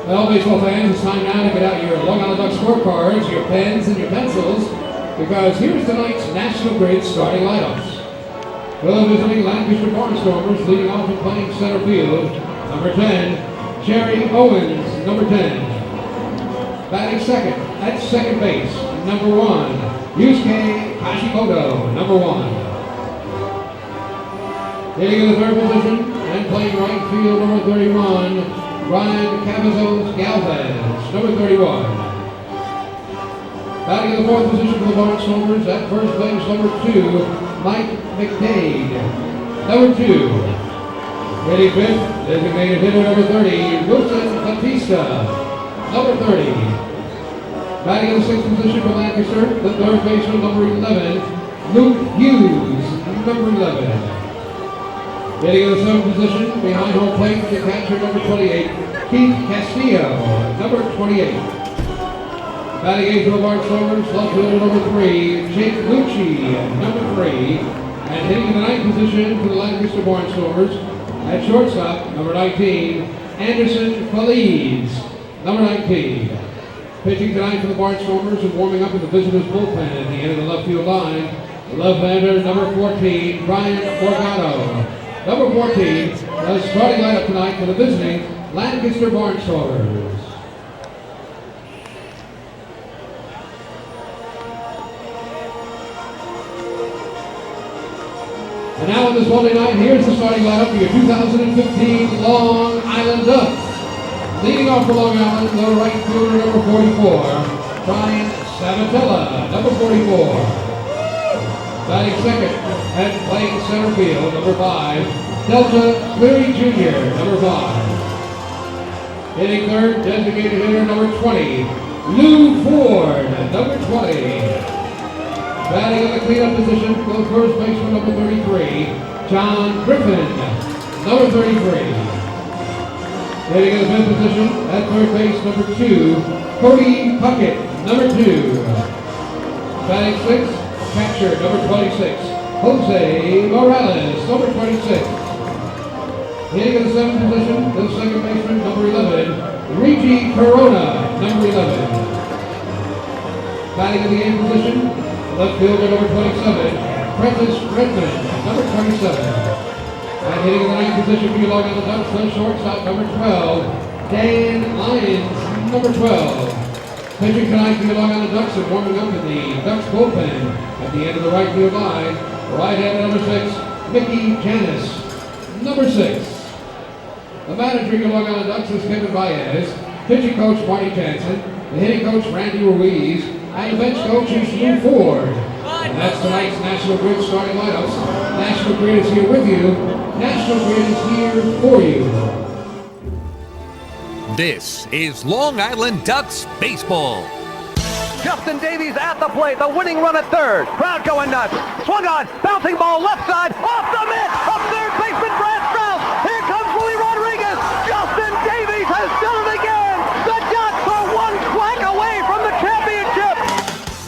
Well, baseball fans, it's time now to get out your Long Island Ducks scorecards, your pens, and your pencils, because here's tonight's National Grid starting lineups. Well, visiting Lancaster Barnstormers, leading off and playing center field. Number 10, Jerry Owens, number 10. Batting second, at second base, number 1, Yusuke Hashimoto, number 1. Hitting in the third position and playing right field, number 31, Ryan Cavazos Galvez, number 31. Batting in the fourth position for the Barnstormers, at first base, number 2, Mike McDade, number 2. Hitting fifth, designated hitter, number 30, Wilson Batista, number 30. Batting in the sixth position for Lancaster, the third baseman, number 11, Luke Hughes, number 11. Hitting in the seventh position, behind home plate, the catcher, number 28, Keith Castillo, number 28. Batting eighth for the Barnstormers, left fielder, number 3, Jake Lucci, number 3. And hitting in the ninth position for the Lancaster Barnstormers, at shortstop, number 19, Anderson Feliz, number 19. Pitching tonight for the Barnstormers and warming up in the visitors' bullpen at the end of the left field line, the left-hander, number 14, Brian Morgado. Number 14, the starting lineup tonight for the visiting Lancaster Barnstormers. And now on this Monday night, here's the starting lineup for your 2015 Long Island Ducks. Leading off for Long Island, the right fielder, number 44, Brian Sabatella, number 44. Batting second and playing center field, number 5, Delta Cleary Jr., number 5. Hitting third, designated hitter, number 20, Lou Ford, number 20. Batting in the cleanup position, the first baseman, number 33, John Griffin, number 33. Hitting in the fifth position, at third base, number 2, Cody Puckett, number 2. Batting sixth, catcher, number 26, Jose Morales, number 26. Hitting in the seventh position, the second baseman, number 11, Luigi Corona, number 11. Batting in the eighth position, left fielder, number 27, Prentice Redmond, number 27. And hitting in the ninth position for your Long Island Ducks, the shortstop, number 12, Dan Lyons, number 12. Pitching tonight for your Long Island Ducks and warming up in the Ducks bullpen at the end of the right field line, right-hander, number 6, Mickey Janis, number 6. The manager of your Long Island Ducks is Kevin Baez, pitching coach Marty Jansen, the hitting coach Randy Ruiz, and the bench coach is Lou Ford. And that's tonight's National Grid starting lineups. National Grid is here with you. National Grid is here for you. This is Long Island Ducks baseball. Justin Davies at the plate, the winning run at third. Crowd going nuts. Swung on, bouncing ball left side, off the mitt, up third baseman Brad Strauss. Here comes Willie Rodriguez. Justin Davies has done it again. The Ducks are one quack away from the championship.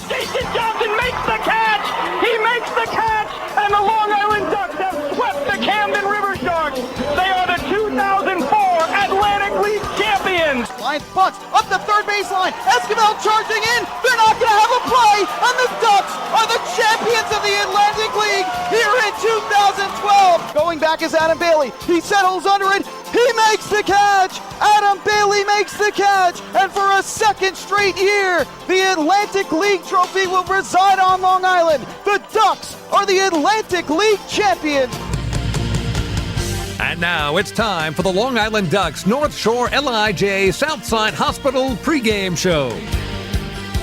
Jason Johnson makes the catch. He makes the catch, and the Long Island Ducks have swept the Camden River Sharks. They are the 2004 Atlantic League champions. Line bucks up the third baseline. Esquivel charging in. They're not going to have a play, and the Ducks are the champions of the Atlantic League here in 2012. Going back is Adam Bailey. He settles under it. He makes the catch. Adam Bailey makes the catch. And for a second straight year, the Atlantic League trophy will reside on Long Island. The Ducks are the Atlantic League champions. And now it's time for the Long Island Ducks North Shore LIJ Southside Hospital pregame show.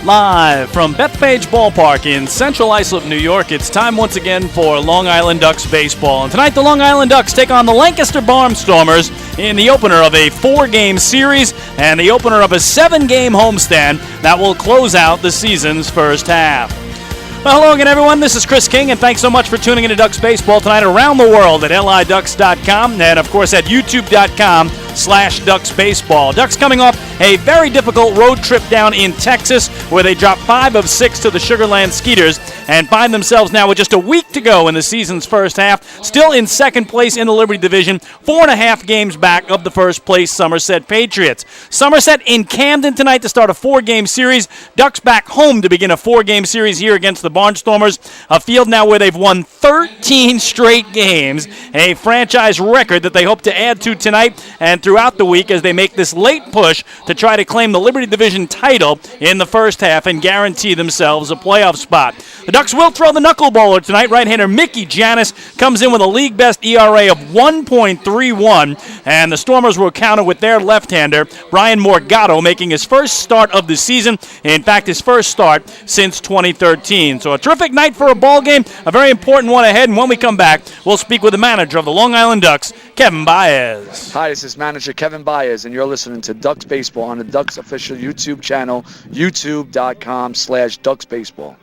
Live from Bethpage Ballpark in Central Islip, New York, it's time once again for Long Island Ducks baseball. And tonight the Long Island Ducks take on the Lancaster Barnstormers in the opener of a 4-game series and the opener of a 7-game homestand that will close out the season's first half. Well, hello again, everyone. This is Chris King, and thanks so much for tuning into Ducks Baseball tonight around the world at liducks.com and, of course, at youtube.com/DucksBaseball. Ducks coming off A very difficult road trip down in Texas where they dropped 5 of 6 to the Sugar Land Skeeters and find themselves now with just a week to go in the season's first half, still in second place in the Liberty Division, 4.5 games back of the first place Somerset Patriots. Somerset in Camden tonight to start a 4-game series. Ducks back home to begin a 4-game series here against the Barnstormers, a field now where they've won 13 straight games, a franchise record that they hope to add to tonight and throughout the week as they make this late push to try to claim the Liberty Division title in the first half and guarantee themselves a playoff spot. The Ducks will throw the knuckleballer tonight. Right-hander Mickey Janis comes in with a league-best ERA of 1.31, and the Stormers will counter with their left-hander, Brian Morgado, making his first start of the season. In fact, his first start since 2013. So a terrific night for a ball game, a very important one ahead, and when we come back, we'll speak with the manager of the Long Island Ducks, Kevin Baez. Hi, this is manager Kevin Baez, and you're listening to Ducks Baseball on the Ducks official YouTube channel, youtube.com/DucksBaseball.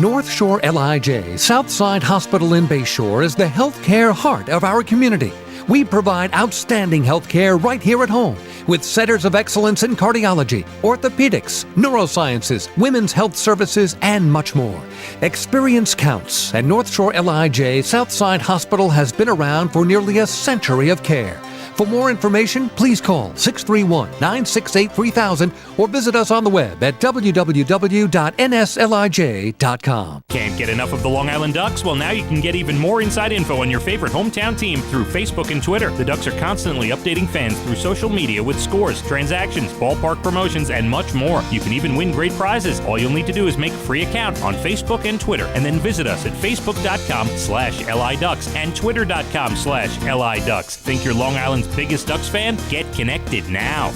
North Shore LIJ Southside Hospital in Bayshore is the healthcare heart of our community. We provide outstanding healthcare right here at home with centers of excellence in cardiology, orthopedics, neurosciences, women's health services, and much more. Experience counts, and North Shore LIJ Southside Hospital has been around for nearly a century of care. For more information, please call 631-968-3000 or visit us on the web at www.nslij.com. Can't get enough of the Long Island Ducks? Well, now you can get even more inside info on your favorite hometown team through Facebook and Twitter. The Ducks are constantly updating fans through social media with scores, transactions, ballpark promotions, and much more. You can even win great prizes. All you'll need to do is make a free account on Facebook and Twitter, and then visit us at facebook.com/LIDucks and twitter.com/LIDucks. Think you're Long Island's biggest Ducks fan? Get connected now.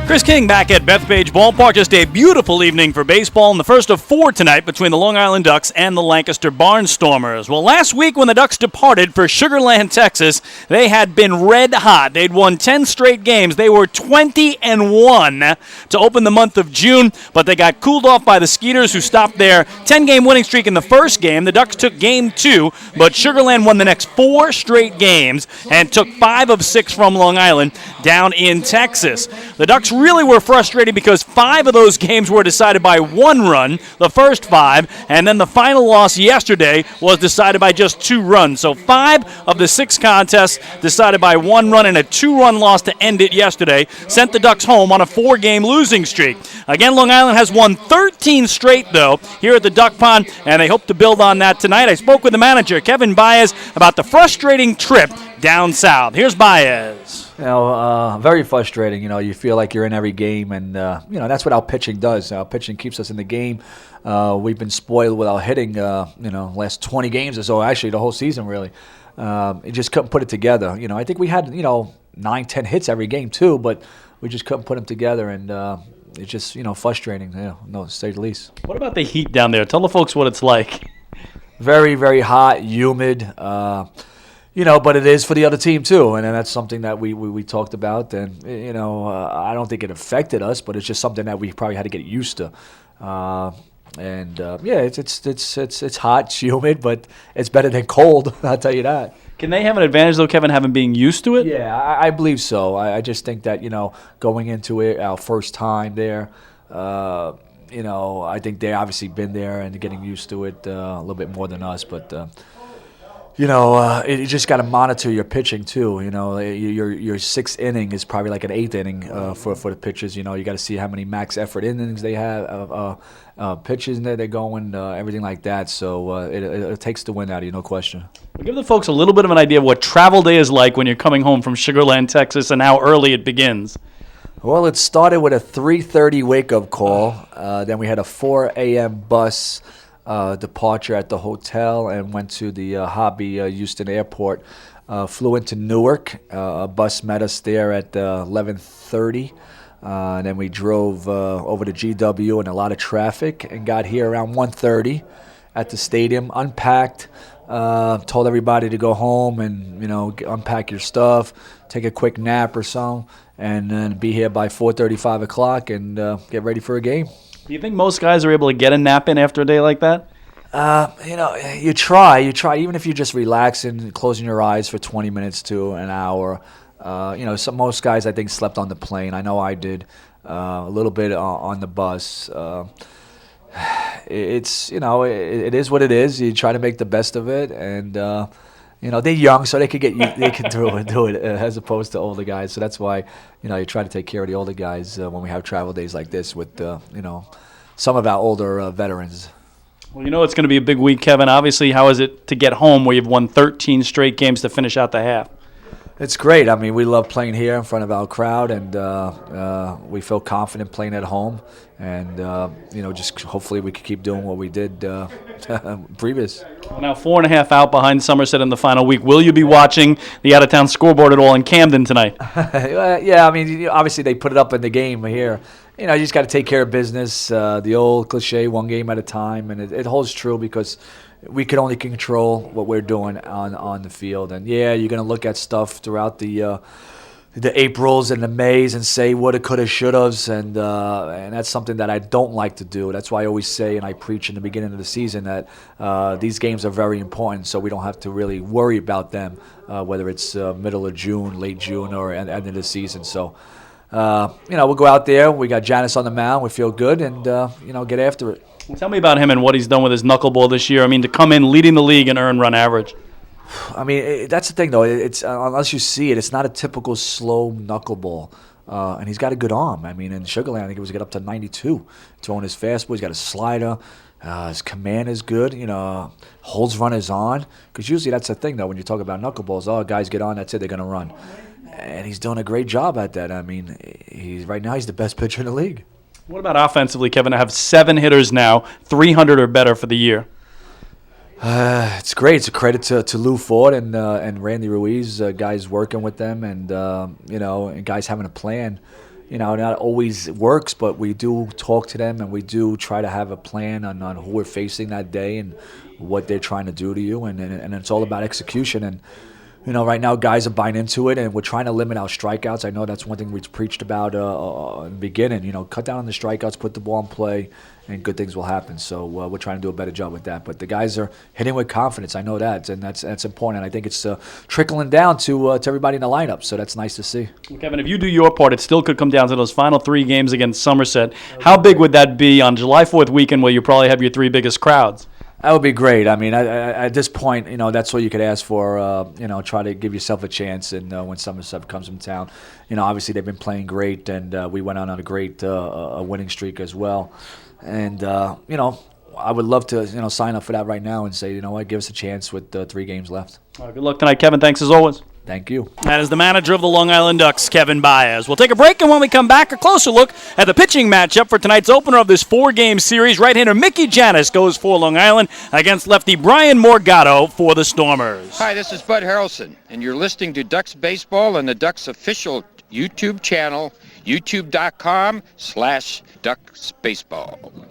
Chris King back at Bethpage Ballpark. Just a beautiful evening for baseball, and the first of 4 tonight between the Long Island Ducks and the Lancaster Barnstormers. Well, last week when the Ducks departed for Sugar Land, Texas, they had been red hot. They'd won 10 straight games. They were 20-1 to open the month of June, but they got cooled off by the Skeeters, who stopped their 10-game winning streak in the first game. The Ducks took game 2, but Sugar Land won the next 4 straight games and took 5 of 6 from Long Island down in Texas. The Ducks really were frustrated because 5 of those games were decided by 1 run, the first 5, and then the final loss yesterday was decided by just 2 runs. So 5 of the 6 contests decided by 1 run, and a 2-run loss to end it yesterday sent the Ducks home on a 4-game losing streak. Again, Long Island has won 13 straight, though, here at the Duck Pond, and they hope to build on that tonight. I spoke with the manager, Kevin Baez, about the frustrating trip down south. Here's Baez. Very frustrating. You feel like you're in every game, and that's what our pitching does. Our pitching keeps us in the game. We've been spoiled with our hitting. Last 20 games or so, actually the whole season really. It just couldn't put it together. I think we had 9-10 hits every game too, but we just couldn't put them together, and it's just frustrating. To say the least. What about the heat down there? Tell the folks what it's like. Very, very hot, humid. But it is for the other team too, and that's something that we talked about. And I don't think it affected us, but it's just something that we probably had to get used to. It's hot, it's humid, but it's better than cold. I'll tell you that. Can they have an advantage though, Kevin, having being used to it? Yeah, I believe so. I just think that going into it, our first time there. I think they obviously been there and getting used to it a little bit more than us, but. You just got to monitor your pitching too. Your 6th inning is probably like an 8th inning for the pitchers. You got to see how many max effort innings they have, pitches they're going, everything like that. So it takes the wind out of you, no question. Well, give the folks a little bit of an idea of what travel day is like when you're coming home from Sugar Land, Texas, and how early it begins. Well, it started with a 3:30 wake-up call. Then we had a 4 a.m. bus departure at the hotel and went to the Hobby Houston Airport. Flew into Newark. A bus met us there at 11:30. Then we drove over to GW in a lot of traffic and got here around 1:30 at the stadium. Unpacked, told everybody to go home and unpack your stuff, take a quick nap or so, and then be here by 4:30, 5 o'clock, and get ready for a game. Do you think most guys are able to get a nap in after a day like that? You try, even if you're just relaxing, closing your eyes for 20 minutes to an hour. Most guys, I think, slept on the plane. I know I did, a little bit on the bus. It is what it is. You try to make the best of it, and they're young, so they can do it as opposed to older guys. So that's why you try to take care of the older guys when we have travel days like this with some of our older veterans. Well, it's going to be a big week, Kevin. Obviously, how is it to get home where you've won 13 straight games to finish out the half? It's great. I mean, we love playing here in front of our crowd, and we feel confident playing at home. And, just hopefully we can keep doing what we did previous. Well, now 4.5 out behind Somerset in the final week. Will you be watching the out-of-town scoreboard at all in Camden tonight? Yeah, I mean, obviously they put it up in the game here. You just got to take care of business. The old cliche, one game at a time, and it holds true because we can only control what we're doing on the field. And you're going to look at stuff throughout the Aprils and the Mays and say woulda, coulda, shouldas, and that's something that I don't like to do. That's why I always say, and I preach in the beginning of the season, that these games are very important, so we don't have to really worry about them, whether it's middle of June, late June, or end of the season. So. We'll go out there. We got Janice on the mound. We feel good, and get after it. Tell me about him and what he's done with his knuckleball this year. I mean, to come in leading the league and earn run average. I mean, that's the thing, though. It's unless you see it, it's not a typical slow knuckleball. And he's got a good arm. I mean, in Sugar Land, I think he was get up to 92, throwing his fastball. He's got a slider. His command is good. Holds runners on. Because usually that's the thing, though, when you talk about knuckleballs. Guys get on, that's it, they're going to run. And he's doing a great job at that. I mean, right now he's the best pitcher in the league. What about offensively, Kevin? I have 7 hitters now, 300 or better for the year. It's great. It's a credit to Lou Ford and Randy Ruiz, guys working with them, and and guys having a plan. Not always works, but we do talk to them, and we do try to have a plan on who we're facing that day and what they're trying to do to you, and it's all about execution. And right now guys are buying into it, and we're trying to limit our strikeouts. I know that's one thing we preached about in the beginning. Cut down on the strikeouts, put the ball in play, and good things will happen. So we're trying to do a better job with that. But the guys are hitting with confidence. I know that, and that's important. I think it's trickling down to everybody in the lineup. So that's nice to see. Well, Kevin, if you do your part, it still could come down to those final 3 games against Somerset. How big would that be on July 4th weekend, where you probably have your 3 biggest crowds? That would be great. I mean, at this point, that's what you could ask for. Try to give yourself a chance. And when Somerset comes from town, obviously they've been playing great, and we went on a great winning streak as well. And I would love to sign up for that right now and say, what, give us a chance with 3 games left. All right, good luck tonight, Kevin. Thanks as always. Thank you. That is the manager of the Long Island Ducks, Kevin Baez. We'll take a break, and when we come back, a closer look at the pitching matchup for tonight's opener of this 4-game series. Right-hander Mickey Janis goes for Long Island against lefty Brian Morgado for the Stormers. Hi, this is Bud Harrelson, and you're listening to Ducks Baseball on the Ducks official YouTube channel, youtube.com/DucksBaseball.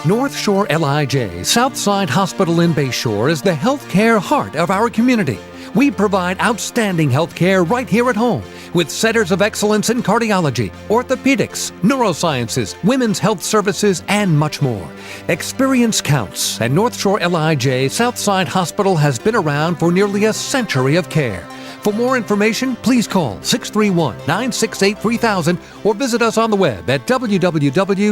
North Shore LIJ Southside Hospital in Bayshore is the healthcare heart of our community. We provide outstanding healthcare right here at home with centers of excellence in cardiology, orthopedics, neurosciences, women's health services, and much more. Experience counts, and North Shore LIJ Southside Hospital has been around for nearly a century of care. For more information, please call 631-968-3000 or visit us on the web at www.nslij.com.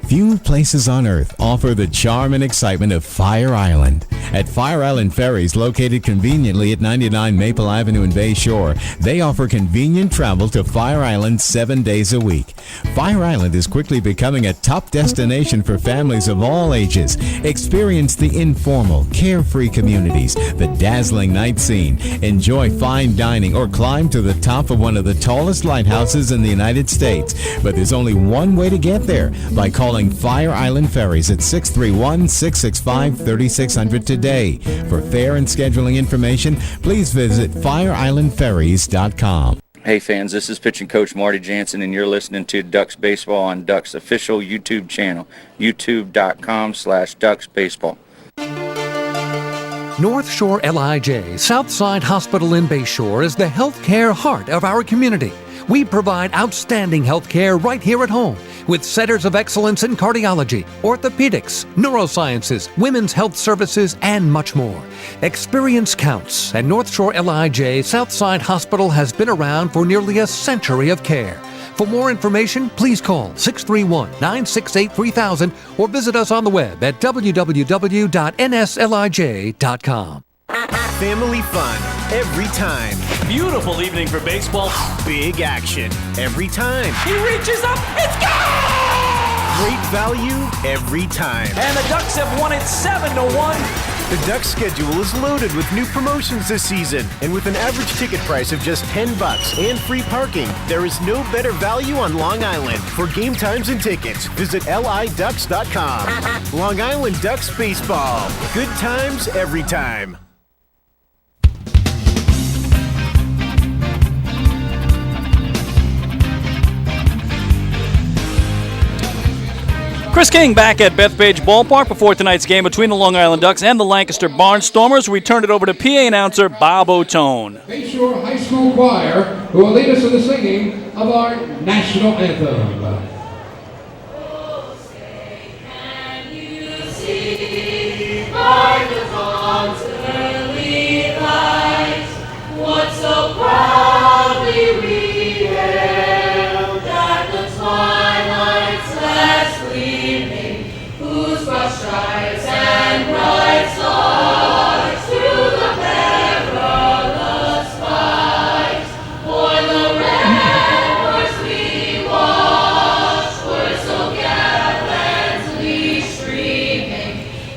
Few places on earth offer the charm and excitement of Fire Island. At Fire Island Ferries, located conveniently at 99 Maple Avenue in Bayshore, they offer convenient travel to Fire Island 7 days a week. Fire Island is quickly becoming a top destination for families of all ages. Experience the informal, carefree communities, the dazzling night scene, enjoy fine dining, or climb to the top of one of the tallest lighthouses in the United States. But there's only one way to get there, by calling Fire Island Ferries at 631-665-3600 today. For fare and scheduling information, please visit fireislandferries.com. Hey fans, this is pitching coach Marty Jansen, and you're listening to Ducks Baseball on Ducks official YouTube channel, youtube.com/DucksBaseball. North Shore LIJ Southside Hospital in Bayshore is the healthcare heart of our community. We provide outstanding health care right here at home with centers of excellence in cardiology, orthopedics, neurosciences, women's health services, and much more. Experience counts, and North Shore LIJ Southside Hospital has been around for nearly a century of care. For more information, please call 631-968-3000 or visit us on the web at www.nslij.com. Family fun every time. Beautiful evening for baseball. Big action every time. He reaches up, it's gone! Great value every time. And the Ducks have won it 7-1. The Ducks schedule is loaded with new promotions this season, and with an average ticket price of just $10 and free parking, there is no better value on Long Island. For game times and tickets, visit liducks.com. Long Island Ducks baseball. Good times every time. Chris King back at Bethpage Ballpark before tonight's game between the Long Island Ducks and the Lancaster Barnstormers. We turn it over to PA announcer Bob O'Tone. Bayshore High School Choir, who will lead us in the singing of our national anthem. What so proudly we hailed at the twilight's last gleaming, whose broad stripes and bright stars through the perilous fight o'er the ramparts we watched were so gallantly streaming,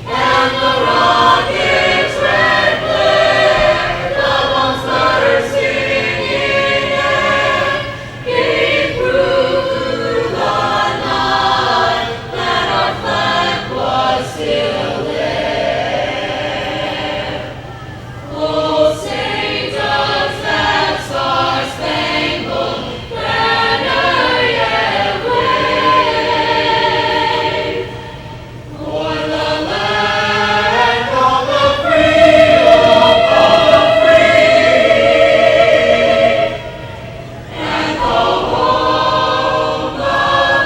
and the rockets' red glare, the bombs bursting in air, gave proof through the night that our flag was still there. Oh, say does that star-spangled banner yet wave o'er the land of the free, of the free, and the home of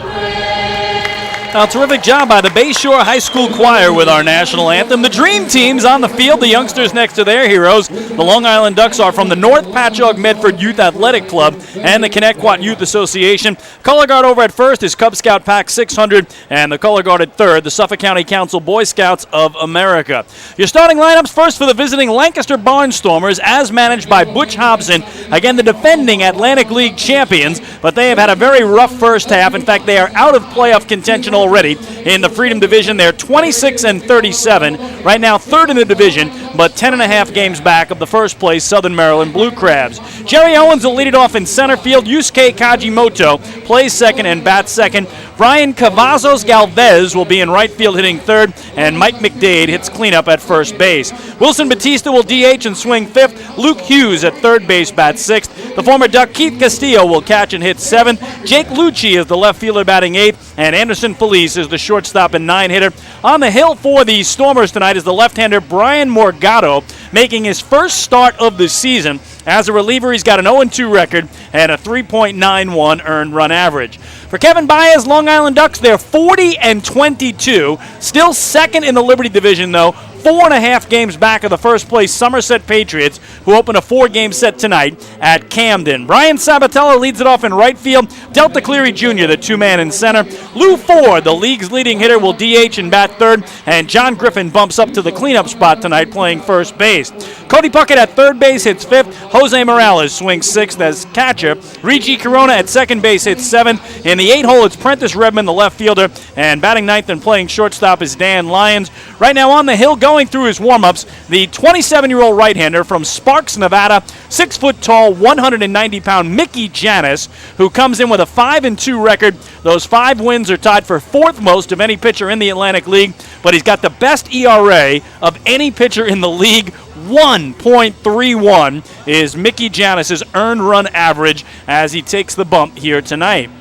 the brave. Now, terrific job by the Bayshore High School Choir with our national anthem. The Dream Team's on the field, the youngsters next to their heroes. The Long Island Ducks are from the North Patchogue Medford Youth Athletic Club and the Connecticut Youth Association. Color guard over at first is Cub Scout Pack 600, and the color guard at third, the Suffolk County Council Boy Scouts of America. Your starting lineups first for the visiting Lancaster Barnstormers, as managed by Butch Hobson. Again, the defending Atlantic League champions, but they have had a very rough first half. In fact, they are out of playoff contention already in the Freedom Division. They're 26-37, right now third in the division, but 10.5 games back of the first place Southern Maryland Blue Crabs. Jerry Owens will lead it off in center field. Yusuke Kajimoto plays second and bats second. Brian Cavazos Galvez will be in right field hitting third, and Mike McDade hits cleanup at first base. Wilson Batista will DH and swing fifth. Luke Hughes at third base bats sixth. The former Duck Keith Castillo will catch and hit seventh. Jake Lucci is the left fielder batting eighth, and Anderson Felice is the shortstop and nine hitter. On the hill for the Stormers tonight is the left-hander Brian Morgado, making his first start of the season. As a reliever, he's got an 0-2 record and a 3.91 earned run average. For Kevin Baez, Long Island Ducks, they're 40-22. Still second in the Liberty Division, though. 4.5 games back of the first place Somerset Patriots, who open a 4-game set tonight at Camden. Brian Sabatella leads it off in right field. Delta Cleary Jr., the two-man in center. Lou Ford, the league's leading hitter, will DH and bat third. And John Griffin bumps up to the cleanup spot tonight playing first base. Cody Puckett at third base hits fifth. Jose Morales swings sixth as catcher. Rigi Corona at second base hits seventh. In the 8-hole, it's Prentice Redmond, the left fielder. And batting ninth and playing shortstop is Dan Lyons. Right now on the hill, going through his warm-ups, the 27-year-old right-hander from Sparks, Nevada, 6-foot-tall, 190-pound Mickey Janis, who comes in with a 5-2 record. Those 5 wins are tied for fourth most of any pitcher in the Atlantic League, but he's got the best ERA of any pitcher in the league. 1.31 is Mickey Janis's earned run average as he takes the bump here tonight.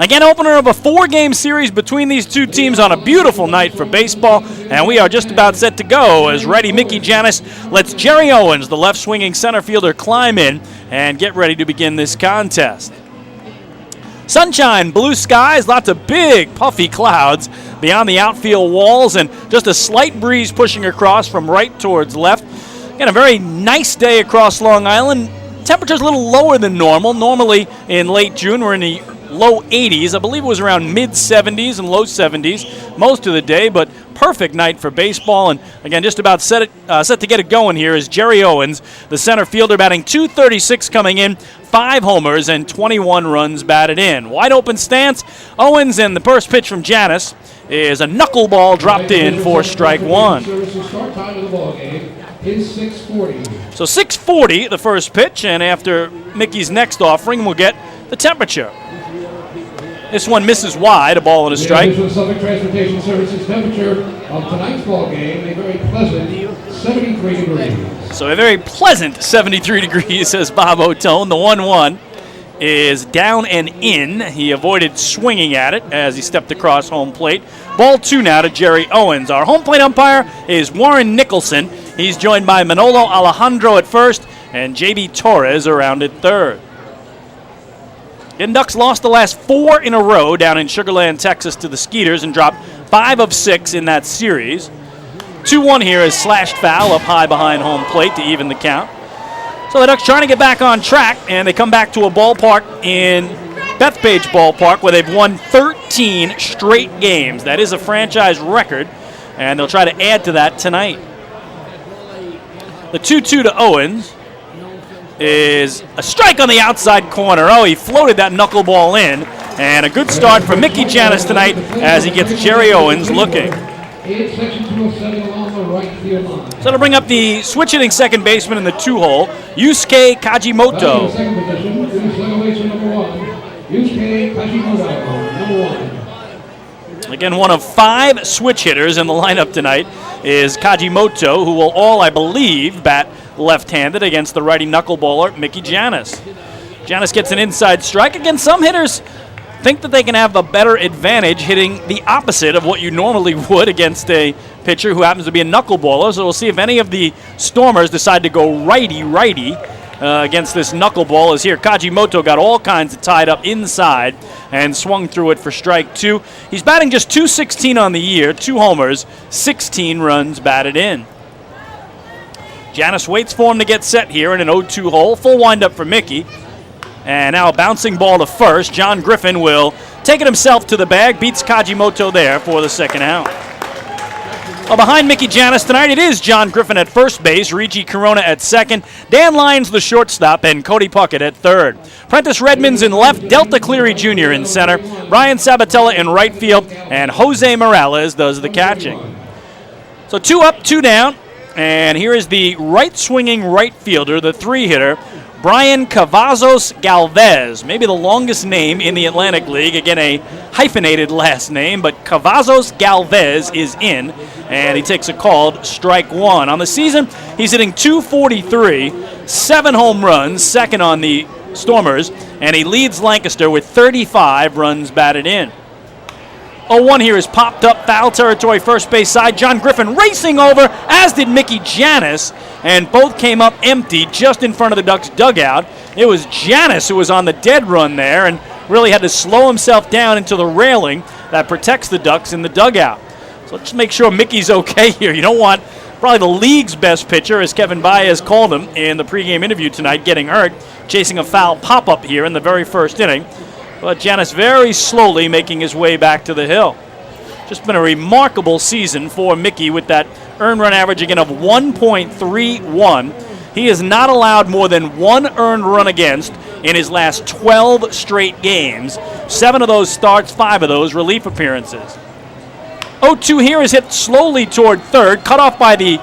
Again, opener of a 4-game series between these two teams on a beautiful night for baseball, and we are just about set to go as righty Mickey Janis lets Jerry Owens, the left-swinging center fielder, climb in and get ready to begin this contest. Sunshine, blue skies, lots of big, puffy clouds beyond the outfield walls, and just a slight breeze pushing across from right towards left. Again, a very nice day across Long Island. Temperature's a little lower than normal. Normally in late June, we're in the low 80s. I believe it was around mid-70s and low 70s most of the day, but perfect night for baseball. And again, just about set to get it going here is Jerry Owens, the center fielder, batting .236 coming in, 5 homers and 21 runs batted in. Wide open stance, Owens, and the first pitch from Janis is a knuckleball dropped in for strike one. So 6:40 the first pitch, and after Mickey's next offering, we'll get the temperature. This one misses wide, a ball and a strike. The Suffolk Transportation Services temperature of tonight's ball game, a very pleasant 73 degrees. So a very pleasant 73 degrees, says Bob Otone. The 1-1 is down and in. He avoided swinging at it as he stepped across home plate. Ball 2 now to Jerry Owens. Our home plate umpire is Warren Nicholson. He's joined by Manolo Alejandro at first and J.B. Torres around at third. The Ducks lost the last 4 in a row down in Sugar Land, Texas to the Skeeters and dropped 5 of 6 in that series. 2-1 here is slashed foul up high behind home plate to even the count. So the Ducks trying to get back on track, and they come back to a ballpark in Bethpage Ballpark where they've won 13 straight games. That is a franchise record, and they'll try to add to that tonight. The 2-2 to Owens is a strike on the outside corner. Oh, he floated that knuckleball in, and a good start for Mickey Janis tonight as he gets Jerry Owens looking. So it'll bring up the switch-hitting second baseman in the 2-hole, Yusuke Kajimoto. Again, one of 5 switch hitters in the lineup tonight is Kajimoto, who will all, I believe, bat left-handed against the righty knuckleballer Mickey Janis. Janis gets an inside strike. Again, some hitters think that they can have a better advantage hitting the opposite of what you normally would against a pitcher who happens to be a knuckleballer. So we'll see if any of the Stormers decide to go righty-righty against this knuckleball. As here, Kajimoto got all kinds of tied up inside and swung through it for strike 2. He's batting just .216 on the year, 2 homers, 16 runs batted in. Janis waits for him to get set here in an 0-2 hole. Full windup for Mickey. And now a bouncing ball to first. John Griffin will take it himself to the bag. Beats Kajimoto there for the second out. Well, behind Mickey Janis tonight, it is John Griffin at first base, Rigi Corona at second, Dan Lyons the shortstop, and Cody Puckett at third. Prentice Redmond's in left, Delta Cleary Jr. in center, Ryan Sabatella in right field, and Jose Morales does the catching. So 2 up, 2 down. And here is the right-swinging right fielder, the 3-hitter, Brian Cavazos Galvez. Maybe the longest name in the Atlantic League. Again, a hyphenated last name, but Cavazos Galvez is in, and he takes a called strike 1. On the season, he's hitting .243, 7 home runs, second on the Stormers, and he leads Lancaster with 35 runs batted in. 0-1 here is popped up, foul territory, first base side. John Griffin racing over, as did Mickey Janis, and both came up empty just in front of the Ducks dugout. It was Janis who was on the dead run there and really had to slow himself down into the railing that protects the Ducks in the dugout. So let's make sure Mickey's okay here. You don't want probably the league's best pitcher, as Kevin Baez called him in the pregame interview tonight, getting hurt, chasing a foul pop-up here in the very first inning. But Janis very slowly making his way back to the hill. Just been a remarkable season for Mickey with that earned run average again of 1.31. He has not allowed more than 1 earned run against in his last 12 straight games. 7 of those starts, 5 of those relief appearances. 0-2 here is hit slowly toward third, cut off by the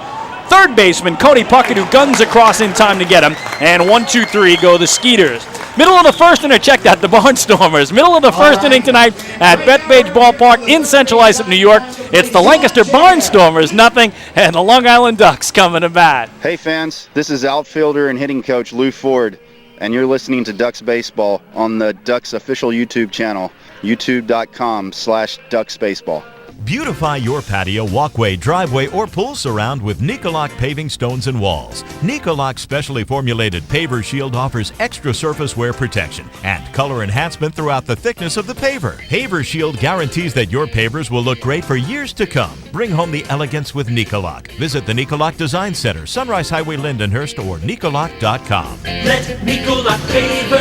third baseman, Cody Puckett, who guns across in time to get him. And 1-2-3 go the Skeeters. Middle of the first inning, check that, the Barnstormers. Middle of the first inning tonight at Bethpage Ballpark in Central Islip, New York. It's the Lancaster Barnstormers, nothing, and the Long Island Ducks coming to bat. Hey fans, this is outfielder and hitting coach Lou Ford. and you're listening to Ducks Baseball on the Ducks official YouTube channel, youtube.com/DucksBaseball. Beautify your patio, walkway, driveway, or pool surround with Nicoloc paving stones and walls. Nicoloc's specially formulated paver shield offers extra surface wear protection and color enhancement throughout the thickness of the paver. Paver shield guarantees that your pavers will look great for years to come. Bring home the elegance with Nicoloc. Visit the Nicoloc Design Center, Sunrise Highway, Lindenhurst, or Nicoloc.com. Let Nicoloc pavers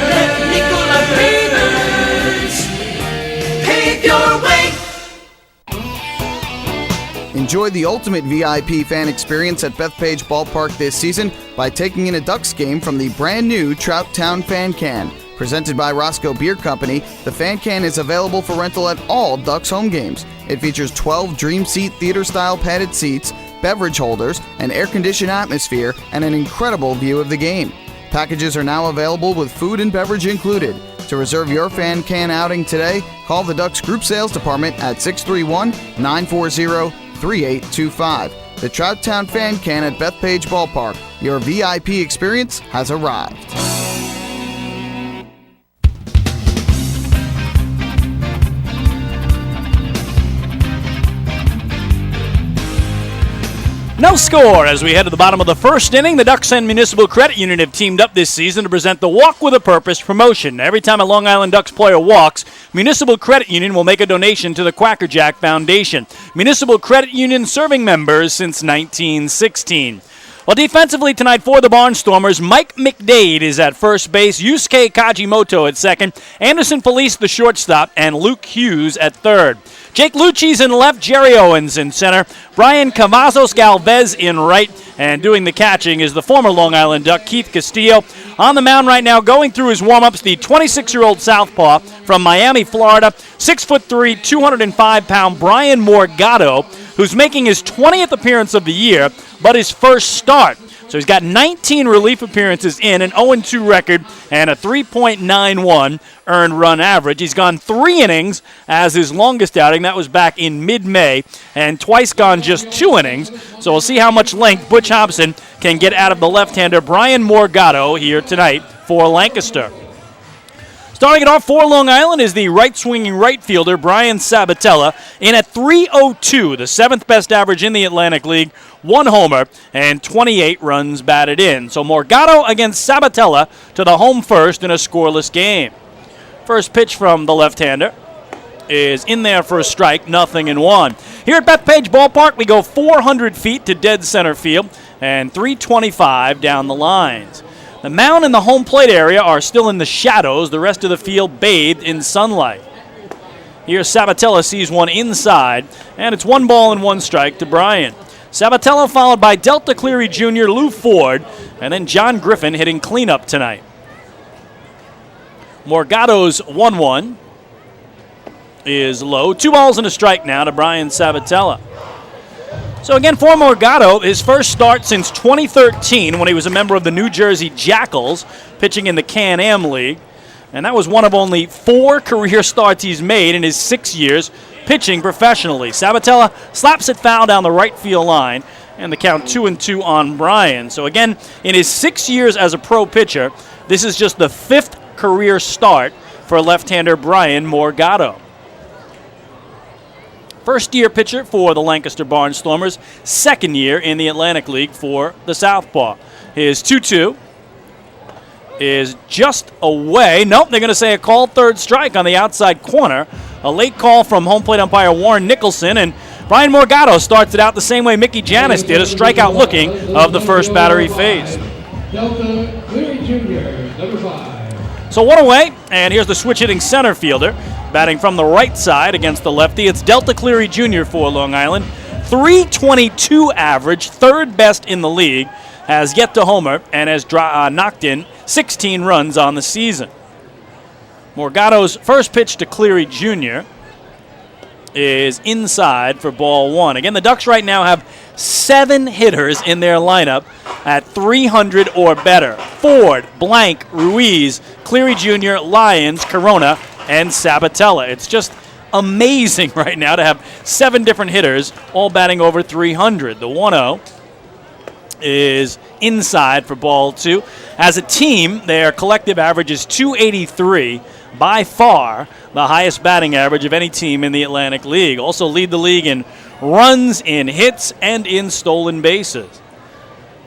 pave your way. Enjoy the ultimate VIP fan experience at Bethpage Ballpark this season by taking in a Ducks game from the brand new Trout Town Fan Can. Presented by Roscoe Beer Company, the Fan Can is available for rental at all Ducks home games. It features 12 Dream Seat theater-style padded seats, beverage holders, an air-conditioned atmosphere, and an incredible view of the game. Packages are now available with food and beverage included. To reserve your Fan Can outing today, call the Ducks Group Sales Department at 631-940-3825. The Trout Town Fan Can at Bethpage Ballpark. Your VIP experience has arrived. No score as we head to the bottom of the first inning. The Ducks and Municipal Credit Union have teamed up this season to present the Walk with a Purpose promotion. Every time a Long Island Ducks player walks, Municipal Credit Union will make a donation to the Quackerjack Foundation. Municipal Credit Union serving members since 1916. Well, defensively tonight for the Barnstormers, Mike McDade is at first base, Yusuke Kajimoto at second, Anderson Felice the shortstop, and Luke Hughes at third. Jake Lucci's in left, Jerry Owens in center, Brian Cavazos Galvez in right, and doing the catching is the former Long Island Duck, Keith Castillo. On the mound right now, going through his warm-ups, the 26-year-old southpaw from Miami, Florida, 6'3", 205-pound Brian Morgado, who's making his 20th appearance of the year, but his first start. So he's got 19 relief appearances in, an 0-2 record, and a 3.91 earned run average. He's gone 3 innings as his longest outing. That was back in mid-May, and twice gone just 2 innings. So we'll see how much length Butch Hobson can get out of the left-hander Brian Morgado here tonight for Lancaster. Starting it off for Long Island is the right-swinging right fielder Brian Sabatella in at .302, the 7th best average in the Atlantic League, 1 homer, and 28 runs batted in. So Morgado against Sabatella to the home first in a scoreless game. First pitch from the left-hander is in there for a strike, 0-1. Here at Bethpage Ballpark, we go 400 feet to dead center field and 325 down the lines. The mound and the home plate area are still in the shadows, the rest of the field bathed in sunlight. Here Sabatella sees one inside, and it's 1 ball and 1 strike to Brian. Sabatella followed by Delta Cleary Jr., Lou Ford, and then John Griffin hitting cleanup tonight. Morgado's 1-1 is low. 2 balls and a strike now to Brian Sabatella. So again, for Morgado, his first start since 2013 when he was a member of the New Jersey Jackals, pitching in the Can-Am League. And that was one of only 4 career starts he's made in his 6 years pitching professionally. Sabatella slaps it foul down the right field line, and the count 2-2 on Brian. So again, in his 6 years as a pro pitcher, this is just the 5th career start for left-hander Brian Morgado. First-year pitcher for the Lancaster Barnstormers, 2nd year in the Atlantic League for the Southpaw. His 2-2 is just away. Nope, they're going to say a called third strike on the outside corner. A late call from home plate umpire Warren Nicholson, and Brian Morgado starts it out the same way Mickey Janis did, a strikeout looking of the first batter he faced. Delta Cleary Jr., number 5. So 1 away, and here's the switch-hitting center fielder. Batting from the right side against the lefty, it's Delta Cleary Jr. for Long Island. .322 average, 3rd best in the league, has yet to homer, and has knocked in 16 runs on the season. Morgado's first pitch to Cleary Jr. is inside for ball 1. Again, the Ducks right now have 7 hitters in their lineup at 300 or better. Ford, Blank, Ruiz, Cleary Jr., Lyons, Corona, and Sabatella. It's just amazing right now to have 7 different hitters all batting over 300. The 1-0 is inside for ball 2. As a team, their collective average is .283, by far the highest batting average of any team in the Atlantic League. Also lead the league in runs, in hits, and in stolen bases.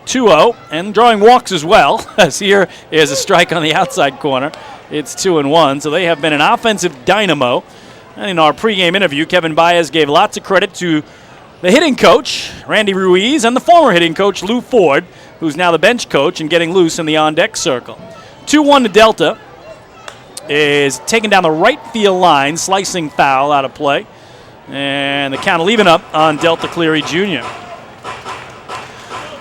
2-0, and drawing walks as well, as here is a strike on the outside corner. It's 2-1, so they have been an offensive dynamo. And in our pregame interview, Kevin Baez gave lots of credit to the hitting coach, Randy Ruiz, and the former hitting coach, Lou Ford, who's now the bench coach and getting loose in the on-deck circle. 2-1 to Delta is taken down the right field line, slicing foul out of play. And the count will even up on Delta Cleary Jr.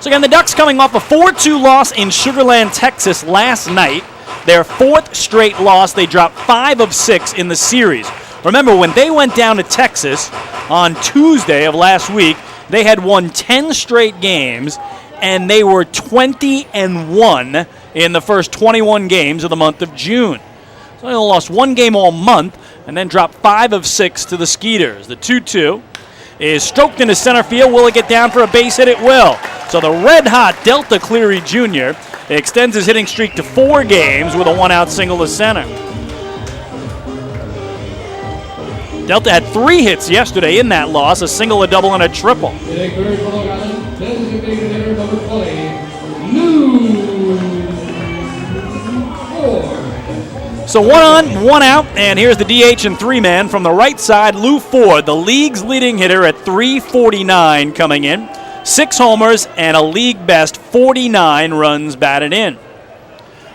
So again, the Ducks coming off a 4-2 loss in Sugar Land, Texas last night. Their 4th straight loss. They dropped 5 of 6 in the series. Remember, when they went down to Texas on Tuesday of last week, they had won 10 straight games, and they were 20-1 in the first 21 games of the month of June. So they lost 1 game all month and then dropped 5 of 6 to the Skeeters. The 2-2 is stroked into center field. Will it get down for a base hit? It will. So the red-hot Delta Cleary Jr. extends his hitting streak to 4 games with a 1-out single to center. Delta had 3 hits yesterday in that loss, a single, a double, and a triple. So 1 on, 1 out, and here's the DH and 3-man from the right side, Lou Ford, the league's leading hitter at .349 coming in. 6 homers and a league best 49 runs batted in.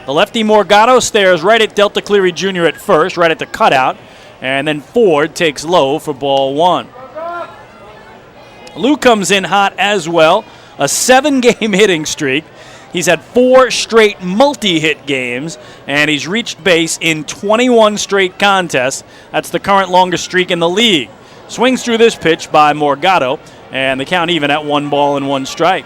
The lefty Morgado stares right at Delta Cleary Jr. at first, right at the cutout, and then Ford takes low for ball 1. Lou comes in hot as well, a 7-game hitting streak. He's had 4 straight multi-hit games, and he's reached base in 21 straight contests. That's the current longest streak in the league. Swings through this pitch by Morgado, and the count even at 1 ball and 1 strike.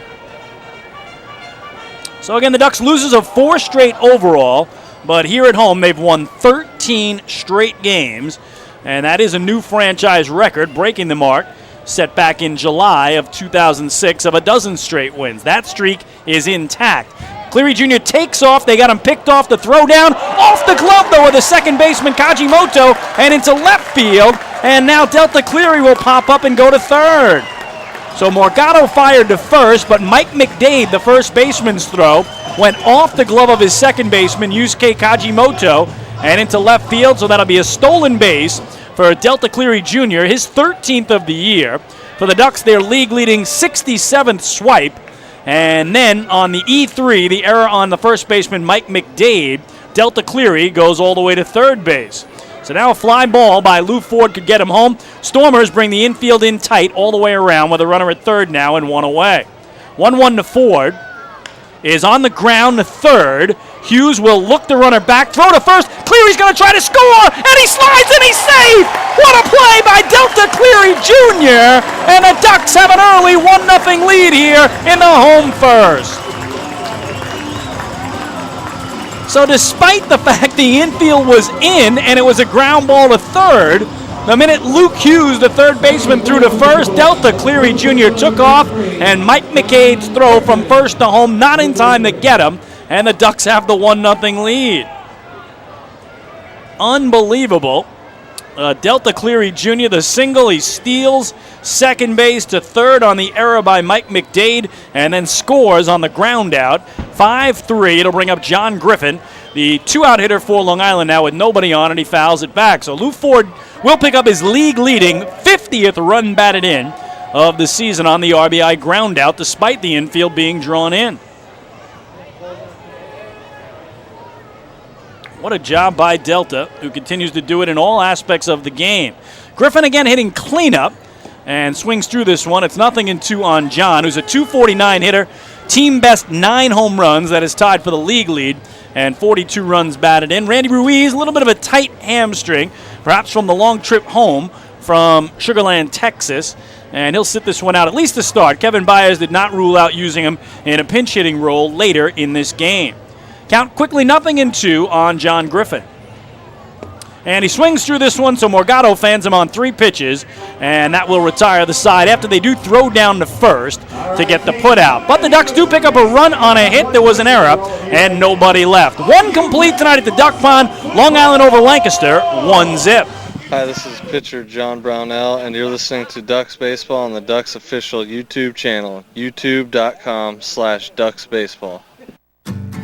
So again, the Ducks losers of 4 straight overall, but here at home they've won 13 straight games, and that is a new franchise record, breaking the mark set back in July of 2006 of a dozen straight wins. That streak is intact. Cleary Jr. takes off. They got him picked off the throw down. Off the glove, though, of the second baseman, Kajimoto, and into left field. And now Delta Cleary will pop up and go to third. So Morgado fired to first, but Mike McDade, the first baseman's throw, went off the glove of his second baseman, Yusuke Kajimoto, and into left field. So that'll be a stolen base for Delta Cleary Jr., his 13th of the year. For the Ducks, their league-leading 67th swipe. And then on the E3, the error on the first baseman, Mike McDade, Delta Cleary goes all the way to third base. So now a fly ball by Lou Ford could get him home. Stormers bring the infield in tight all the way around with a runner at third now and 1 away. 1-1 to Ford. Is on the ground to third. Hughes will look the runner back, throw to first. Cleary's going to try to score, and he slides and he's safe. What a play by Delta Cleary Jr. And the Ducks have an early 1-0 lead here in the home first. So despite the fact the infield was in and it was a ground ball to third, the minute Luke Hughes, the third baseman, threw to first, Delta Cleary Jr. took off, and Mike McCade's throw from first to home, not in time to get him, and the Ducks have the 1-0 lead. Unbelievable. Delta Cleary Jr., the single, he steals second base to third on the error by Mike McDade, and then scores on the ground out. 5-3, it'll bring up John Griffin, the 2-out hitter for Long Island now with nobody on, and he fouls it back. So Lou Ford will pick up his league-leading 50th run batted in of the season on the RBI ground out, despite the infield being drawn in. What a job by Delta, who continues to do it in all aspects of the game. Griffin again hitting cleanup and swings through this one. It's 0-2 on John, who's a .249 hitter. Team best 9 home runs. That is tied for the league lead, and 42 runs batted in. Randy Ruiz, a little bit of a tight hamstring, perhaps from the long trip home from Sugar Land, Texas, and he'll sit this one out at least to start. Kevin Baez did not rule out using him in a pinch hitting role later in this game. Count quickly 0-2 on John Griffin. And he swings through this one, so Morgado fans him on 3 pitches, and that will retire the side after they do throw down to first to get the put out. But the Ducks do pick up a run on a hit. There was an error, and nobody left. 1 complete tonight at the Duck Pond. Long Island over Lancaster, 1-0. Hi, this is pitcher John Brownell, and you're listening to Ducks Baseball on the Ducks official YouTube channel, youtube.com/DucksBaseball.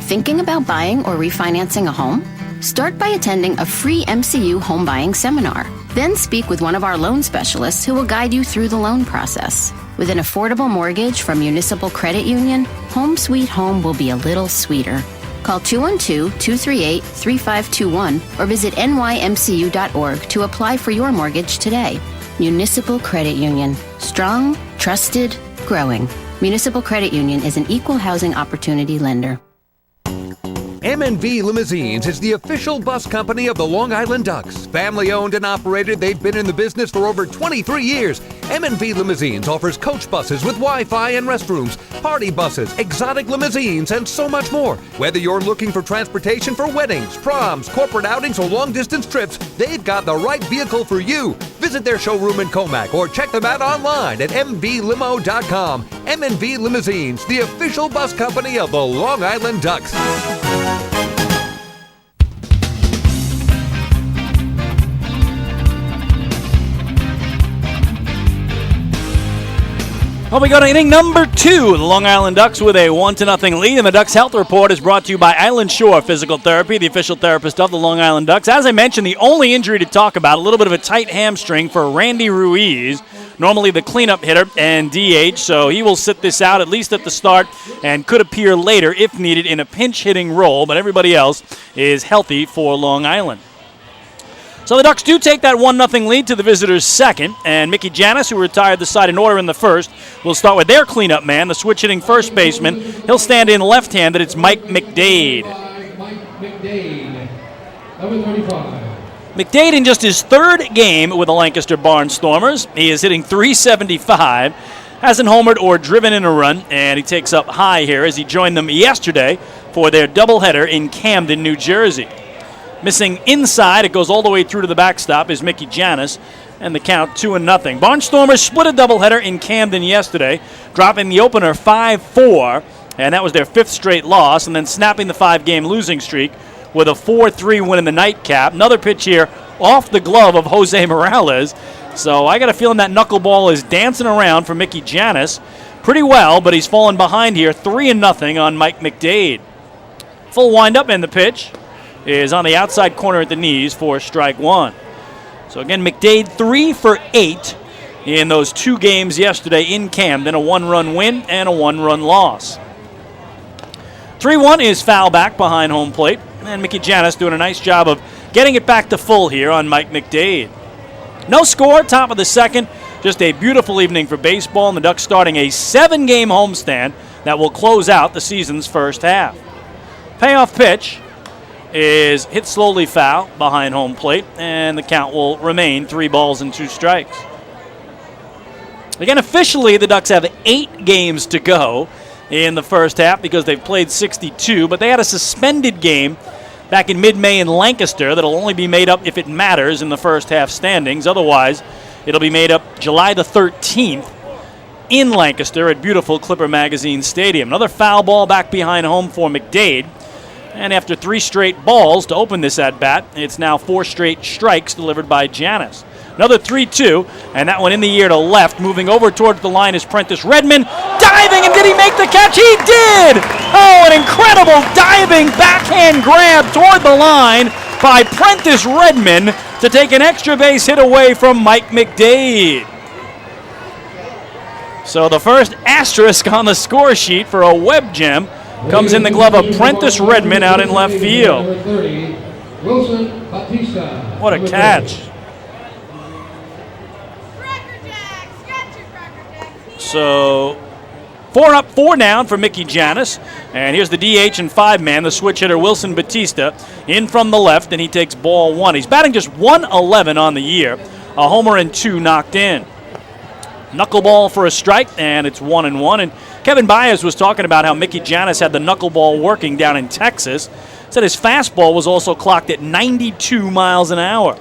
Thinking about buying or refinancing a home? Start by attending a free MCU home buying seminar. Then speak with one of our loan specialists who will guide you through the loan process. With an affordable mortgage from Municipal Credit Union, Home Sweet Home will be a little sweeter. Call 212-238-3521 or visit nymcu.org to apply for your mortgage today. Municipal Credit Union. Strong, trusted, growing. Municipal Credit Union is an equal housing opportunity lender. M&V Limousines is the official bus company of the Long Island Ducks. Family owned and operated, they've been in the business for over 23 years. M&V Limousines offers coach buses with Wi-Fi and restrooms, party buses, exotic limousines, and so much more. Whether you're looking for transportation for weddings, proms, corporate outings, or long-distance trips, they've got the right vehicle for you. Visit their showroom in Comac or check them out online at mvlimo.com. M&V Limousines, the official bus company of the Long Island Ducks. Well, we go to inning number 2. The Long Island Ducks with a 1-0 lead, and the Ducks Health Report is brought to you by Island Shore Physical Therapy, the official therapist of the Long Island Ducks. As I mentioned, the only injury to talk about, a little bit of a tight hamstring for Randy Ruiz, normally the cleanup hitter and DH, so he will sit this out at least at the start and could appear later if needed in a pinch-hitting role, but everybody else is healthy for Long Island. So the Ducks do take that 1-0 lead to the visitors' second, and Mickey Janis, who retired the side in order in the first, will start with their cleanup man, the switch-hitting first baseman. He'll stand in left-handed. It's Mike McDade. Mike McDade, number 35. McDade in just his 3rd game with the Lancaster Barnstormers. He is hitting .375, hasn't homered or driven in a run, and he takes up high here as he joined them yesterday for their doubleheader in Camden, New Jersey. Missing inside, it goes all the way through to the backstop, is Mickey Janis, and the count 2-0. Barnstormers split a doubleheader in Camden yesterday, dropping the opener 5-4, and that was their 5th straight loss, and then snapping the 5-game losing streak with a 4-3 win in the nightcap. Another pitch here off the glove of Jose Morales. So I got a feeling that knuckleball is dancing around for Mickey Janis pretty well, but he's fallen behind here 3-0 on Mike McDade. Full windup, and the pitch is on the outside corner at the knees for strike 1. So again, McDade 3 for 8 in those 2 games yesterday in Camden, a 1-run win and a 1-run loss. 3-1 is foul back behind home plate, and Mickey Janis doing a nice job of getting it back to full here on Mike McDade. No score, top of the second. Just a beautiful evening for baseball, and the Ducks starting a 7-game homestand that will close out the season's first half. Payoff pitch is hit slowly foul behind home plate, and the count will remain 3 balls and 2 strikes. Again, officially, the Ducks have 8 games to go in the first half because they've played 62, but they had a suspended game back in mid-May in Lancaster that'll only be made up if it matters in the first half standings. Otherwise, it'll be made up July the 13th in Lancaster at beautiful Clipper Magazine Stadium. Another foul ball back behind home for McDade. And after 3 straight balls to open this at-bat, it's now 4 straight strikes delivered by Janis. Another 3-2, and that one in the air to left. Moving over towards the line is Prentice Redmond. Diving, and did he make the catch? He did! Oh, an incredible diving backhand grab toward the line by Prentice Redmond to take an extra base hit away from Mike McDade. So the first asterisk on the score sheet for a web gem comes in the glove of Prentice Redmond out in left field. What a catch. So 4 up, 4 down for Mickey Janis. And here's the DH and 5-man, the switch hitter Wilson Batista, in from the left, and he takes ball 1. He's batting just .111 on the year, a homer and 2 knocked in. Knuckleball for a strike, and it's 1-1. And Kevin Baez was talking about how Mickey Janis had the knuckleball working down in Texas. Said his fastball was also clocked at 92 miles an hour.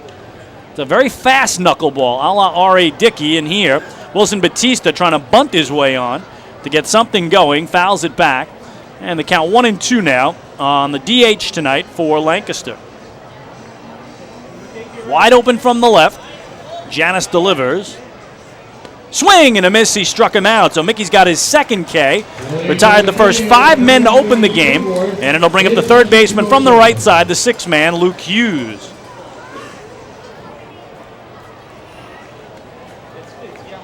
It's a very fast knuckleball, a la R.A. Dickey. And here, Wilson Batista trying to bunt his way on to get something going, fouls it back. And the count 1-2 now on the DH tonight for Lancaster. Wide open from the left. Janis delivers. Swing and a miss. He struck him out. So Mickey's got his second K. Retired the first 5 men to open the game. And it'll bring up the third baseman from the right side, the 6th man, Luke Hughes.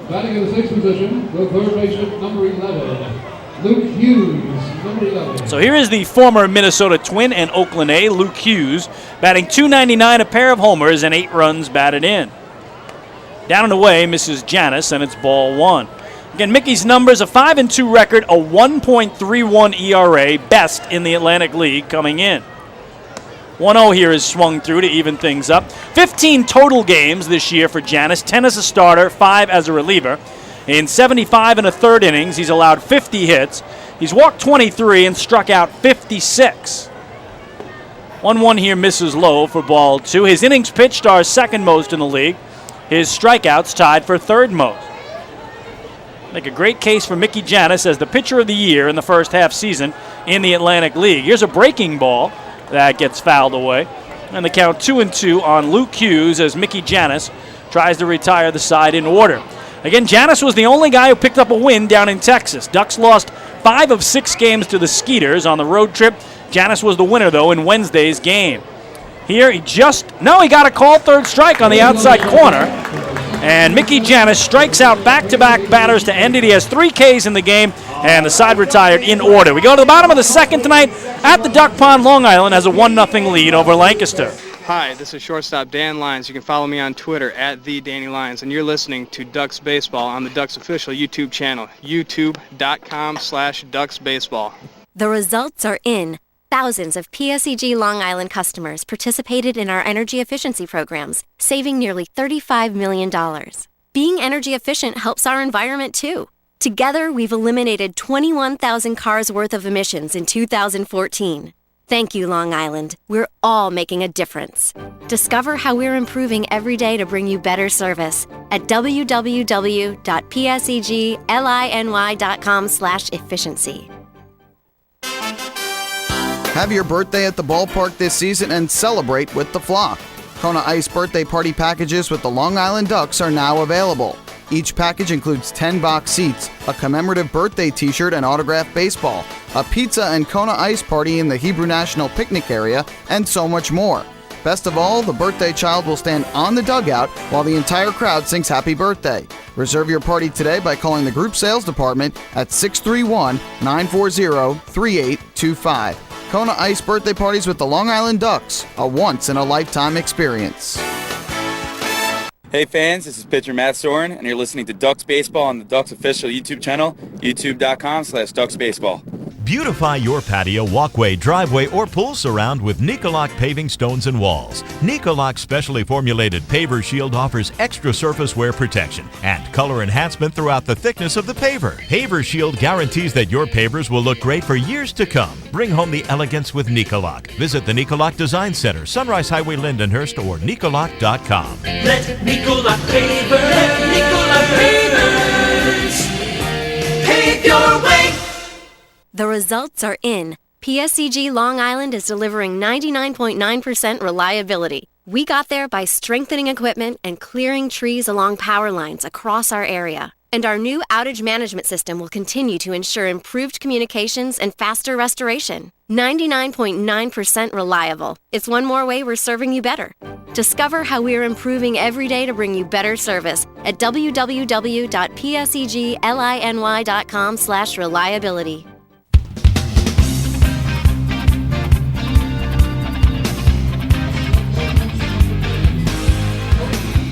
Batting in the 6th position, the third baseman, number 11, Luke Hughes, number 11. So here is the former Minnesota Twin and Oakland A, Luke Hughes, batting .299, a pair of homers, and 8 runs batted in. Down and away, misses Janis, and it's ball 1. Again, Mickey's numbers, a 5-2 record, a 1.31 ERA, best in the Atlantic League coming in. 1-0 here is swung through to even things up. 15 total games this year for Janis, 10 as a starter, 5 as a reliever. In 75 and a third innings, he's allowed 50 hits. He's walked 23 and struck out 56. 1-1 here misses low for ball 2. His innings pitched are second most in the league. His strikeouts tied for third most. Make a great case for Mickey Janis as the pitcher of the year in the first half season in the Atlantic League. Here's a breaking ball that gets fouled away. And the count 2-2 on Luke Hughes as Mickey Janis tries to retire the side in order. Again, Janis was the only guy who picked up a win down in Texas. Ducks lost 5 of 6 games to the Skeeters on the road trip. Janis was the winner, though, in Wednesday's game. Here, he got a called third strike on the outside corner. And Mickey Janis strikes out back-to-back batters to end it. He has 3 Ks in the game, and the side retired in order. We go to the bottom of the second tonight at the Duck Pond. Long Island has a 1-0 lead over Lancaster. Hi, this is shortstop Dan Lyons. You can follow me on Twitter at @TheDannyLyons, and you're listening to Ducks Baseball on the Ducks official YouTube channel, youtube.com/DucksBaseball. The results are in. Thousands of PSEG Long Island customers participated in our energy efficiency programs, saving nearly $35 million. Being energy efficient helps our environment too. Together, we've eliminated 21,000 cars worth of emissions in 2014. Thank you, Long Island. We're all making a difference. Discover how we're improving every day to bring you better service at www.pseglyny.com/efficiency. Have your birthday at the ballpark this season and celebrate with the flock. Kona Ice birthday party packages with the Long Island Ducks are now available. Each package includes 10 box seats, a commemorative birthday t-shirt and autographed baseball, a pizza and Kona Ice party in the Hebrew National Picnic area, and so much more. Best of all, the birthday child will stand on the dugout while the entire crowd sings happy birthday. Reserve your party today by calling the group sales department at 631-940-3825. Kona Ice birthday parties with the Long Island Ducks, a once-in-a-lifetime experience. Hey fans, this is pitcher Matt Soren, and you're listening to Ducks Baseball on the Ducks official YouTube channel, youtube.com/DucksBaseball. Beautify your patio, walkway, driveway, or pool surround with Nicoloc paving stones and walls. Nicoloc's specially formulated paver shield offers extra surface wear protection and color enhancement throughout the thickness of the paver. Paver shield guarantees that your pavers will look great for years to come. Bring home the elegance with Nicoloc. Visit the Nicoloc Design Center, Sunrise Highway, Lindenhurst, or Nicoloc.com. Let Nicoloc pavers pave your way. The results are in. PSEG Long Island is delivering 99.9% reliability. We got there by strengthening equipment and clearing trees along power lines across our area. And our new outage management system will continue to ensure improved communications and faster restoration. 99.9% reliable. It's one more way we're serving you better. Discover how we're improving every day to bring you better service at www.pseglyny.com/reliability.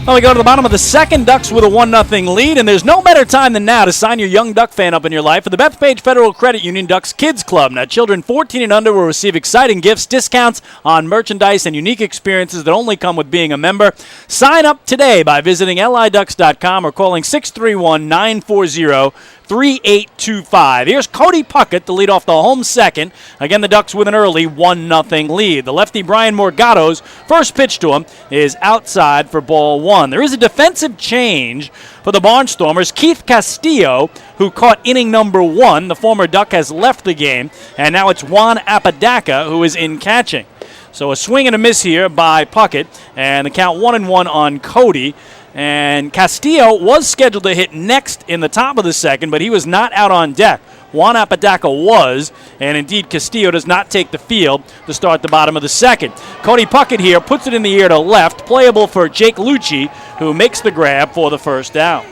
Well, we go to the bottom of the second. Ducks with a 1-0 lead, and there's no better time than now to sign your young Duck fan up in your life for the Bethpage Federal Credit Union Ducks Kids Club. Now, children 14 and under will receive exciting gifts, discounts on merchandise, and unique experiences that only come with being a member. Sign up today by visiting liducks.com or calling 631-940-3825. 3-8-2-5. Here's Cody Puckett to lead off the home second. Again, the Ducks with an early 1-0 lead. The lefty Brian Morgado's first pitch to him is outside for ball one. There is a defensive change for the Barnstormers. Keith Castillo, who caught inning number 1, the former Duck, has left the game, and now it's Juan Apodaca who is in catching. So a swing and a miss here by Puckett, and the count 1-1 on Cody. And Castillo was scheduled to hit next in the top of the second, but he was not out on deck. Juan Apodaca was, and indeed Castillo does not take the field to start the bottom of the second. Cody Puckett here puts it in the air to left, playable for Jake Lucci, who makes the grab for the first out.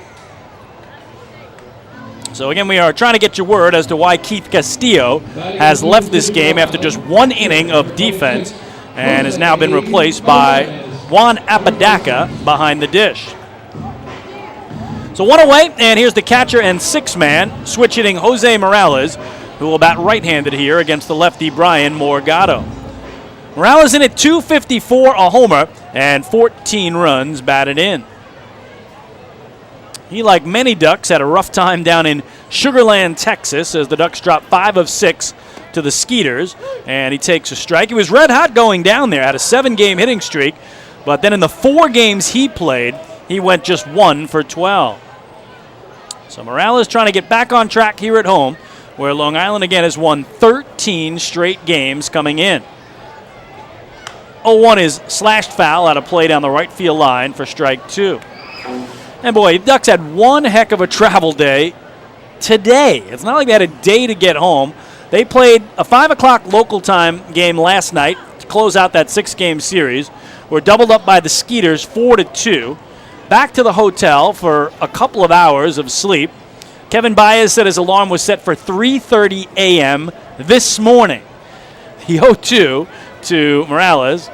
So again, we are trying to get your word as to why Keith Castillo has left this game after just one inning of defense and has now been replaced by Juan Apodaca behind the dish. So one away, and here's the catcher and six-man, switch hitting Jose Morales, who will bat right-handed here against the lefty Brian Morgado. Morales in at .254, a homer, and 14 runs batted in. He, like many Ducks, had a rough time down in Sugar Land, Texas, as the Ducks dropped 5 of 6 to the Skeeters, and he takes a strike. He was red hot going down there, had a 7-game hitting streak, but then in the 4 games he played, he went just 1 for 12. So Morales trying to get back on track here at home, where Long Island again has won 13 straight games coming in. 0-1 is slashed foul out of play down the right field line for strike 2. And boy, the Ducks had one heck of a travel day today. It's not like they had a day to get home. They played a 5 o'clock local time game last night to close out that 6-game series. Were doubled up by the Skeeters 4-2. Back to the hotel for a couple of hours of sleep. Kevin Baez said his alarm was set for 3:30 a.m. this morning. The 0-2 to Morales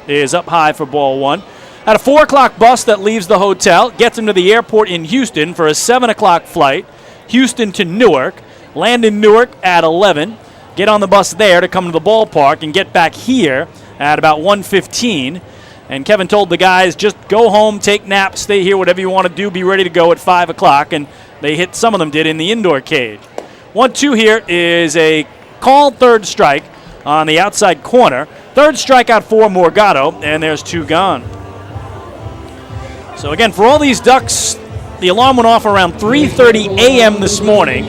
is up high for ball one. Had a 4 o'clock bus that leaves the hotel, gets him to the airport in Houston for a 7 o'clock flight. Houston to Newark. Land in Newark at 11. Get on the bus there to come to the ballpark and get back here at about 1:15. And Kevin told the guys, just go home, take naps, stay here, whatever you want to do, be ready to go at 5 o'clock. And they hit, some of them did, in the indoor cage. 1-2 here is a called third strike on the outside corner. Third strikeout for Morgado, and there's 2 gone. So again, for all these Ducks, the alarm went off around 3:30 a.m. this morning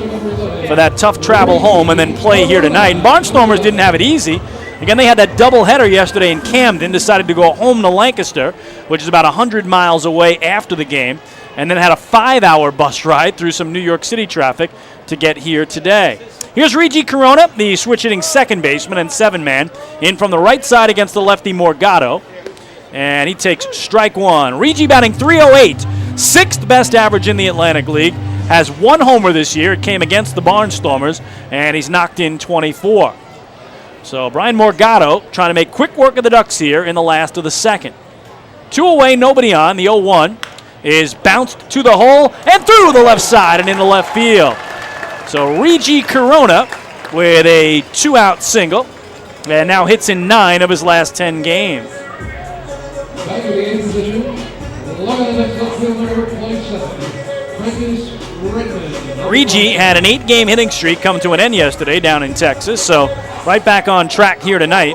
for that tough travel home and then play here tonight. And Barnstormers didn't have it easy. Again, they had that doubleheader yesterday in Camden, decided to go home to Lancaster, which is about 100 miles away after the game, and then had a 5-hour bus ride through some New York City traffic to get here today. Here's Regi Corona, the switch-hitting second baseman and 7-man, in from the right side against the lefty Morgado, and he takes strike 1. Regi batting .308, 6th best average in the Atlantic League, has 1 homer this year. It came against the Barnstormers, and he's knocked in 24. So Brian Morgado trying to make quick work of the Ducks here in the last of the second. 2 away, nobody on. The 0-1 is bounced to the hole and through the left side and into left field. So Regi Corona with a 2-out single, and now hits in 9 of his last 10 games. Back to the eighth position, the Long Island Ducks outfield number 27, Prentice Redmond. Regi had an 8-game hitting streak come to an end yesterday down in Texas, so right back on track here tonight.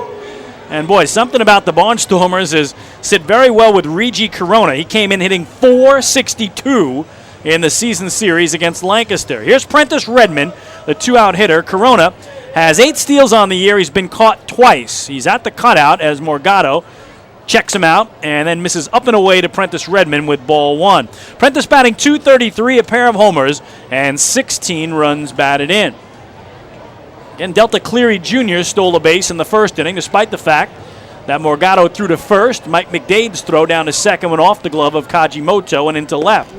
And boy, something about the Barnstormers is sit very well with Regi Corona. He came in hitting .462 in the season series against Lancaster. Here's Prentice Redmond, the 2-out hitter. Corona has 8 steals on the year. He's been caught twice. He's at the cutout as Morgado checks him out and then misses up and away to Prentice Redmond with ball 1. Prentice batting .233, a pair of homers, and 16 runs batted in. Again, Delta Cleary Jr. stole a base in the first inning, despite the fact that Morgado threw to first. Mike McDade's throw down to second went off the glove of Kajimoto and into left.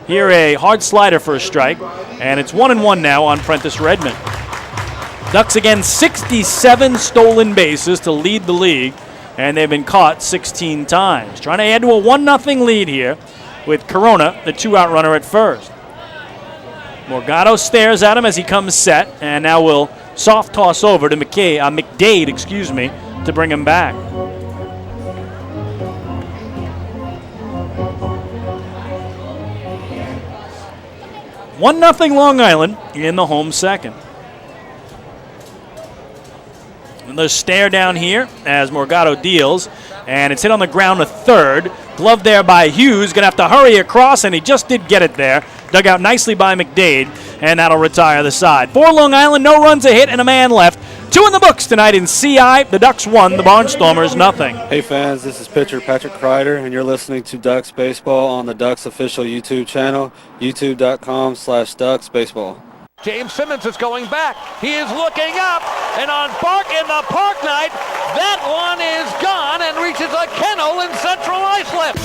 Here a hard slider for a strike, and it's 1-1 now on Prentice Redmond. Ducks again 67 stolen bases to lead the league, and they've been caught 16 times. Trying to add to a 1-0 lead here with Corona, the 2-out runner at first. Morgado stares at him as he comes set, and now will soft toss over to McDade, to bring him back. 1-0 Long Island in the home second. And the stare down here as Morgado deals, and it's hit on the ground to third. Glove there by Hughes, going to have to hurry across, and he just did get it there. Dug out nicely by McDade, and that'll retire the side. For Long Island, no runs, a hit, and a man left. 2 in the books tonight in CI. The Ducks won, the Barnstormers nothing. Hey fans, this is pitcher Patrick Kreider, and you're listening to Ducks Baseball on the Ducks official YouTube channel, youtube.com/DucksBaseball. James Simmons is going back. He is looking up, and on the Park Night, that one is gone and reaches a kennel in Central Islip.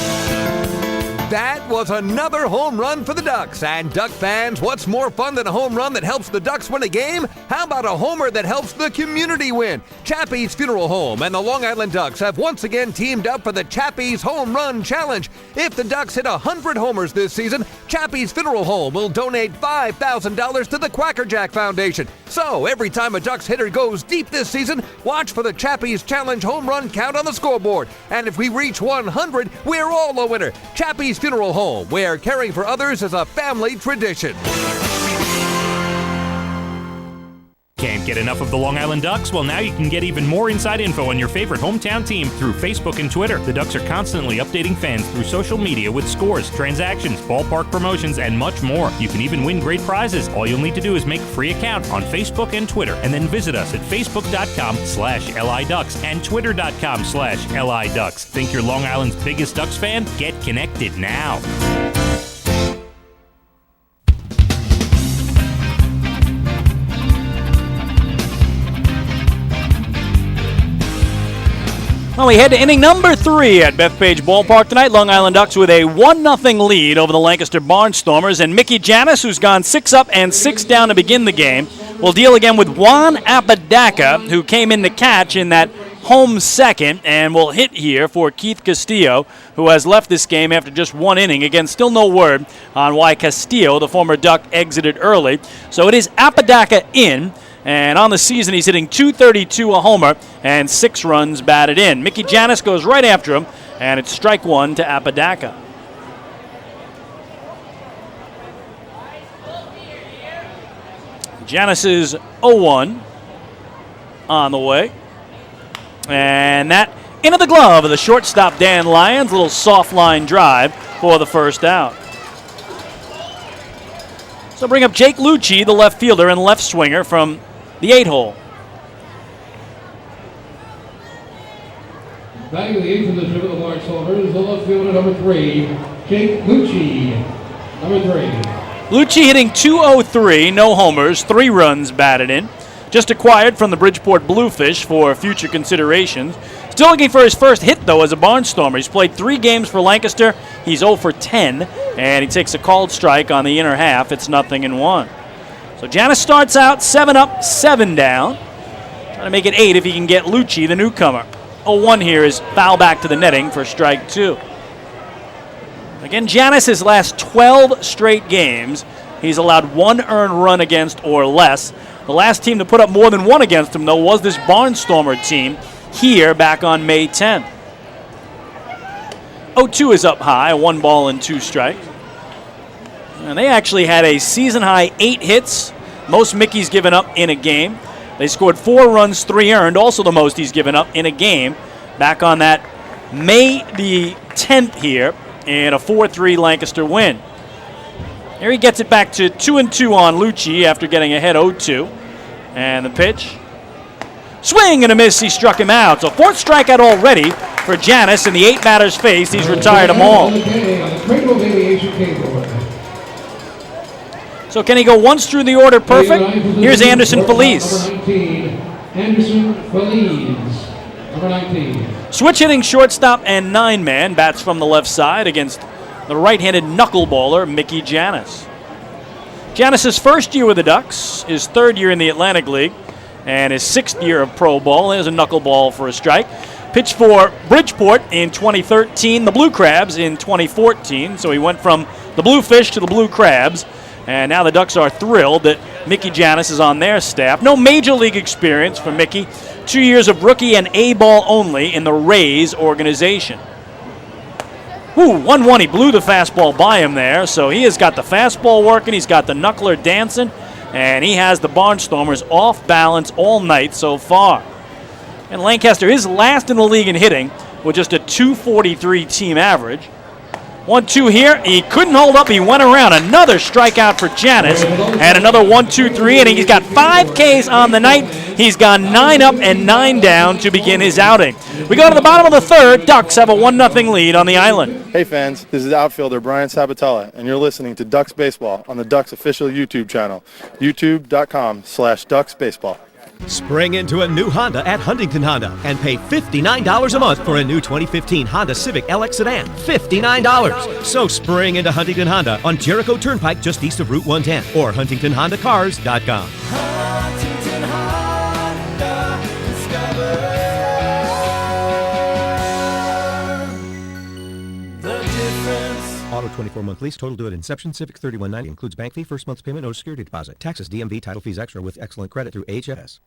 That was another home run for the Ducks. And Duck fans, what's more fun than a home run that helps the Ducks win a game? How about a homer that helps the community win? Chappie's Funeral Home and the Long Island Ducks have once again teamed up for the Chappie's Home Run Challenge. If the Ducks hit 100 homers this season, Chappie's Funeral Home will donate $5,000 to the Quackerjack Foundation. So every time a Ducks hitter goes deep this season, watch for the Chappie's Challenge home run count on the scoreboard. And if we reach 100, we're all a winner. Chappie's Funeral Home, where caring for others is a family tradition. Can't get enough of the Long Island Ducks? Well, now you can get even more inside info on your favorite hometown team through Facebook and Twitter. The Ducks are constantly updating fans through social media with scores, transactions, ballpark promotions, and much more. You can even win great prizes. All you'll need to do is make a free account on Facebook and Twitter, and then visit us at facebook.com/LIDucks and twitter.com/LIDucks. Think you're Long Island's biggest Ducks fan? Get connected now. Well, we head to inning number 3 at Bethpage Ballpark tonight. Long Island Ducks with a 1-0 lead over the Lancaster Barnstormers. And Mickey Janis, who's gone 6 up and 6 down to begin the game, will deal again with Juan Apodaca, who came in to catch in that home second, and will hit here for Keith Castillo, who has left this game after just 1 inning. Again, still no word on why Castillo, the former Duck, exited early. So it is Apodaca in. And on the season, he's hitting .232, a homer, and 6 runs batted in. Mickey Janis goes right after him, and it's strike 1 to Apodaca. Janis is 0-1 on the way. And that into the glove of the shortstop, Dan Lyons. Little soft line drive for the first out. So bring up Jake Lucci, the left fielder and left swinger from the 8-hole. Batting the 8th position of the Barnstormers, the left fielder, number 3, Jake Lucci, number 3. Lucci hitting .203, no homers, 3 runs batted in. Just acquired from the Bridgeport Bluefish for future considerations. Still looking for his first hit, though, as a Barnstormer. He's played 3 games for Lancaster. He's 0 for 10, and he takes a called strike on the inner half. It's 0-1. So Janis starts out 7 up, 7 down. Trying to make it 8 if he can get Lucci, the newcomer. 0-1 here is foul back to the netting for strike 2. Again, Janis, his last 12 straight games, he's allowed 1 earned run against or less. The last team to put up more than 1 against him, though, was this Barnstormer team here back on May 10th. 0-2 is up high, 1 ball and 2 strikes. And they actually had a season-high 8 hits, most Mickey's given up in a game. They scored 4 runs, 3 earned, also the most he's given up in a game, back on that May the 10th here in a 4-3 Lancaster win. Here he gets it back to 2-2 on Lucci after getting ahead 0-2. And the pitch. Swing and a miss, he struck him out. So 4th strikeout already for Janis, and the 8 batters faced, he's retired them all. So can he go once through the order perfect? Here's Anderson Feliz. Anderson Feliz, number 19. Switch hitting shortstop and 9-man, bats from the left side against the right-handed knuckleballer Mickey Janis. Janis' first year with the Ducks, his 3rd year in the Atlantic League, and his 6th year of pro ball. There's a knuckleball for a strike. Pitched for Bridgeport in 2013, the Blue Crabs in 2014. So he went from the Bluefish to the Blue Crabs. And now the Ducks are thrilled that Mickey Janis is on their staff. No major league experience for Mickey. 2 years of rookie and A-ball only in the Rays organization. 1-1. He blew the fastball by him there, so he has got the fastball working. He's got the knuckler dancing, and he has the Barnstormers off balance all night so far. And Lancaster is last in the league in hitting with just a .243 team average. 1-2 here. He couldn't hold up. He went around. Another strikeout for Janis. And another 1-2-3 inning. He's got 5 Ks on the night. He's gone 9 up and 9 down to begin his outing. We go to the bottom of the third. Ducks have a 1-0 lead on the island. Hey fans, this is outfielder Brian Sabatella, and you're listening to Ducks Baseball on the Ducks official YouTube channel, youtube.com/DucksBaseball. Spring into a new Honda at Huntington Honda and pay $59 a month for a new 2015 Honda Civic LX sedan. $59. So spring into Huntington Honda on Jericho Turnpike just east of Route 110 or HuntingtonHondaCars.com. Huntington Honda, discover the difference. Auto 24-month lease, total due at inception. Civic $31.90 includes bank fee, first month's payment, no security deposit. Taxes, DMV, title fees extra with excellent credit through HFS.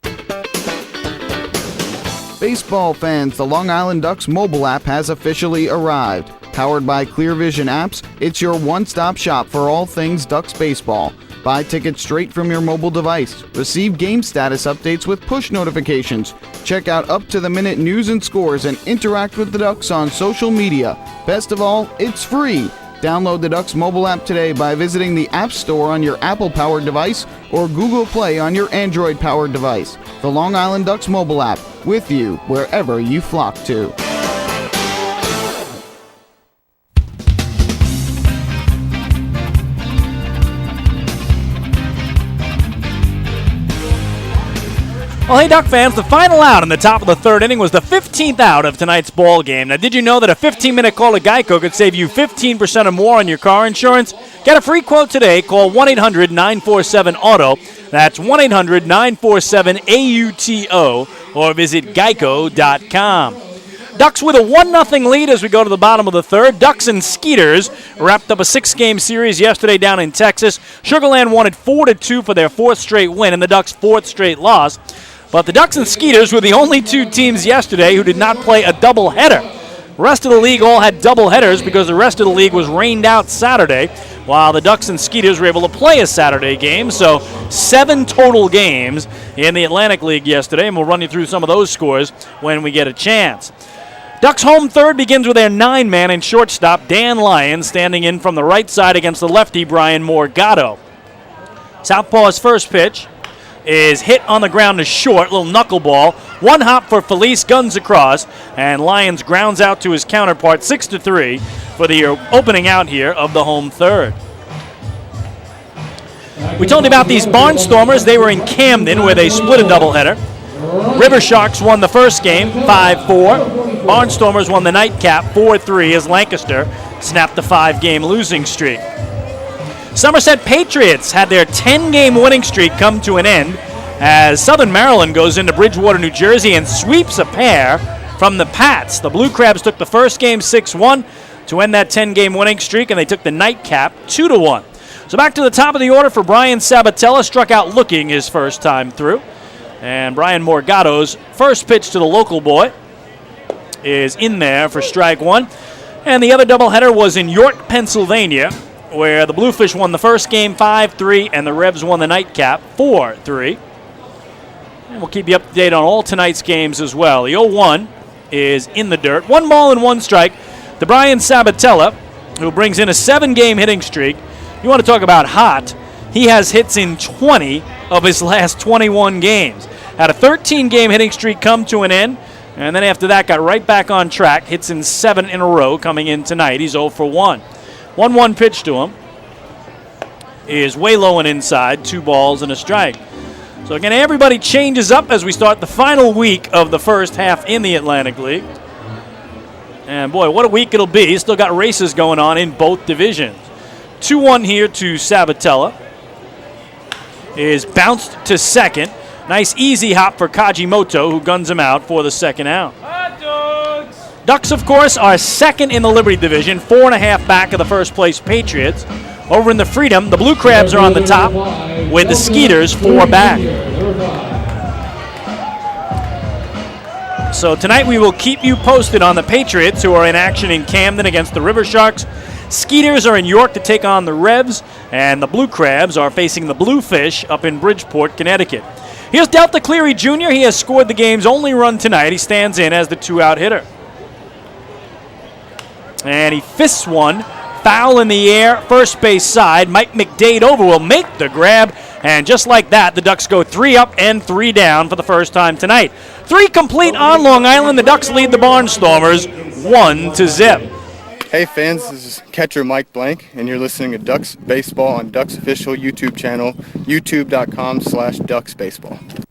Baseball fans, the Long Island Ducks mobile app has officially arrived. Powered by Clear Vision Apps, it's your one-stop shop for all things Ducks baseball. Buy tickets straight from your mobile device. Receive game status updates with push notifications. Check out up-to-the-minute news and scores and interact with the Ducks on social media. Best of all, it's free. Download the Ducks mobile app today by visiting the App Store on your Apple-powered device or Google Play on your Android-powered device. The Long Island Ducks mobile app, with you wherever you flock to. Well, hey, Duck fans, the final out in the top of the third inning was the 15th out of tonight's ball game. Now, did you know that a 15-minute call to Geico could save you 15% or more on your car insurance? Get a free quote today. Call 1-800-947-AUTO. That's 1-800-947-AUTO or visit geico.com. Ducks with a 1-0 lead as we go to the bottom of the third. Ducks and Skeeters wrapped up a 6-game series yesterday down in Texas. Sugarland won it 4-2 for their 4th straight win and the Ducks' 4th straight loss. But the Ducks and Skeeters were the only 2 teams yesterday who did not play a doubleheader. The rest of the league all had doubleheaders because the rest of the league was rained out Saturday, while the Ducks and Skeeters were able to play a Saturday game. So 7 total games in the Atlantic League yesterday, and we'll run you through some of those scores when we get a chance. Ducks home third begins with their 9-man and shortstop Dan Lyons standing in from the right side against the lefty Brian Morgado. Southpaw's first pitch is hit on the ground to short, little knuckleball. 1 hop for Felice, guns across, and Lyons grounds out to his counterpart 6-3 for the opening out here of the home third. We told you about these Barnstormers. They were in Camden where they split a doubleheader. River Sharks won the first game 5-4. Barnstormers won the nightcap 4-3 as Lancaster snapped the 5-game losing streak. Somerset Patriots had their 10-game winning streak come to an end as Southern Maryland goes into Bridgewater, New Jersey and sweeps a pair from the Pats. The Blue Crabs took the first game 6-1 to end that 10-game winning streak, and they took the nightcap 2-1. So back to the top of the order for Brian Sabatella, struck out looking his first time through. And Brian Morgado's first pitch to the local boy is in there for strike 1. And the other doubleheader was in York, Pennsylvania, where the Bluefish won the first game 5-3 and the Rebs won the nightcap 4-3. And we'll keep you up to date on all tonight's games as well. The 0-1 is in the dirt. 1 ball and 1 strike to Brian Sabatella, who brings in a 7-game hitting streak. You want to talk about hot? He has hits in 20 of his last 21 games. Had a 13-game hitting streak come to an end, and then after that got right back on track. Hits in 7 in a row coming in tonight. He's 0 for 1. 1-1 pitch to him is way low and inside. 2 balls and a strike. So again, everybody changes up as we start the final week of the first half in the Atlantic League. And boy, what a week it'll be. Still got races going on in both divisions. 2-1 here to Sabatella. Is bounced to second. Nice easy hop for Kajimoto, who guns him out for the second out. Ducks, of course, are second in the Liberty Division, 4.5 back of the first place Patriots. Over in the Freedom, the Blue Crabs are on the top, with the Skeeters 4 back. So tonight we will keep you posted on the Patriots, who are in action in Camden against the River Sharks. Skeeters are in York to take on the Revs, and the Blue Crabs are facing the Bluefish up in Bridgeport, Connecticut. Here's Delta Cleary Jr. He has scored the game's only run tonight. He stands in as the 2-out hitter. And he fists one. Foul in the air, first base side. Mike McDade over will make the grab. And just like that, the Ducks go 3 up and 3 down for the first time tonight. 3 complete on Long Island. The Ducks lead the Barnstormers 1-0. Hey fans, this is catcher Mike Blank, and you're listening to Ducks Baseball on Ducks official YouTube channel, youtube.com/DucksBaseball.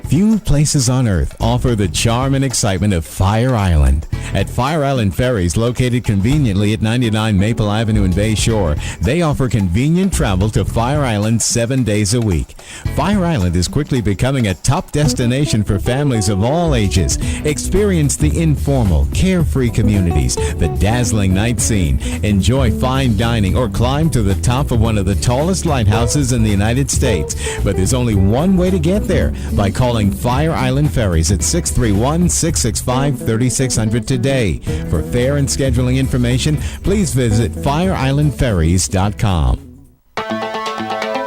Few places on earth offer the charm and excitement of Fire Island. At Fire Island Ferries, located conveniently at 99 Maple Avenue in Bay Shore, they offer convenient travel to Fire Island 7 days a week. Fire Island is quickly becoming a top destination for families of all ages. Experience the informal, carefree communities, the dazzling night scene, enjoy fine dining, or climb to the top of one of the tallest lighthouses in the United States. But there's only one way to get there, by calling Fire Island Ferries at 631-665-3600 today. For fare and scheduling information, please visit fireislandferries.com.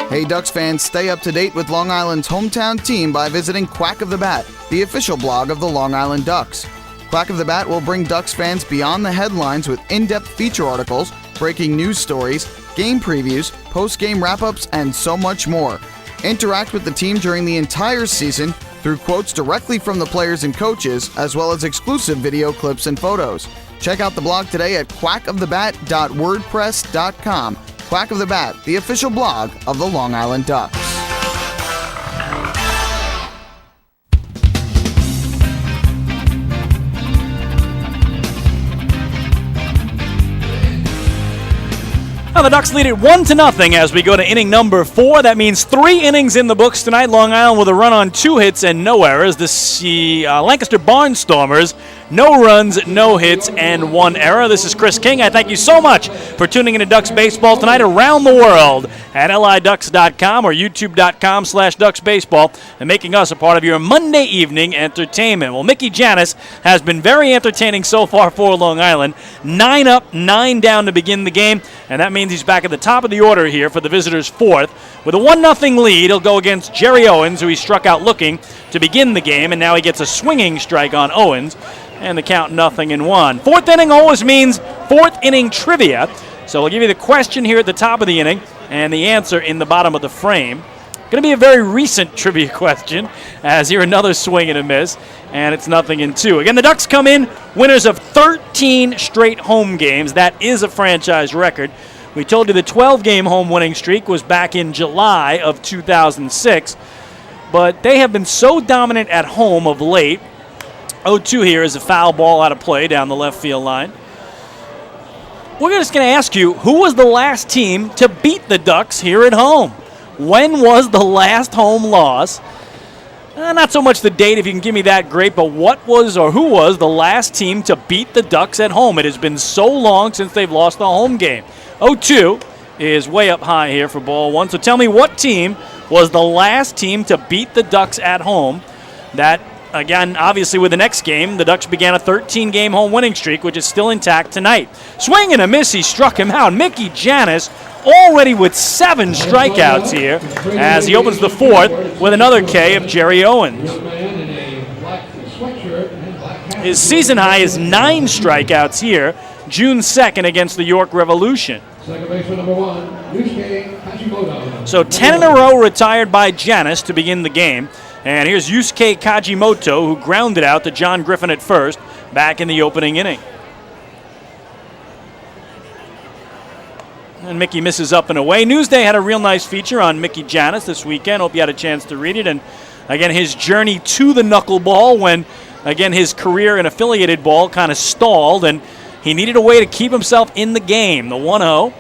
Hey Ducks fans, stay up to date with Long Island's hometown team by visiting Quack of the Bat, the official blog of the Long Island Ducks. Quack of the Bat will bring Ducks fans beyond the headlines with in-depth feature articles, breaking news stories, game previews, post-game wrap-ups, and so much more. Interact with the team during the entire season through quotes directly from the players and coaches, as well as exclusive video clips and photos. Check out the blog today at quackofthebat.wordpress.com. Quack of the Bat, the official blog of the Long Island Ducks. Now the Ducks lead it 1-0 as we go to inning number 4. That means 3 innings in the books tonight. Long Island with a run on 2 hits and no errors. The Lancaster Barnstormers, no runs, no hits, and 1 error. This is Chris King. I thank you so much for tuning into Ducks Baseball tonight around the world at liducks.com or youtube.com/ducksbaseball and making us a part of your Monday evening entertainment. Well, Mickey Janis has been very entertaining so far for Long Island. 9 up, 9 down to begin the game, and that means he's back at the top of the order here for the visitors' 4th. With a 1-0 lead, he'll go against Jerry Owens, who he struck out looking to begin the game, and now he gets a swinging strike on Owens, and the count 0-1. 4th inning always means 4th inning trivia, so we'll give you the question here at the top of the inning and the answer in the bottom of the frame. Going to be a very recent trivia question, as here another swing and a miss, and it's 0-2. Again, the Ducks come in winners of 13 straight home games. That is a franchise record. We told you the 12-game home winning streak was back in July of 2006, but they have been so dominant at home of late. 0-2 here is a foul ball out of play down the left field line. We're just going to ask you, who was the last team to beat the Ducks here at home? When was the last home loss? Not so much the date, if you can give me that, great, but what was or who was the last team to beat the Ducks at home? It has been so long since they've lost a home game. 0-2 is way up high here for ball 1. So tell me, what team was the last team to beat the Ducks at home? That, again, obviously with the next game, the Ducks began a 13-game home winning streak, which is still intact tonight. Swing and a miss, he struck him out. Mickey Janis already with 7 strikeouts here as he opens the 4th with another K of Jerry Owens. His season high is 9 strikeouts here, June 2nd against the York Revolution. So 10 in a row retired by Janis to begin the game. And here's Yusuke Kajimoto, who grounded out to John Griffin at first back in the opening inning. And Mickey misses up and away. Newsday had a real nice feature on Mickey Janis this weekend. Hope you had a chance to read it. And again, his journey to the knuckleball when, again, his career in affiliated ball kind of stalled, and he needed a way to keep himself in the game. The 1-0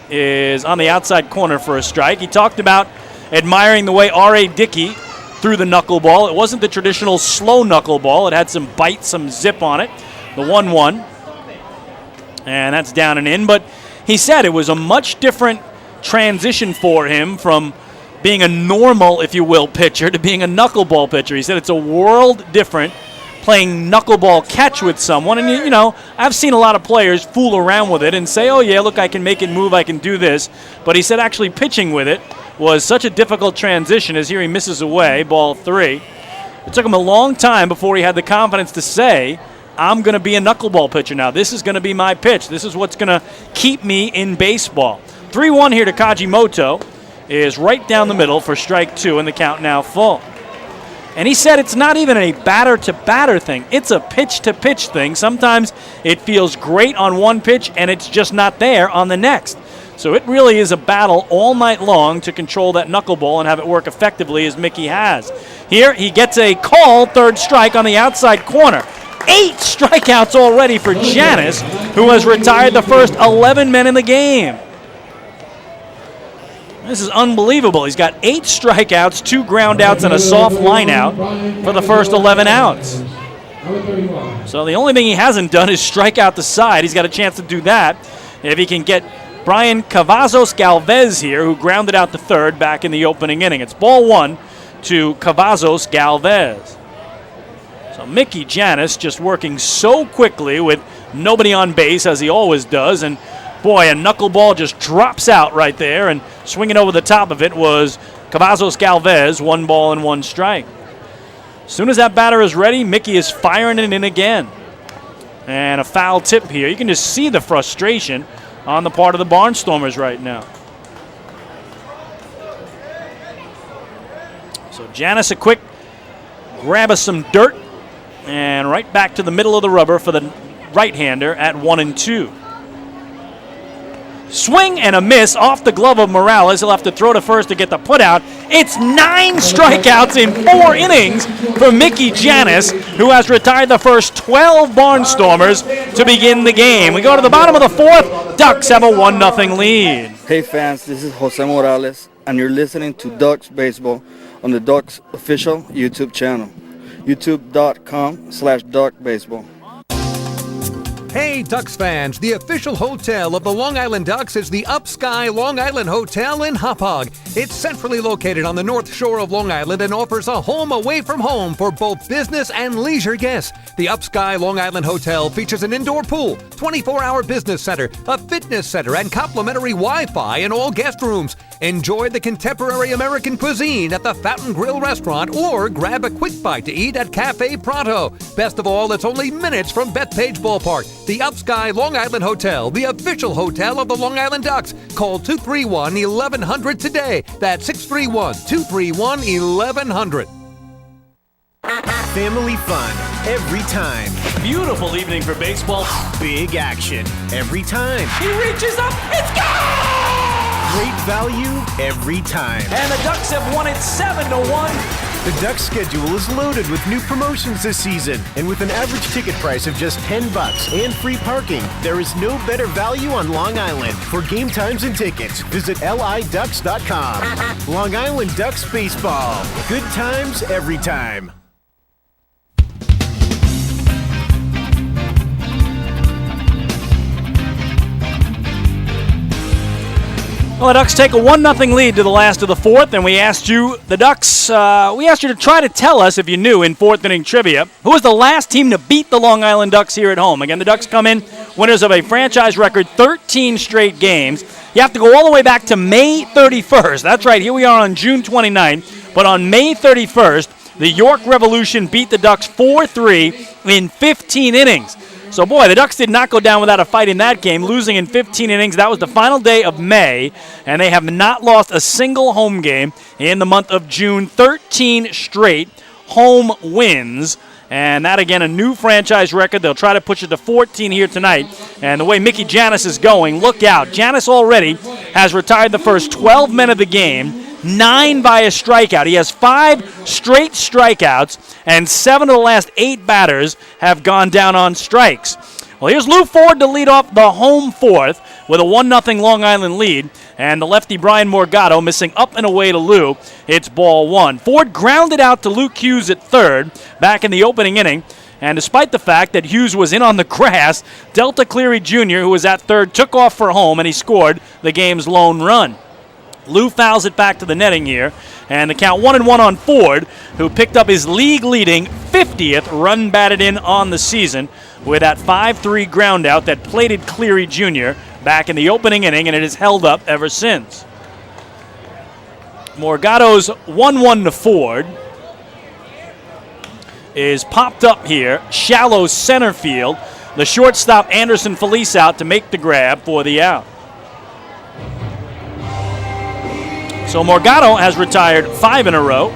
is on the outside corner for a strike. He talked about admiring the way R.A. Dickey threw the knuckleball. It wasn't the traditional slow knuckleball. It had some bite, some zip on it. The 1-1. And that's down and in. But he said it was a much different transition for him from being a normal, if you will, pitcher to being a knuckleball pitcher. He said it's a world different playing knuckleball catch with someone. And, you know, I've seen a lot of players fool around with it and say, oh, yeah, look, I can make it move, I can do this. But he said actually pitching with it was such a difficult transition, as here he misses away, ball 3. It took him a long time before he had the confidence to say, I'm going to be a knuckleball pitcher now. This is going to be my pitch. This is what's going to keep me in baseball. 3-1 here to Kajimoto is right down the middle for strike 2, and the count now full. And he said it's not even a batter-to-batter thing. It's a pitch-to-pitch thing. Sometimes it feels great on one pitch, and it's just not there on the next. So it really is a battle all night long to control that knuckleball and have it work effectively as Mickey has. Here he gets a call, third strike on the outside corner. 8 strikeouts already for Janis, who has retired the first 11 men in the game. This is unbelievable. He's got 8 strikeouts, 2 ground outs, and a soft line out for the first 11 outs. So the only thing he hasn't done is strike out the side. He's got a chance to do that if he can get Brian Cavazos Galvez here, who grounded out the third back in the opening inning. It's ball 1 to Cavazos Galvez. So Mickey Janis just working so quickly with nobody on base, as he always does, and boy, a knuckleball just drops out right there, and swinging over the top of it was Cavazos Galvez, 1 ball and 1 strike. As soon as that batter is ready, Mickey is firing it in again. And a foul tip here. You can just see the frustration on the part of the Barnstormers right now. So Janis a quick grab of some dirt, and right back to the middle of the rubber for the right-hander at 1-2. Swing and a miss off the glove of Morales. He'll have to throw to first to get the putout. It's 9 strikeouts in 4 innings for Mickey Janis, who has retired the first 12 Barnstormers to begin the game. We go to the bottom of the 4th. Ducks have a 1-0 lead. Hey fans, this is Jose Morales, and you're listening to Ducks Baseball on the Ducks official YouTube channel, youtube.com/DuckBaseball. Hey, Ducks fans, the official hotel of the Long Island Ducks is the Upsky Long Island Hotel in Hauppauge. It's centrally located on the north shore of Long Island and offers a home away from home for both business and leisure guests. The Upsky Long Island Hotel features an indoor pool, 24-hour business center, a fitness center, and complimentary Wi-Fi in all guest rooms. Enjoy the contemporary American cuisine at the Fountain Grill restaurant or grab a quick bite to eat at Cafe Pronto. Best of all, it's only minutes from Bethpage Ballpark. The Upsky Long Island Hotel, the official hotel of the Long Island Ducks. Call 231-1100 today. That's 631-231-1100. Family fun every time. Beautiful evening for baseball. Big action every time. He reaches up. It's gone! Great value every time. And the Ducks have won it 7-1. The Ducks schedule is loaded with new promotions this season, and with an average ticket price of just $10 and free parking, there is no better value on Long Island. For game times and tickets, visit liducks.com. Long Island Ducks Baseball. Good times every time. Well, the Ducks take a 1-0 lead to the last of the 4th, and we asked you, the Ducks, we asked you to try to tell us, if you knew, in 4th inning trivia, who was the last team to beat the Long Island Ducks here at home. Again, the Ducks come in winners of a franchise record 13 straight games. You have to go all the way back to May 31st. That's right, here we are on June 29th, but on May 31st, the York Revolution beat the Ducks 4-3 in 15 innings. So, boy, the Ducks did not go down without a fight in that game, losing in 15 innings. That was the final day of May, and they have not lost a single home game in the month of June. 13 straight home wins, and that, again, a new franchise record. They'll try to push it to 14 here tonight. And the way Mickey Janis is going, look out. Janis already has retired the first 12 men of the game, 9 by a strikeout. He has 5 straight strikeouts, and 7 of the last 8 batters have gone down on strikes. Well, here's Lou Ford to lead off the home 4th with a 1-0 Long Island lead, and the lefty Brian Morgado missing up and away to Lou. It's ball 1. Ford grounded out to Luke Hughes at third back in the opening inning, and despite the fact that Hughes was in on the grass, Delta Cleary Jr., who was at third, took off for home, and he scored the game's lone run. Lou fouls it back to the netting here, and the count 1-1 on Ford, who picked up his league-leading 50th run batted in on the season with that 5-3 ground out that plated Cleary Jr. back in the opening inning, and it has held up ever since. Morgado's 1-1 to Ford is popped up here, shallow center field. The shortstop Anderson Felice out to make the grab for the out. So Morgado has retired 5 in a row,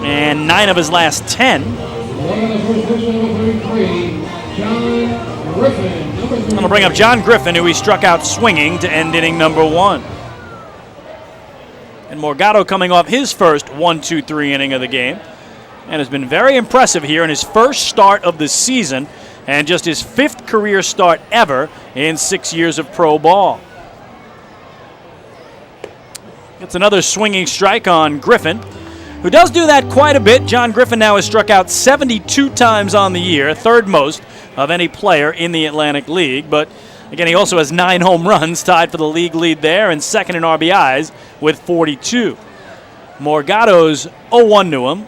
and 9 of his last 10. I'm going to bring up John Griffin, who he struck out swinging to end inning number 1. And Morgado coming off his first 1-2-3 inning of the game, and has been very impressive here in his first start of the season, and just his 5th career start ever in 6 years of pro ball. Gets another swinging strike on Griffin, who does do that quite a bit. John Griffin now has struck out 72 times on the year, 3rd most of any player in the Atlantic League. But again, he also has 9 home runs, tied for the league lead there, and 2nd in RBIs with 42. Morgado's 0-1 to him.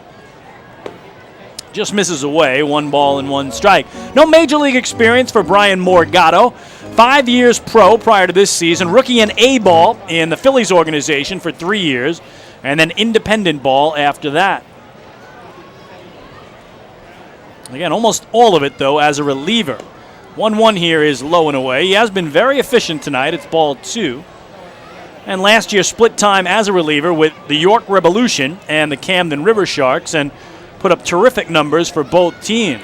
Just misses away, 1 ball and 1 strike. No major league experience for Brian Morgado. 5 years pro prior to this season. Rookie in A-ball in the Phillies organization for 3 years. And then independent ball after that. Again, almost all of it, though, as a reliever. 1-1 here is low and away. He has been very efficient tonight. It's ball 2. And last year split time as a reliever with the York Revolution and the Camden River Sharks, and put up terrific numbers for both teams.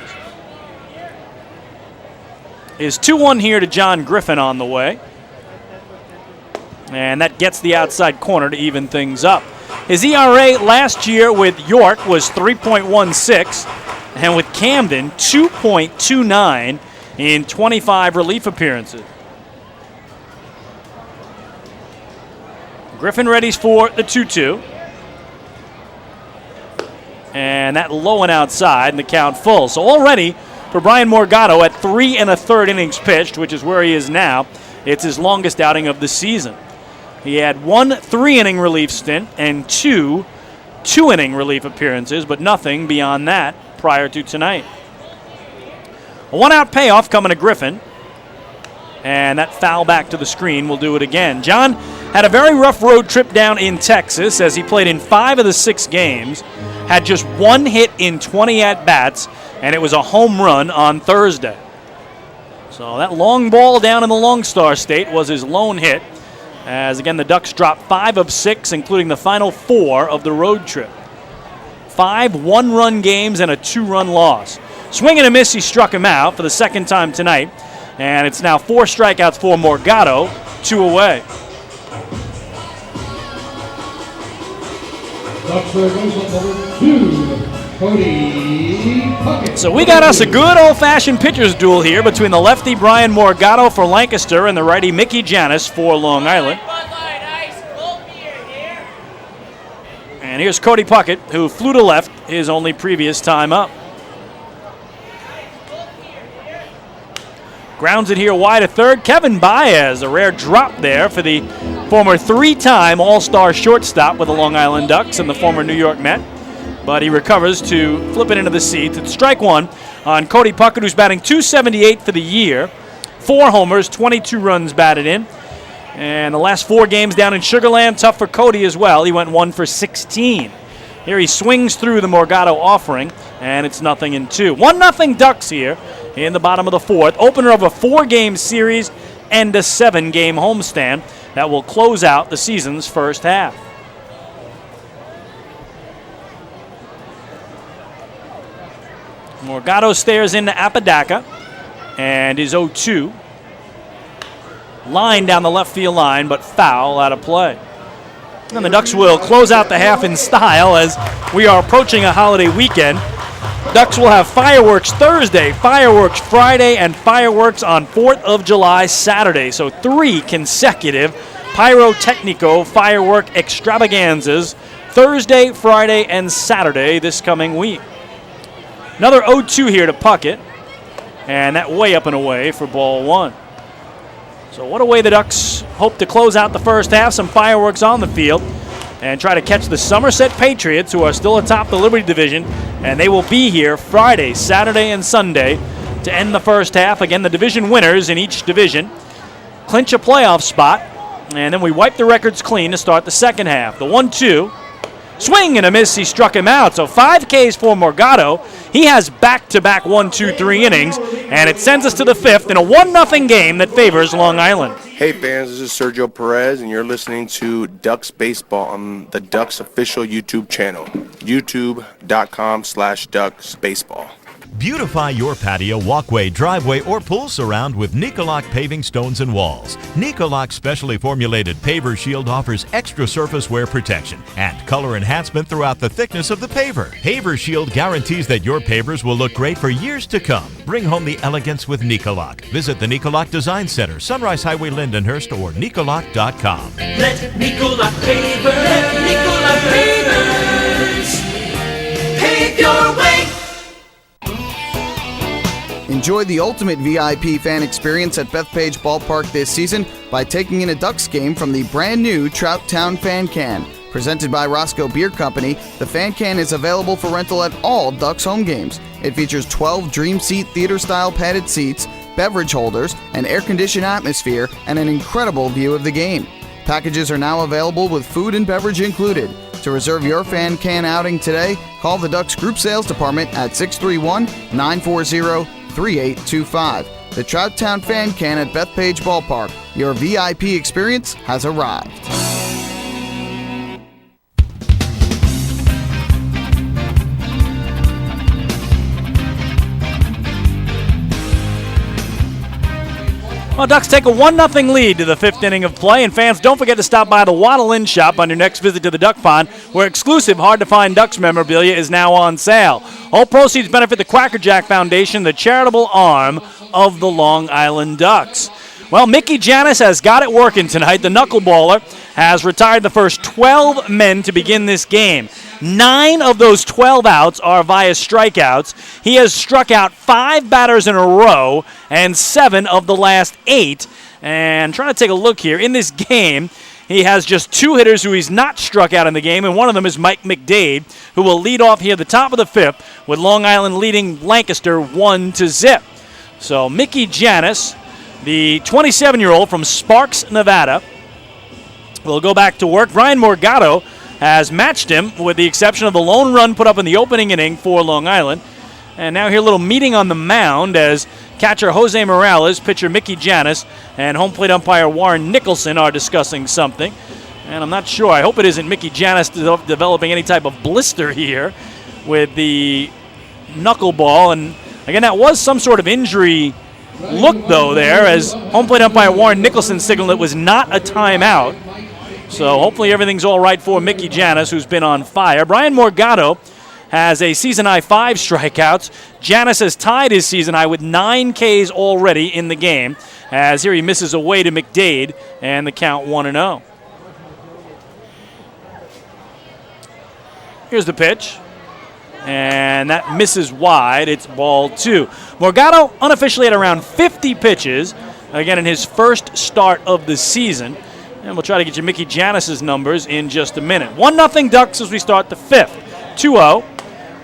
Is 2-1 here to John Griffin on the way. And that gets the outside corner to even things up. His ERA last year with York was 3.16, and with Camden, 2.29 in 25 relief appearances. Griffin readies for the 2-2. And that low and outside, and the count full. So already, for Brian Morgado at 3 1/3 innings pitched, which is where he is now, it's his longest outing of the season. He had 1 3-inning relief stint and 2 2-inning relief appearances, but nothing beyond that prior to tonight. A 1-out payoff coming to Griffin, and that foul back to the screen will do it again. John had a very rough road trip down in Texas as he played in 5 of the 6 games, had just 1 hit in 20 at-bats, and it was a home run on Thursday. So that long ball down in the Lone Star State was his lone hit, as again the Ducks dropped 5 of 6, including the final 4 of the road trip. 5 one-run games and a 2-run loss. Swing and a miss, he struck him out for the 2nd time tonight, and it's now 4 strikeouts for Morgado, 2 away. So we got us a good old-fashioned pitcher's duel here between the lefty Brian Morgado for Lancaster and the righty Mickey Janis for Long Island. And here's Cody Puckett, who flew to left his only previous time up. Grounds it here wide to third. Kevin Baez, a rare drop there for the former 3-time All-Star shortstop with the Long Island Ducks and the former New York Met. But he recovers to flip it into the seats. It's strike 1 on Cody Puckett, who's batting .278 for the year. 4 homers, 22 runs batted in. And the last 4 games down in Sugar Land, tough for Cody as well. He went 1 for 16. Here he swings through the Morgado offering, and it's 0-2. 1-0 Ducks here in the bottom of the 4th. Opener of a 4-game series and a 7-game homestand that will close out the season's first half. Morgado stares into Apodaca and is 0-2. Line down the left field line, but foul out of play. And the Ducks will close out the half in style as we are approaching a holiday weekend. Ducks will have fireworks Thursday, fireworks Friday, and fireworks on 4th of July Saturday. So 3 consecutive pyrotechnico firework extravaganzas Thursday, Friday, and Saturday this coming week. Another 0-2 here to Puckett, and that way up and away for ball 1. So what a way the Ducks hope to close out the first half, some fireworks on the field, and try to catch the Somerset Patriots, who are still atop the Liberty Division, and they will be here Friday, Saturday, and Sunday to end the first half. Again, the division winners in each division clinch a playoff spot, and then we wipe the records clean to start the second half. The 1-2, swing and a miss, he struck him out. So 5 Ks for Morgado. He has back-to-back 1-2-3 innings, and it sends us to the 5th in a 1-0 game that favors Long Island. Hey fans, this is Sergio Perez, and you're listening to Ducks Baseball on the Ducks official YouTube channel, youtube.com/Ducks Baseball. Beautify your patio, walkway, driveway, or pool surround with Nicolak paving stones and walls. Nicolak's specially formulated paver shield offers extra surface wear protection and color enhancement throughout the thickness of the paver. Paver shield guarantees that your pavers will look great for years to come. Bring home the elegance with Nicolak. Visit the Nicolak Design Center, Sunrise Highway, Lindenhurst, or Nicolak.com. Let Nicolak Pavers pave your way. Enjoy the ultimate VIP fan experience at Bethpage Ballpark this season by taking in a Ducks game from the brand new Trout Town Fan Can. Presented by Roscoe Beer Company, the Fan Can is available for rental at all Ducks home games. It features 12 Dream Seat theater-style padded seats, beverage holders, an air-conditioned atmosphere, and an incredible view of the game. Packages are now available with food and beverage included. To reserve your Fan Can outing today, call the Ducks Group Sales Department at 631-940-3825. The Trout Town Fan Can at Bethpage Ballpark. Your VIP experience has arrived. Well, Ducks take a 1-0 lead to the 5th inning of play, and fans, don't forget to stop by the Waddle Inn shop on your next visit to the Duck Pond, where exclusive, hard-to-find Ducks memorabilia is now on sale. All proceeds benefit the Quacker Jack Foundation, the charitable arm of the Long Island Ducks. Well, Mickey Janis has got it working tonight. The knuckleballer has retired the first 12 men to begin this game. 9 of those 12 outs are via strikeouts. He has struck out 5 batters in a row and 7 of the last 8. And trying to take a look here, in this game, he has just 2 hitters who he's not struck out in the game, and one of them is Mike McDade, who will lead off here at the top of the 5th with Long Island leading Lancaster 1-0. So Mickey Janis, the 27-year-old from Sparks, Nevada, will go back to work. Brian Morgado has matched him with the exception of the lone run put up in the opening inning for Long Island. And now here a little meeting on the mound as catcher Jose Morales, pitcher Mickey Janis, and home plate umpire Warren Nicholson are discussing something. And I'm not sure. I hope it isn't Mickey Janis developing any type of blister here with the knuckleball. And again, that was some sort of injury look, though, there, as home plate umpire Warren Nicholson signaled it was not a timeout. So hopefully everything's all right for Mickey Janis, who's been on fire. Brian Morgado has a season-high 5 strikeouts. Janis has tied his season high with 9 Ks already in the game, as here he misses away to McDade, and the count 1-0. Here's the pitch. And that misses wide. It's ball 2. Morgado unofficially had around 50 pitches, again in his first start of the season. And we'll try to get you Mickey Janis's numbers in just a minute. 1-0 Ducks as we start the 5th. 2-0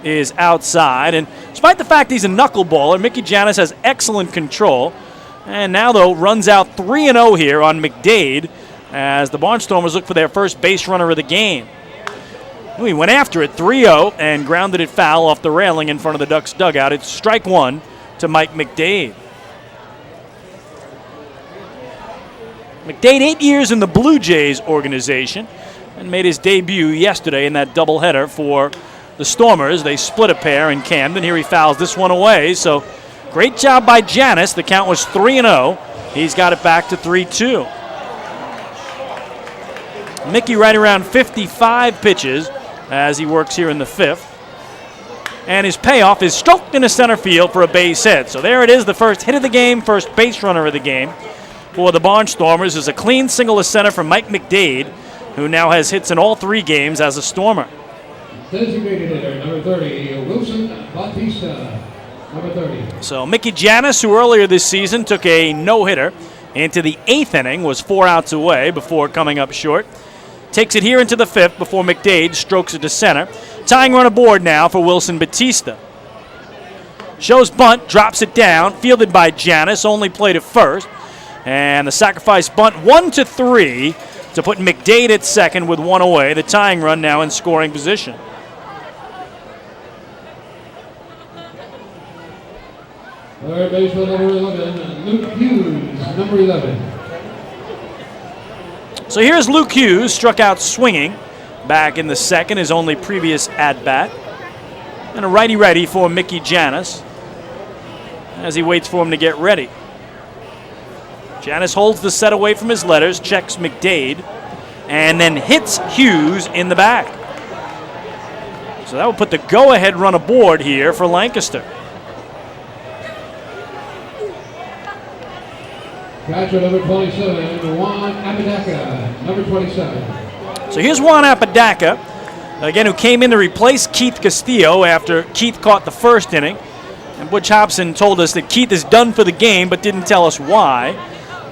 is outside. And despite the fact he's a knuckleballer, Mickey Janis has excellent control. And now, though, runs out 3-0 here on McDade as the Barnstormers look for their first base runner of the game. He went after it 3-0 and grounded it foul off the railing in front of the Ducks dugout. It's strike 1 to Mike McDade. McDade, 8 years in the Blue Jays organization, and made his debut yesterday in that doubleheader for the Stormers. They split a pair in Camden. Here he fouls this one away. So great job by Janis. The count was 3-0. He's got it back to 3-2. Mickey right around 55 pitches as he works here in the 5th. And his payoff is stroked into center field for a base hit. So there it is, the first hit of the game, first base runner of the game for the Barnstormers is a clean single to center from Mike McDade, who now has hits in all 3 games as a Stormer. Designated hitter, number 30, Wilson Bautista, number 30. So Mickey Janis, who earlier this season took a no-hitter into the 8th inning, was 4 outs away before coming up short. Takes it here into the 5th before McDade strokes it to center. Tying run aboard now for Wilson Batista. Shows bunt, drops it down, fielded by Janis, only played at first. And the sacrifice bunt 1-3 to put McDade at second with 1 away. The tying run now in scoring position. Third baseman, number 11, Luke Hughes, number 11. So here's Luke Hughes, struck out swinging back in the 2nd, his only previous at-bat. And a righty-righty for Mickey Janis as he waits for him to get ready. Janis holds the set away from his letters, checks McDade, and then hits Hughes in the back. So that will put the go-ahead run aboard here for Lancaster. Catcher number 27, Juan Apodaca, number 27. So here's Juan Apodaca, again, who came in to replace Keith Castillo after Keith caught the 1st inning. And Butch Hobson told us that Keith is done for the game, but didn't tell us why.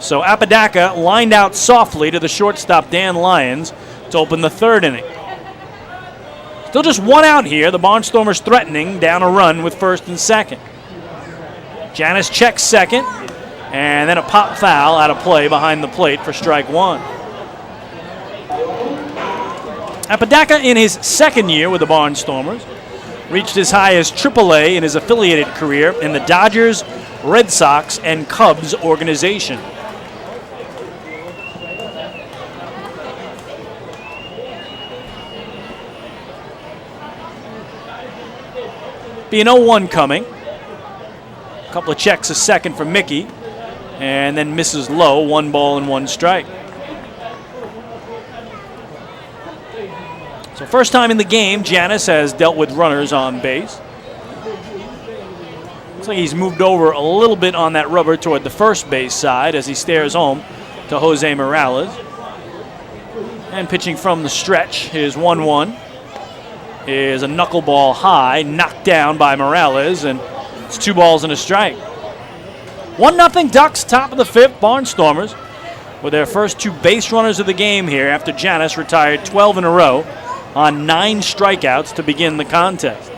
So Apodaca lined out softly to the shortstop Dan Lyons to open the 3rd inning. Still just 1 out here. The Barnstormers threatening down a run with 1st and 2nd. Janis checks 2nd, and then a pop foul out of play behind the plate for strike 1. Apodaca in his 2nd year with the Barnstormers reached as high as AAA in his affiliated career in the Dodgers, Red Sox, and Cubs organization. Be an 0-1 coming. A couple of checks a second for Mickey, and then misses low, 1 ball and 1 strike. So first time in the game, Janis has dealt with runners on base. Looks like he's moved over a little bit on that rubber toward the first base side as he stares home to Jose Morales. And pitching from the stretch, his 1-1 is a knuckleball high, knocked down by Morales, and it's 2 balls and a strike. 1-0 Ducks, top of the 5th. Barnstormers with their first 2 base runners of the game here after Janis retired 12 in a row on 9 strikeouts to begin the contest.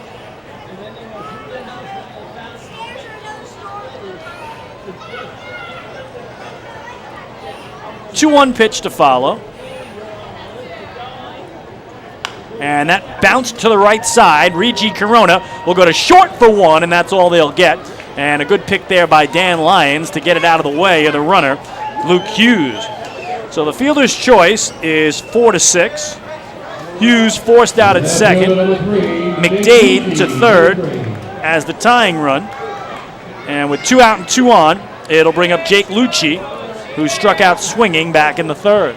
Two-1 pitch to follow. And that bounced to the right side. Regi Corona will go to short for 1, and that's all they'll get. And a good pick there by Dan Lyons to get it out of the way of the runner, Luke Hughes. So the fielder's choice is 4-6. Hughes forced out at 2nd. McDade to 3rd as the tying run. And with 2 out and 2 on, it'll bring up Jake Lucci, who struck out swinging back in the 3rd.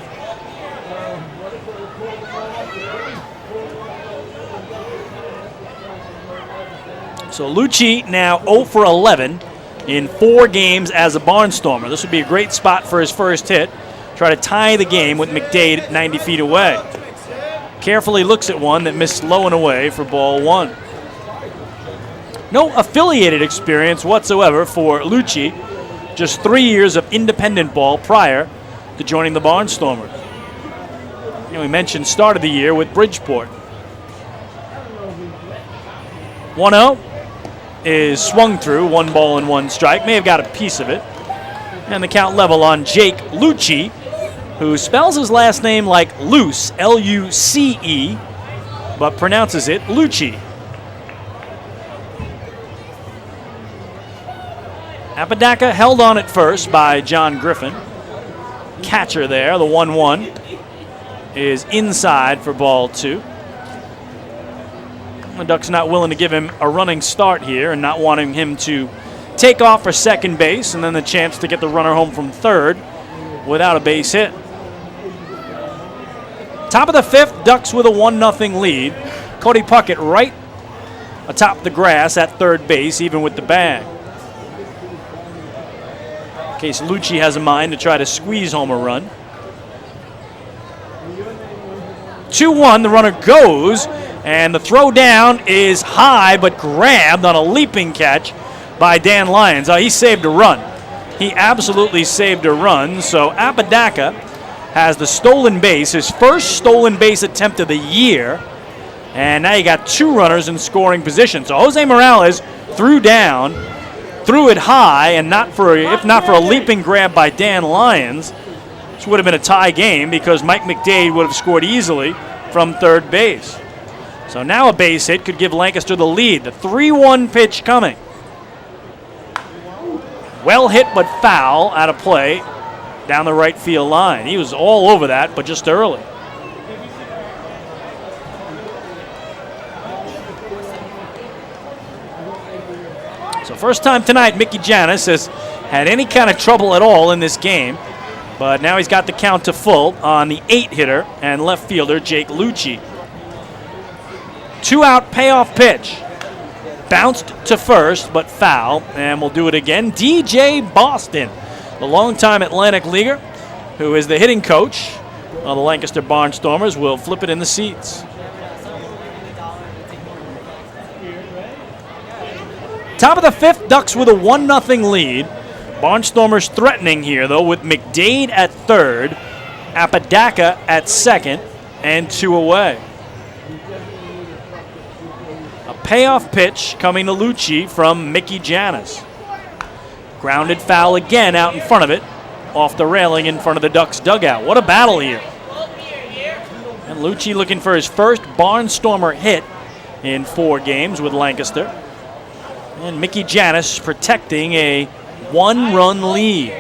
So Lucci now 0 for 11 in 4 games as a Barnstormer. This would be a great spot for his first hit. Try to tie the game with McDade 90 feet away. Carefully looks at one that missed low and away for ball 1. No affiliated experience whatsoever for Lucci. Just 3 years of independent ball prior to joining the Barnstormers. And we mentioned start of the year with Bridgeport. 1-0 is swung through, 1 ball and 1 strike. May have got a piece of it. And the count level on Jake Lucci, who spells his last name like Luce, L-U-C-E, but pronounces it Lucci. Apodaca held on at first by John Griffin. Catcher there, the 1-1 is inside for ball 2. The Ducks not willing to give him a running start here and not wanting him to take off for second base and then the chance to get the runner home from 3rd without a base hit. Top of the 5th, Ducks with a 1-0 lead. Cody Puckett right atop the grass at 3rd base, even with the bag. In case Lucci has a mind to try to squeeze home a run. 2-1, the runner goes, and the throw down is high but grabbed on a leaping catch by Dan Lyons. He saved a run. he absolutely saved a run. So Apodaca has the stolen base, his first stolen base attempt of the year. And now you got 2 runners in scoring position. So Jose Morales threw it high, and if not for a leaping grab by Dan Lyons, this would have been a tie game because Mike McDade would have scored easily from third base. So now a base hit could give Lancaster the lead. The 3-1 pitch coming. Well hit but foul out of play down the right field line. He was all over that, but just early. So first time tonight, Mickey Janis has had any kind of trouble at all in this game. But now he's got the count to full on the 8-hitter and left fielder Jake Lucci. 2-out payoff pitch. Bounced to first, but foul. And we'll do it again. DJ Boston, the longtime Atlantic leaguer, who is the hitting coach of the Lancaster Barnstormers, will flip it in the seats. Top of the 5th, Ducks with a 1-0 lead. Barnstormers threatening here, though, with McDade at third, Apodaca at second, and 2 away. A payoff pitch coming to Lucci from Mickey Janis. Grounded foul again out in front of it, off the railing in front of the Ducks dugout. What a battle here. And Lucci looking for his first Barnstormer hit in 4 games with Lancaster. And Mickey Janis protecting a 1-run lead.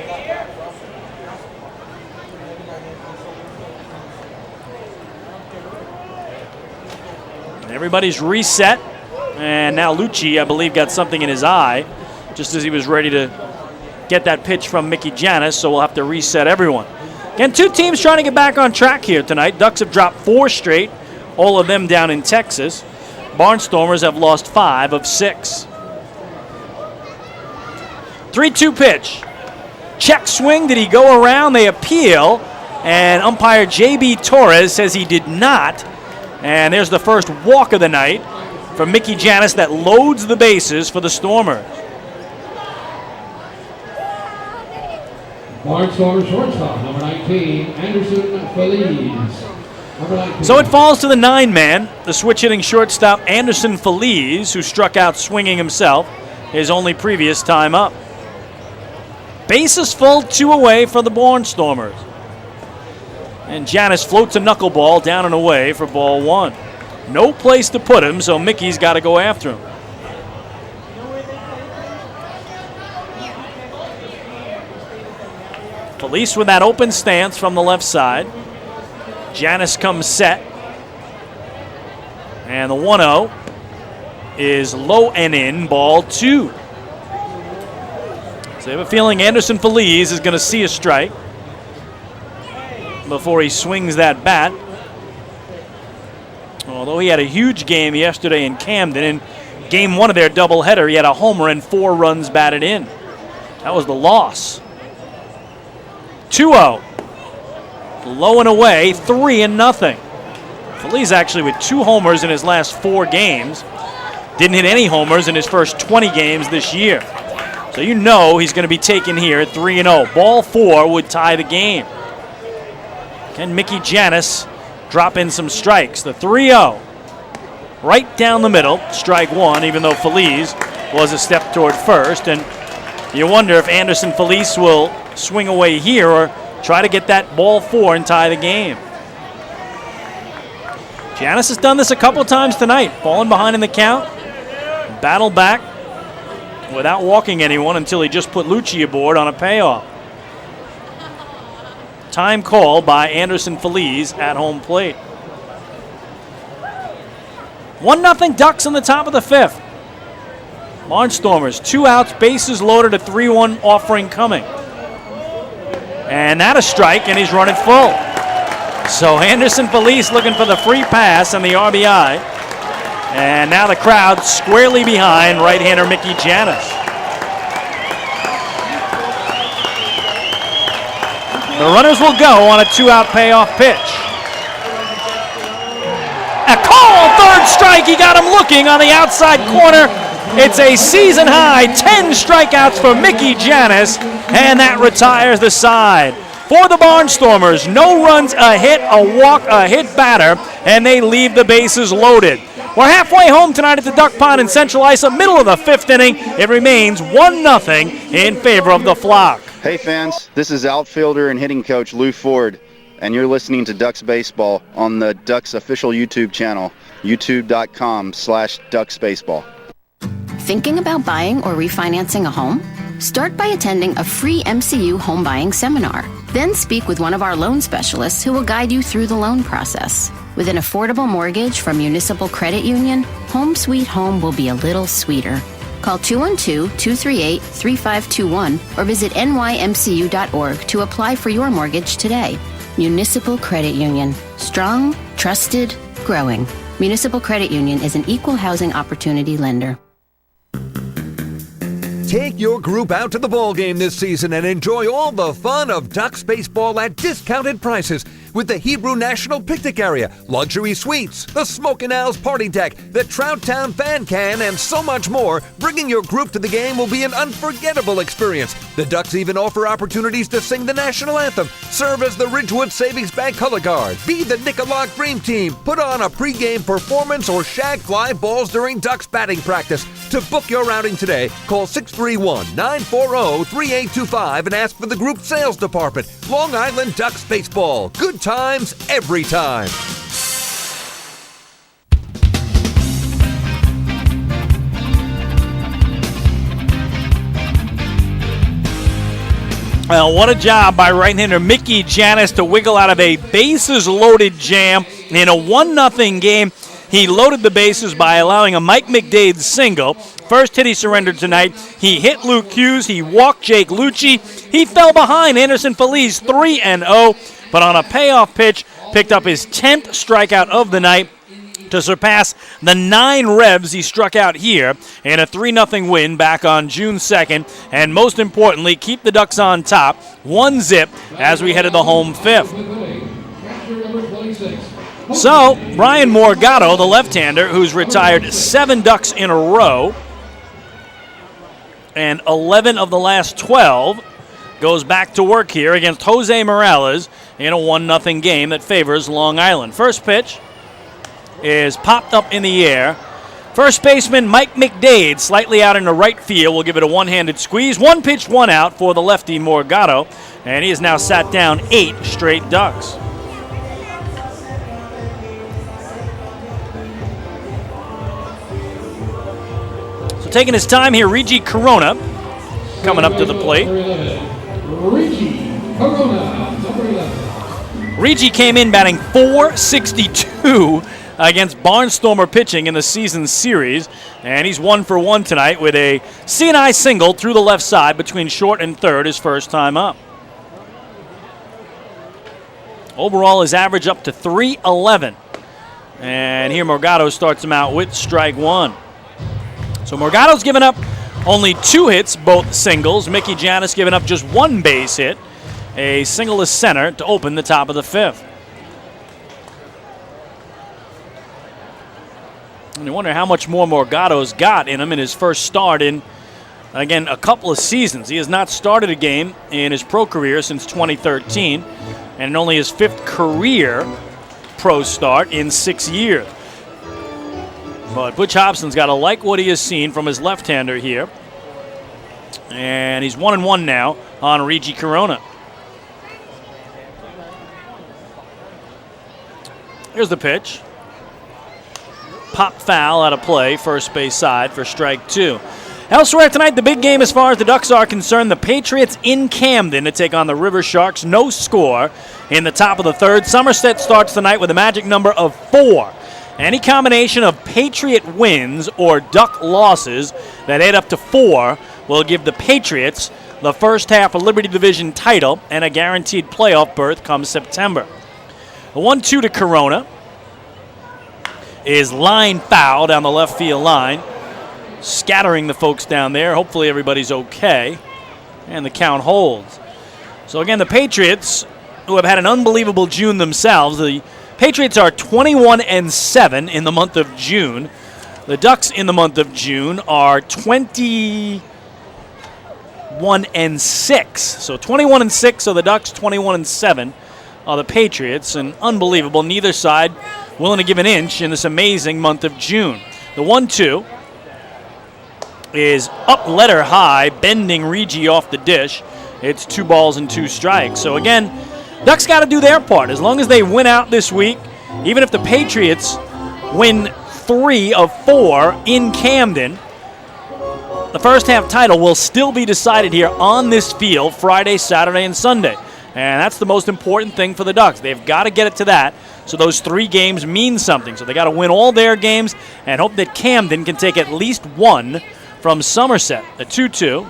Everybody's reset. And now Lucci, I believe, got something in his eye just as he was ready to get that pitch from Mickey Janis, so we'll have to reset everyone. Again, 2 teams trying to get back on track here tonight. Ducks have dropped 4 straight, all of them down in Texas. Barnstormers have lost 5 of 6. 3-2 pitch. Check swing. Did he go around? They appeal. And umpire J.B. Torres says he did not. And there's the first walk of the night for Mickey Janis that loads the bases for the Stormers. Barnstormers shortstop, number 19, Anderson Feliz. So it falls to the 9-man, the switch-hitting shortstop Anderson Feliz, who struck out swinging himself his only previous time up. Bases full, 2 away for the Barnstormers. And Janis floats a knuckleball down and away for ball 1. No place to put him, so Mickey's got to go after him. Feliz with that open stance from the left side. Janis comes set. And the 1-0 is low and in, ball 2. So I have a feeling Anderson Feliz is going to see a strike before he swings that bat. Although he had a huge game yesterday in Camden, in game 1 of their doubleheader, he had a homer and 4 runs batted in. That was the loss. 2-0. Low and away, 3-0. Feliz actually with 2 homers in his last 4 games. Didn't hit any homers in his first 20 games this year. So you know he's going to be taken here at 3-0. Ball 4 would tie the game. Can Mickey Janis drop in some strikes? The 3-0. Right down the middle, strike 1, even though Feliz was a step toward first. And you wonder if Anderson Feliz will swing away here or try to get that ball 4 and tie the game. Janis has done this a couple times tonight, fallen behind in the count, battle back without walking anyone until he just put Lucci aboard on a payoff. Time call by Anderson Feliz at home plate. 1-0 Ducks in the top of the 5th. Barnstormers, 2 outs, bases loaded, a 3-1 offering coming. And that a strike, and he's running full. So Anderson Feliz looking for the free pass and the RBI. And now the crowd squarely behind right-hander Mickey Janis. The runners will go on a 2-out payoff pitch. A call, 3rd strike. He got him looking on the outside corner. It's a season high 10 strikeouts for Mickey Janis. and that retires the side. For the Barnstormers, no runs, a hit, a walk, a hit batter, and they leave the bases loaded. We're halfway home tonight at the Duck Pond in Central Islip, middle of the 5th inning. It remains 1-0 in favor of the Flock. Hey fans, this is outfielder and hitting coach Lou Ford, and you're listening to Ducks Baseball on the Ducks official YouTube channel, youtube.com/DucksBaseball. Thinking about buying or refinancing a home? Start by attending a free MCU home buying seminar. Then speak with one of our loan specialists who will guide you through the loan process. With an affordable mortgage from Municipal Credit Union, Home Sweet Home will be a little sweeter. Call 212-238-3521 or visit nymcu.org to apply for your mortgage today. Municipal Credit Union. Strong, trusted, growing. Municipal Credit Union is an equal housing opportunity lender. Take your group out to the ball game this season and enjoy all the fun of Ducks baseball at discounted prices with the Hebrew National Picnic Area, luxury suites, the Smokin' Owls Party Deck, the Trout Town Fan Can, and so much more. Bringing your group to the game will be an unforgettable experience. The Ducks even offer opportunities to sing the national anthem, serve as the Ridgewood Savings Bank color guard, be the Nicolak Dream Team, put on a pregame performance, or shag fly balls during Ducks batting practice. To book your outing today, call 631-940-3825 and ask for the group sales department. Long Island Ducks Baseball. Good times every time. Well, what a job by right-hander Mickey Janis to wiggle out of a bases-loaded jam in a 1-0 game. He loaded the bases by allowing a Mike McDade single. First hit he surrendered tonight. He hit Luke Hughes. He walked Jake Lucci. He fell behind Anderson Feliz 3-0, but on a payoff pitch, picked up his 10th strikeout of the night to surpass the 9 revs he struck out here in a 3-0 win back on June 2nd, and most importantly, keep the Ducks on top, 1-0 as we head to the home 5th. So, Brian Morgado, the left-hander, who's retired 7 Ducks in a row, and 11 of the last 12, goes back to work here against Jose Morales in a 1-0 game that favors Long Island. First pitch is popped up in the air. First baseman Mike McDade, slightly out into right field, will give it a one-handed squeeze. 1 pitch, 1 out for the lefty Morgado, and he has now sat down 8 straight Ducks. So taking his time here, Regi Corona coming up to the plate. Regi came in batting .462 against Barnstormer pitching in the season series, and he's 1 for 1 tonight with a C&I single through the left side between short and third his first time up. Overall, his average up to .311, and here Morgado starts him out with strike 1. So Morgado's given up only 2 hits, both singles. Mickey Janis giving up just 1 base hit, a single to center to open the top of the 5th. And you wonder how much more Morgado's got in him in his first start in, again, a couple of seasons. He has not started a game in his pro career since 2013, and only his 5th career pro start in 6 years. But Butch Hobson's got to like what he has seen from his left-hander here. And he's 1-1 now on Regi Corona. Here's the pitch. Pop foul out of play, first base side for strike 2. Elsewhere tonight, the big game as far as the Ducks are concerned, the Patriots in Camden to take on the River Sharks. No score in the top of the 3rd. Somerset starts tonight with a magic number of 4. Any combination of Patriot wins or Duck losses that add up to 4 will give the Patriots the first half of Liberty Division title and a guaranteed playoff berth come September. The 1-2 to Corona is line foul down the left field line, scattering the folks down there. Hopefully everybody's okay, and the count holds. So again, the Patriots, who have had an unbelievable June themselves, the Patriots are 21-7 in the month of June. The Ducks in the month of June are 20 21-6. So 21-6 are the Ducks, 21-7 are the Patriots, and unbelievable. Neither side willing to give an inch in this amazing month of June. The 1-2 is up letter high, bending Regi off the dish. It's 2 balls and 2 strikes. So again, Ducks got to do their part. As long as they win out this week, even if the Patriots win 3 of 4 in Camden, the first half title will still be decided here on this field Friday, Saturday, and Sunday. And that's the most important thing for the Ducks. They've got to get it to that, so those 3 games mean something. So they got to win all their games and hope that Camden can take at least 1 from Somerset. The 2-2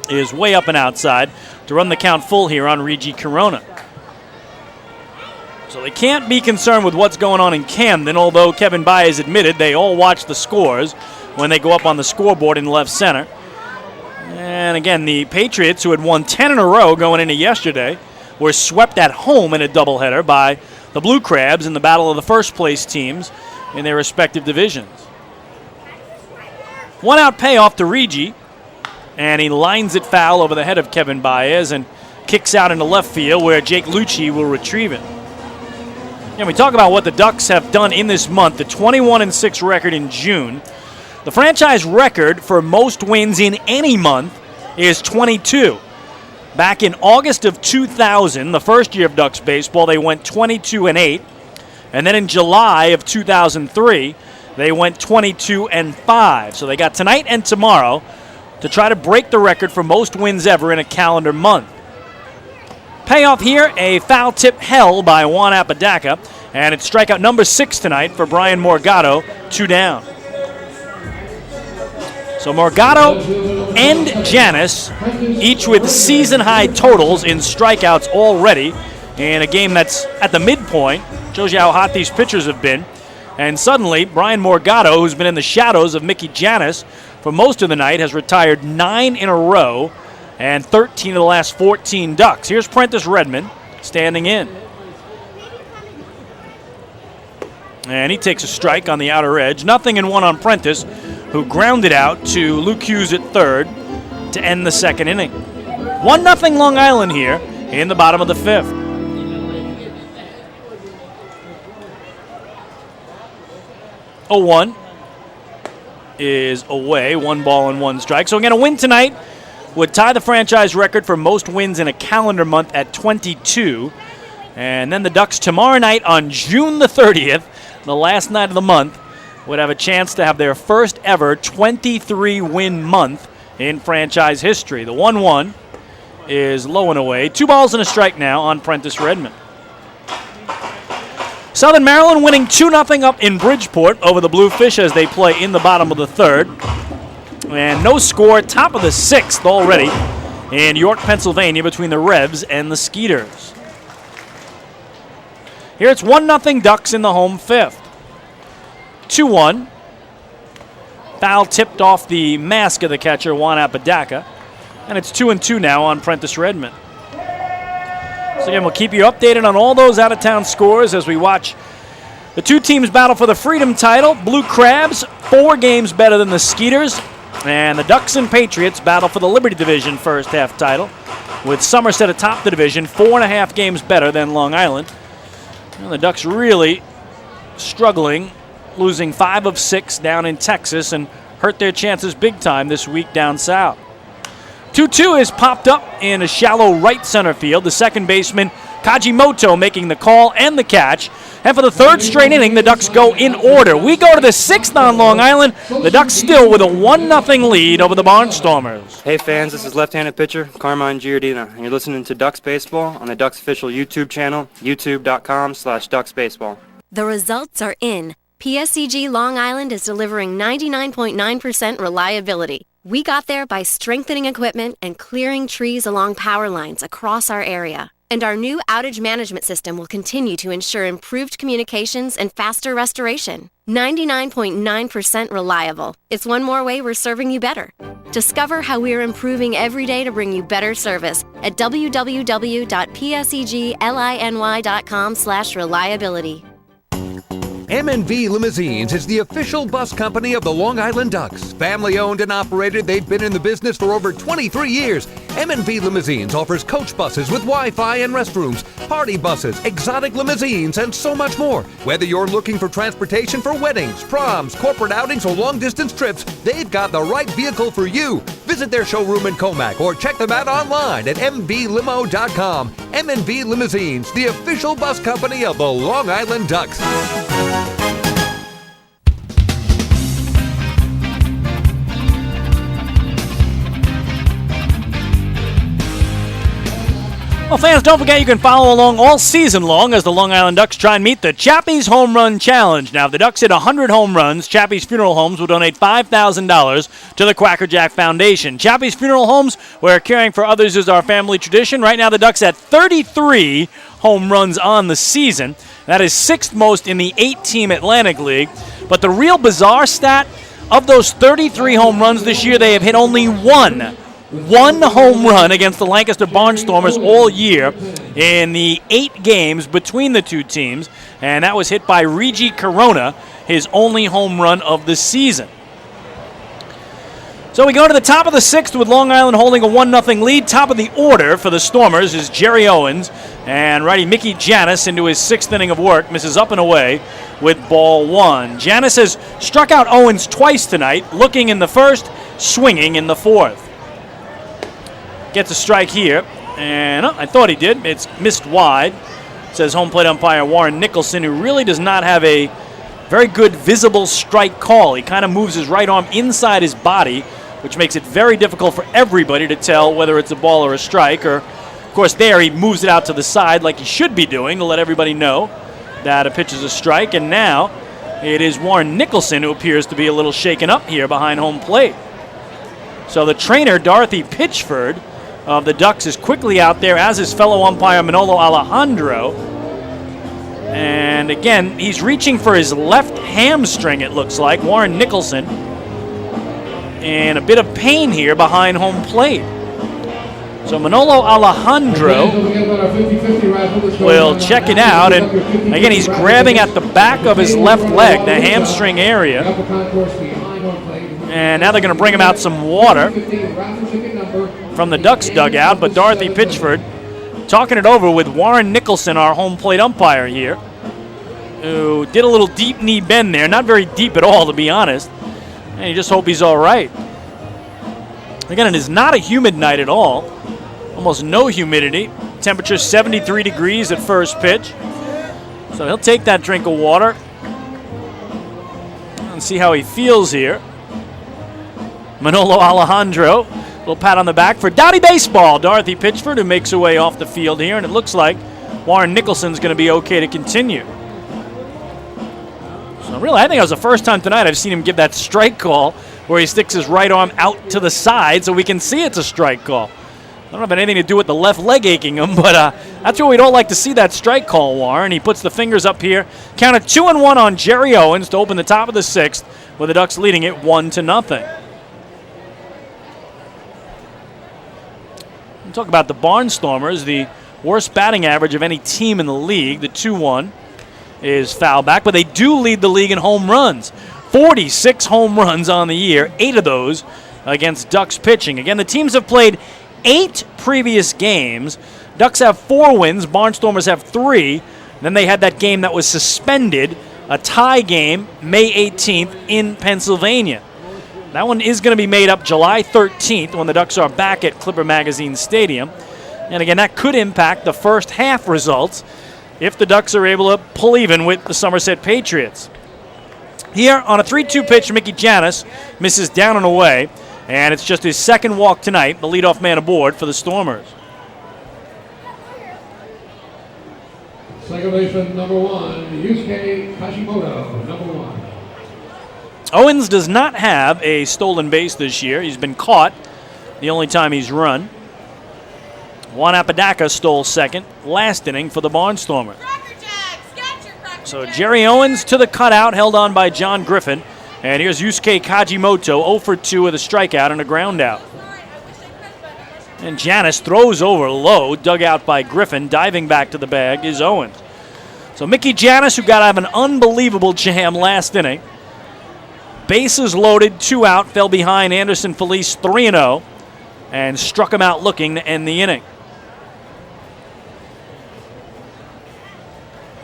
is way up and outside to run the count full here on Regi Corona. So they can't be concerned with what's going on in Camden, although Kevin Baez admitted they all watch the scores when they go up on the scoreboard in left center. And again, the Patriots, who had won 10 in a row going into yesterday, were swept at home in a doubleheader by the Blue Crabs in the battle of the first-place teams in their respective divisions. 1-out payoff to Regi, and he lines it foul over the head of Kevin Baez and kicks out into left field where Jake Lucci will retrieve it. And we talk about what the Ducks have done in this month, the 21-6 record in June. The franchise record for most wins in any month is 22. Back in August of 2000, the first year of Ducks baseball, they went 22-8. And then in July of 2003, they went 22-5. So they got tonight and tomorrow to try to break the record for most wins ever in a calendar month. Payoff here, a foul tip held by Juan Apodaca, and it's strikeout number 6 tonight for Brian Morgado, 2 down. So Morgado and Janis, each with season-high totals in strikeouts already in a game that's at the midpoint. Shows you how hot these pitchers have been. And suddenly, Brian Morgado, who's been in the shadows of Mickey Janis for most of the night, has retired 9 in a row and 13 of the last 14 Ducks. Here's Prentice Redmond standing in. And he takes a strike on the outer edge. 0-1 on Prentice, who grounded out to Luke Hughes at third to end the second inning. 1-0 Long Island here in the bottom of the 5th. Oh, 1 is away. 1 ball and 1 strike. So again, a win tonight would tie the franchise record for most wins in a calendar month at 22. And then the Ducks tomorrow night on June the 30th, the last night of the month, would have a chance to have their first ever 23-win month in franchise history. The 1-1 is low and away. 2 balls and a strike now on Prentice Redmond. Southern Maryland winning 2-0 up in Bridgeport over the Bluefish as they play in the bottom of the 3rd. And no score, top of the 6th already in York, Pennsylvania between the Revs and the Skeeters. Here it's 1-0 Ducks in the home 5th. 2-1. Foul tipped off the mask of the catcher, Juan Apodaca. And it's 2-2 now on Prentice Redmond. So again, we'll keep you updated on all those out-of-town scores as we watch the 2 teams battle for the Freedom title. Blue Crabs, 4 games better than the Skeeters. And the Ducks and Patriots battle for the Liberty Division first half title, with Somerset atop the division, 4.5 games better than Long Island. And the Ducks really struggling, losing 5 of 6 down in Texas, and hurt their chances big time this week down south. 2-2 is popped up in a shallow right center field. The second baseman, Kajimoto, making the call and the catch. And for the 3rd straight inning, the Ducks go in order. We go to the 6th on Long Island. The Ducks still with a 1-0 lead over the Barnstormers. Hey fans, this is left-handed pitcher Carmine Giardina, and you're listening to Ducks Baseball on the Ducks official YouTube channel, youtube.com/DucksBaseball. The results are in. PSEG Long Island is delivering 99.9% reliability. We got there by strengthening equipment and clearing trees along power lines across our area. And our new outage management system will continue to ensure improved communications and faster restoration. 99.9% reliable. It's one more way we're serving you better. Discover how we're improving every day to bring you better service at www.psegliny.com/reliability. M&V Limousines is the official bus company of the Long Island Ducks. Family owned and operated, they've been in the business for over 23 years. M&V Limousines offers coach buses with Wi-Fi and restrooms, party buses, exotic limousines, and so much more. Whether you're looking for transportation for weddings, proms, corporate outings, or long-distance trips, they've got the right vehicle for you. Visit their showroom in Comac or check them out online at mvlimo.com. M&V Limousines, the official bus company of the Long Island Ducks. Well, fans, don't forget you can follow along all season long as the Long Island Ducks try and meet the Chappie's Home Run Challenge. Now, if the Ducks hit 100 home runs, Chappie's Funeral Homes will donate $5,000 to the Quacker Jack Foundation. Chappie's Funeral Homes, where caring for others is our family tradition. Right now, the Ducks at 33 home runs on the season. That is 6th most in the 8-team Atlantic League. But the real bizarre stat, of those 33 home runs this year, they have hit only one home run against the Lancaster Barnstormers all year in the 8 games between the two teams, and that was hit by Regi Corona, his only home run of the season. So we go to the top of the 6th with Long Island holding a 1-0 lead. Top of the order for the Stormers is Jerry Owens, and righty Mickey Janis into his 6th inning of work misses up and away with ball 1. Janis has struck out Owens twice tonight, looking in the 1st, swinging in the 4th. Gets a strike here, and I thought he did. It's missed wide, says home plate umpire Warren Nicholson, who really does not have a very good visible strike call. He kind of moves his right arm inside his body, which makes it very difficult for everybody to tell whether it's a ball or a strike. Or, of course, there he moves it out to the side like he should be doing to let everybody know that a pitch is a strike. And now it is Warren Nicholson who appears to be a little shaken up here behind home plate. So the trainer, Dorothy Pitchford, of the Ducks is quickly out there, as his fellow umpire Manolo Alejandro. And again, he's reaching for his left hamstring, it looks like, Warren Nicholson. And a bit of pain here behind home plate. So Manolo Alejandro will check it out. And again, he's grabbing at the back of his left leg, the hamstring area. And now they're going to bring him out some water from the Ducks dugout, but Dorothy Pitchford talking it over with Warren Nicholson, our home plate umpire here, who did a little deep knee bend there. Not very deep at all, to be honest. And you just hope he's all right. Again, it is not a humid night at all. Almost no humidity. Temperature 73 degrees at first pitch. So he'll take that drink of water and see how he feels here. Manolo Alejandro, a little pat on the back for Dowdy Baseball. Dorothy Pitchford, who makes her way off the field here, and it looks like Warren Nicholson's going to be okay to continue. So really, I think it was the first time tonight I've seen him give that strike call where he sticks his right arm out to the side so we can see it's a strike call. I don't have anything to do with the left leg aching him, but that's where we don't like to see that strike call, Warren. He puts the fingers up here. Count of 2-1 on Jerry Owens to open the top of the 6th, with the Ducks leading it 1-0. Talk about the Barnstormers, the worst batting average of any team in the league. The 2-1 is foul back, but they do lead the league in home runs. 46 home runs on the year, 8 of those against Ducks pitching. Again, the teams have played 8 previous games. Ducks have 4 wins, Barnstormers have 3. Then they had that game that was suspended, a tie game, May 18th in Pennsylvania. That one is going to be made up July 13th when the Ducks are back at Clipper Magazine Stadium. And again, that could impact the first half results if the Ducks are able to pull even with the Somerset Patriots. Here on a 3-2 pitch, Mickey Janis misses down and away, and it's just his 2nd walk tonight, the leadoff man aboard for the Stormers. Second baseman, number 1, Yusuke Hashimoto, number 1. Owens does not have a stolen base this year. He's been caught the only time he's run. Juan Apodaca stole 2nd, last inning for the Barnstormers. So Jerry Owens to the cutout, held on by John Griffin. And here's Yusuke Kajimoto, 0 for 2 with a strikeout and a ground out. And Janis throws over low, dug out by Griffin. Diving back to the bag is Owens. So Mickey Janis, who got out of an unbelievable jam last inning. Bases loaded, 2 out, fell behind Anderson Felice 3-0, and struck him out looking to end the inning.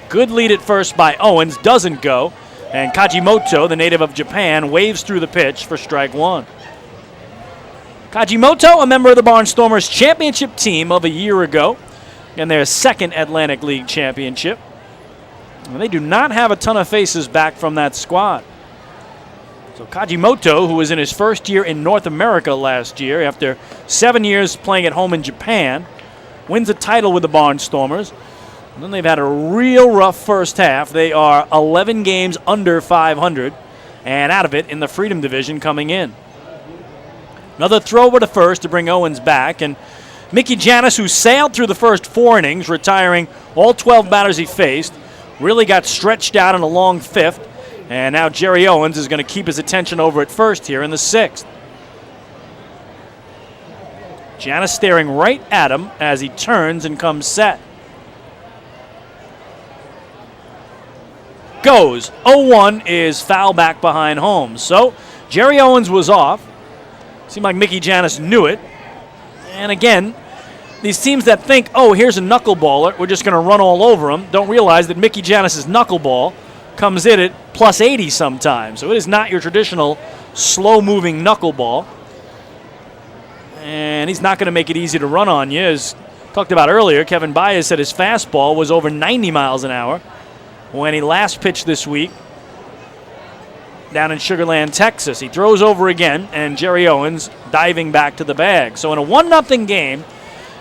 Good lead at first by Owens, doesn't go, and Kajimoto, the native of Japan, waves through the pitch for strike 1. Kajimoto, a member of the Barnstormers championship team of a year ago, and their second Atlantic League championship. And they do not have a ton of faces back from that squad. So Kajimoto, who was in his first year in North America last year after 7 years playing at home in Japan, wins a title with the Barnstormers. And then they've had a real rough first half. They are 11 games under 500 and out of it in the Freedom Division coming in. Another throw over to first to bring Owens back. And Mickey Janis, who sailed through the first 4 innings, retiring all 12 batters he faced, really got stretched out in a long 5th. And now Jerry Owens is going to keep his attention over at first here in the 6th. Janis staring right at him as he turns and comes set. Goes. 0-1 is foul back behind home. So Jerry Owens was off. Seemed like Mickey Janis knew it. And again, these teams that think, oh, here's a knuckleballer, we're just going to run all over him, don't realize that Mickey Janis' knuckleball comes in at plus 80 sometimes. So it is not your traditional slow-moving knuckleball. And he's not going to make it easy to run on you. As talked about earlier, Kevin Baez said his fastball was over 90 miles an hour when he last pitched this week down in Sugar Land, Texas. He throws over again, and Jerry Owens diving back to the bag. So in a 1-0 game,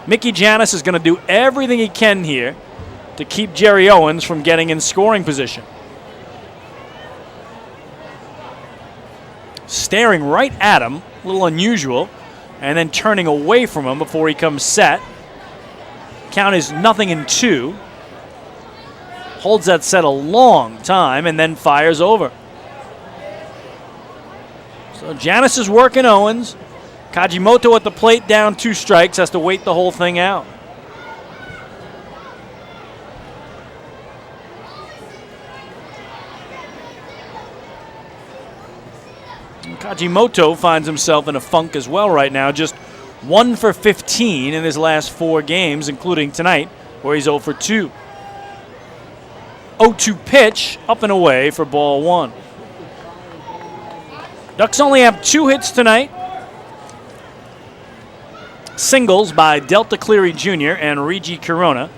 Mickey Janis is going to do everything he can here to keep Jerry Owens from getting in scoring position. Staring right at him, a little unusual, and then turning away from him before he comes set. Count is 0-2. Holds that set a long time and then fires over. So Janis is working Owens. Kajimoto at the plate down 2 strikes, has to wait the whole thing out. And Kajimoto finds himself in a funk as well right now, just 1 for 15 in his last 4 games, including tonight, where he's 0 for 2. 0-2 pitch, up and away for ball 1. Ducks only have 2 hits tonight. Singles by Delta Cleary Jr. and Regi Corona.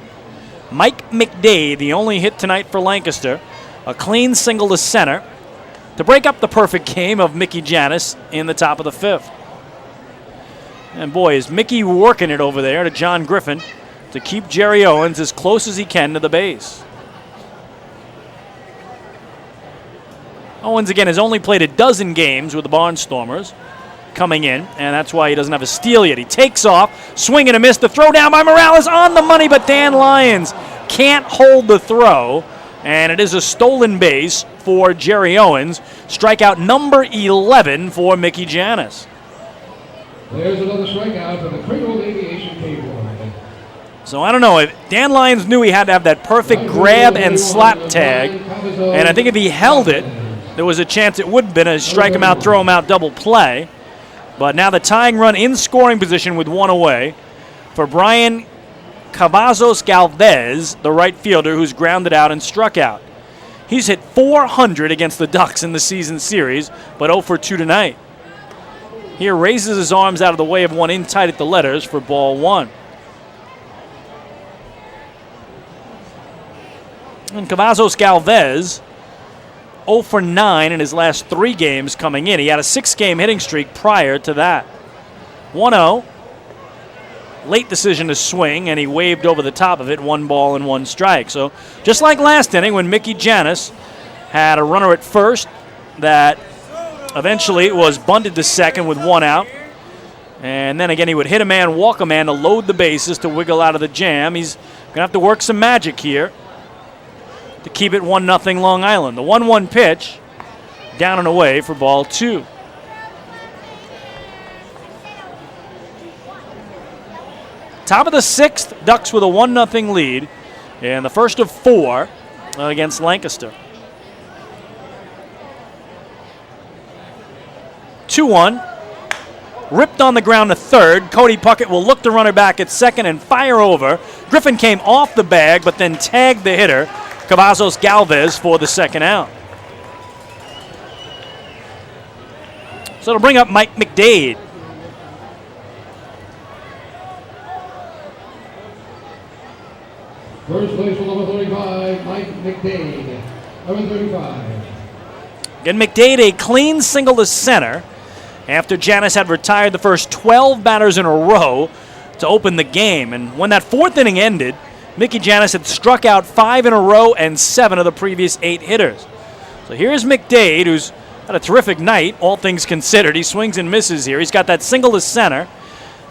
Mike McDade, the only hit tonight for Lancaster. A clean single to center to break up the perfect game of Mickey Janis in the top of the 5th. And boy, is Mickey working it over there to John Griffin to keep Jerry Owens as close as he can to the base. Owens, again, has only played a dozen games with the Barnstormers coming in, and that's why he doesn't have a steal yet. He takes off, swing and a miss. The throw down by Morales on the money, but Dan Lyons can't hold the throw, and it is a stolen base for Jerry Owens. Strikeout number 11 for Mickey Janis. There's another strikeout for the Cradle Aviation Cable. So I don't know, if Dan Lyons knew he had to have that perfect grab and slap tag, and I think if he held it, there was a chance it would have been a strike him out, throw him out double play. But now the tying run in scoring position with 1 away for Brian Cavazos Galvez, the right fielder who's grounded out and struck out. He's hit .400 against the Ducks in the season series, but 0 for 2 tonight. Here raises his arms out of the way of one in tight at the letters for ball 1. And Cavazos Galvez 0 for 9 in his last 3 games coming in. He had a 6-game hitting streak prior to that. 1-0. Late decision to swing, and he waved over the top of it, 1 ball and 1 strike. So just like last inning when Mickey Janis had a runner at first that eventually was bunted to second with 1 out. And then again he would hit a man, walk a man to load the bases to wiggle out of the jam. He's going to have to work some magic here to keep it 1-0 Long Island. The 1-1 pitch, down and away for ball 2. Top of the 6th, Ducks with a 1-0 lead. And the first of 4 against Lancaster. 2-1. Ripped on the ground to third. Cody Puckett will look the runner back at second and fire over. Griffin came off the bag, but then tagged the hitter, Cavazos Galvez, for the second out. So it'll bring up Mike McDade. First base for number 35, Mike McDade. Number 35. Again, McDade a clean single to center after Janis had retired the first 12 batters in a row to open the game. And when that fourth inning ended, Mickey Janis had struck out 5 in a row and 7 of the previous 8 hitters. So here's McDade, who's had a terrific night, all things considered. He swings and misses here. He's got that single to center.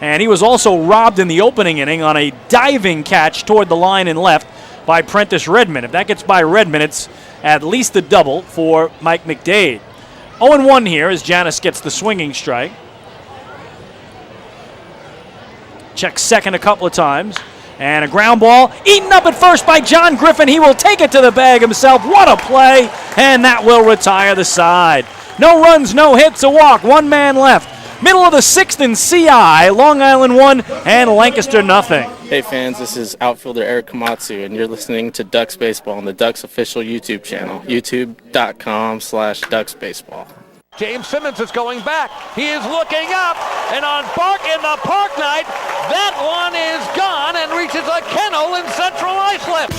And he was also robbed in the opening inning on a diving catch toward the line and left by Prentice Redmond. If that gets by Redmond, it's at least a double for Mike McDade. 0-1 here as Janis gets the swinging strike. Checks second a couple of times. And a ground ball eaten up at first by John Griffin. He will take it to the bag himself. What a play. And that will retire the side. No runs, no hits, a walk. 1 man left. Middle of the 6th in CI. Long Island 1 and Lancaster nothing. Hey fans, this is outfielder Eric Komatsu, and you're listening to Ducks Baseball on the Ducks official YouTube channel, youtube.com/DucksBaseball. James Simmons is going back. He is looking up, and on the park night, that one is gone and reaches a kennel in Central Islip.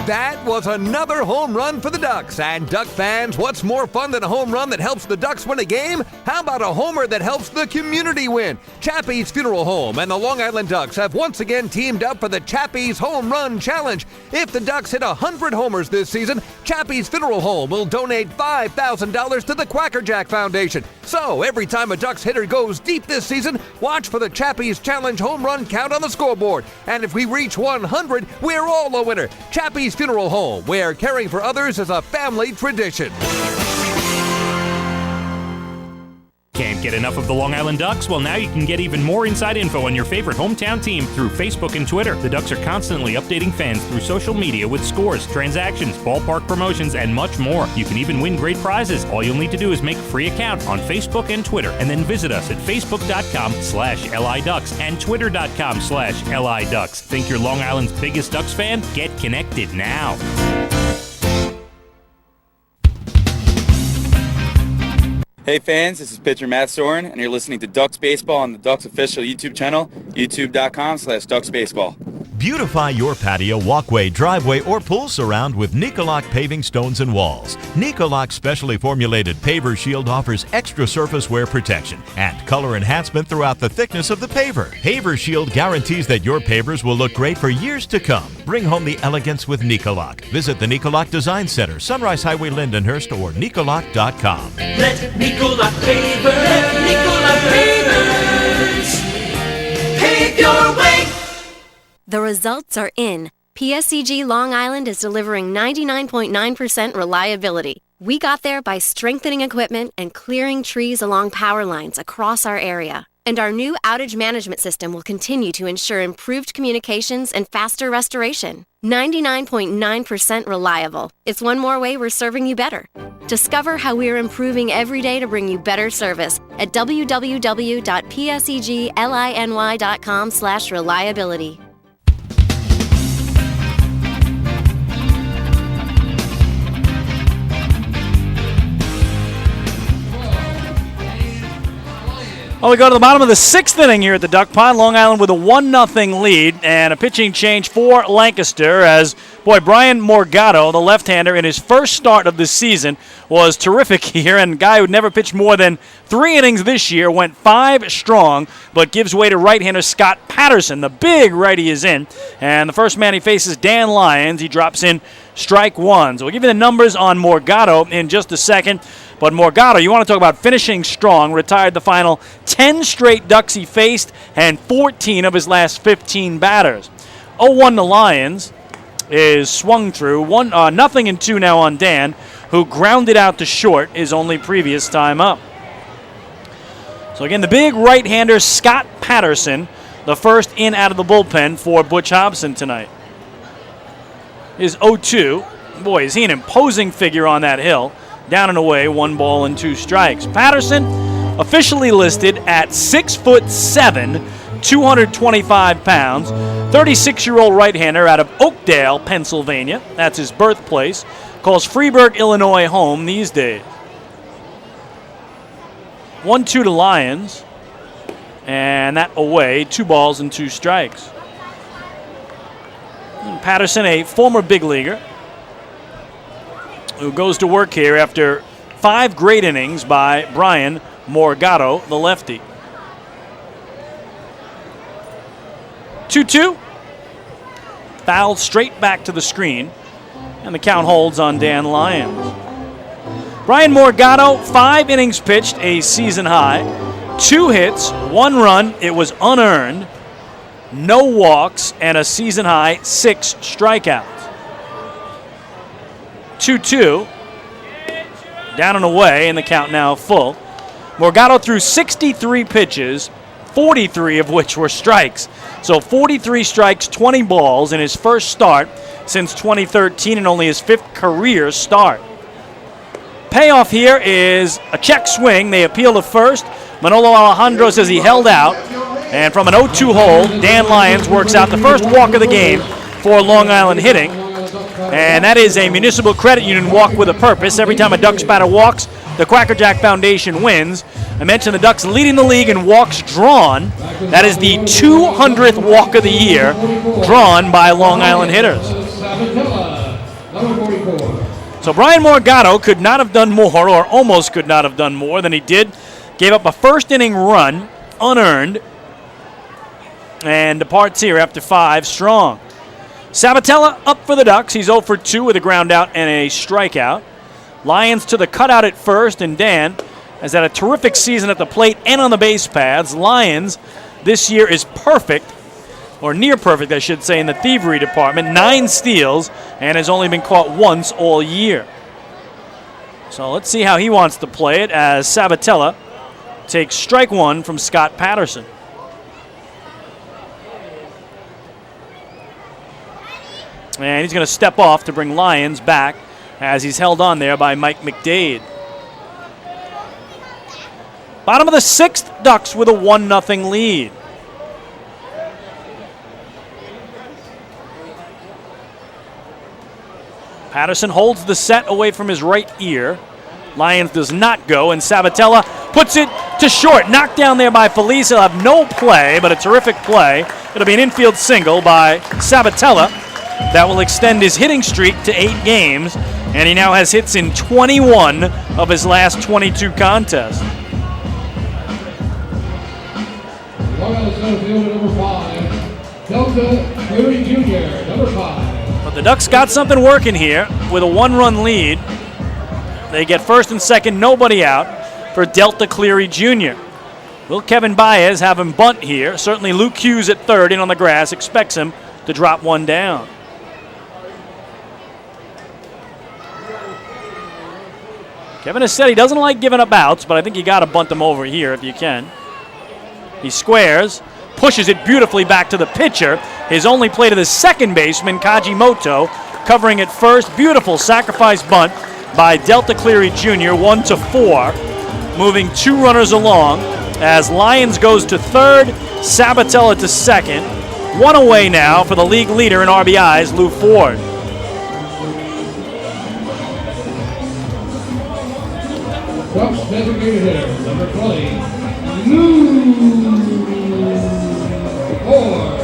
That was another home run for the Ducks. And Duck fans, what's more fun than a home run that helps the Ducks win a game? How about a homer that helps the community win? Chappie's Funeral Home and the Long Island Ducks have once again teamed up for the Chappie's Home Run Challenge. If the Ducks hit 100 homers this season, Chappie's Funeral Home will donate $5,000 to the Quackerjack Foundation. So every time a Ducks hitter goes deep this season, watch for the Chappie's Challenge home run count on the scoreboard. And if we reach 100, we're all a winner. Chappie's Funeral Home, where caring for others is a family tradition. Can't get enough of the Long Island Ducks? Well, now you can get even more inside info on your favorite hometown team through Facebook and Twitter. The Ducks are constantly updating fans through social media with scores, transactions, ballpark promotions, and much more. You can even win great prizes. All you'll need to do is make a free account on Facebook and Twitter, and then visit us at facebook.com/LIDucks and twitter.com/LIDucks. Think you're Long Island's biggest Ducks fan? Get connected now. Hey fans, this is pitcher Matt Soren, and you're listening to Ducks Baseball on the Ducks official YouTube channel, youtube.com/DucksBaseball. Beautify your patio, walkway, driveway, or pool surround with Nicoloc paving stones and walls. Nicoloc's specially formulated paver shield offers extra surface wear protection and color enhancement throughout the thickness of the paver. Paver shield guarantees that your pavers will look great for years to come. Bring home the elegance with Nicoloc. Visit the Nicoloc Design Center, Sunrise Highway, Lindenhurst, or Nicoloc.com. Let Nicoloc pavers pave your way. The results are in. PSEG Long Island is delivering 99.9% reliability. We got there by strengthening equipment and clearing trees along power lines across our area. And our new outage management system will continue to ensure improved communications and faster restoration. 99.9% reliable. It's one more way we're serving you better. Discover how we're improving every day to bring you better service at www.psegliny.com/reliability. Well, we go to the bottom of the 6th inning here at the Duck Pond. Long Island with a 1-0 lead and a pitching change for Lancaster as, Brian Morgado, the left-hander, in his first start of the season was terrific here, and a guy who'd never pitched more than 3 innings this year went 5 strong, but gives way to right-hander Scott Patterson. The big righty is in, and the first man he faces, Dan Lyons. He drops in strike 1. So we'll give you the numbers on Morgado in just a second. But Morgado, you want to talk about finishing strong, retired the final 10 straight Ducks he faced and 14 of his last 15 batters. 0-1 to Lyons is swung through. 0-2 now on Dan, who grounded out to short his only previous time up. So again, the big right-hander Scott Patterson, the first in out of the bullpen for Butch Hobson tonight. is 0-2. Boy, is he an imposing figure on that hill. Down and away, 1 ball and 2 strikes. Patterson, officially listed at 6'7", 225 pounds. 36-year-old right-hander out of Oakdale, Pennsylvania. That's his birthplace. Calls Freeburg, Illinois home these days. 1-2 to Lions. And that away, 2 balls and 2 strikes. And Patterson, a former big leaguer, who goes to work here after 5 great innings by Brian Morgado, the lefty. 2-2. Foul straight back to the screen. And the count holds on Dan Lyons. Brian Morgado, 5 innings pitched, a season high. 2 hits, 1 run, it was unearned. No walks, and a season high 6 strikeouts. 2-2. Down and away, and the count now full. Morgado threw 63 pitches, 43 of which were strikes. So 43 strikes, 20 balls in his first start since 2013 and only his 5th career start. Payoff here is a check swing. They appeal to first. Manolo Alejandro says he held out. And from an 0-2 hole, Dan Lyons works out the first walk of the game for Long Island hitting. And that is a Municipal Credit Union walk with a purpose. Every time a Ducks batter walks, the Quackerjack Foundation wins. I mentioned the Ducks leading the league in walks drawn. That is the 200th walk of the year drawn by Long Island hitters. So Brian Morgado could not have done more, or almost could not have done more than he did. Gave up a first inning run, unearned, and departs here after 5 strong. Sabatella up for the Ducks. He's 0 for 2 with a ground out and a strikeout. Lions to the cutout at first, and Dan has had a terrific season at the plate and on the base paths. Lions this year is perfect, or near perfect, I should say, in the thievery department. 9 steals, and has only been caught once all year. So let's see how he wants to play it as Sabatella takes strike 1 from Scott Patterson. And he's going to step off to bring Lyons back as he's held on there by Mike McDade. Bottom of the 6th, Ducks with a 1-0 lead. Patterson holds the set away from his right ear. Lyons does not go, and Sabatella puts it to short. Knocked down there by Felice. He'll have no play, but a terrific play. It'll be an infield single by Sabatella. That will extend his hitting streak to 8 games, and he now has hits in 21 of his last 22 contests. Long Island center fielder number 5, Delta Cleary Jr., number 5. But the Ducks got something working here with a 1-run lead. They get first and second, nobody out for Delta Cleary Jr. Will Kevin Baez have him bunt here? Certainly Luke Hughes at third in on the grass expects him to drop one down. Kevin has said he doesn't like giving up outs, but I think you got to bunt him over here if you can. He squares, pushes it beautifully back to the pitcher. His only play to the second baseman, Kajimoto, covering at first. Beautiful sacrifice bunt by Delta Cleary Jr., 1-4. Moving 2 runners along as Lyons goes to third, Sabatella to second. 1 away now for the league leader in RBIs, Lou Ford. Ducks designated hitter, number 20, Lou Ford.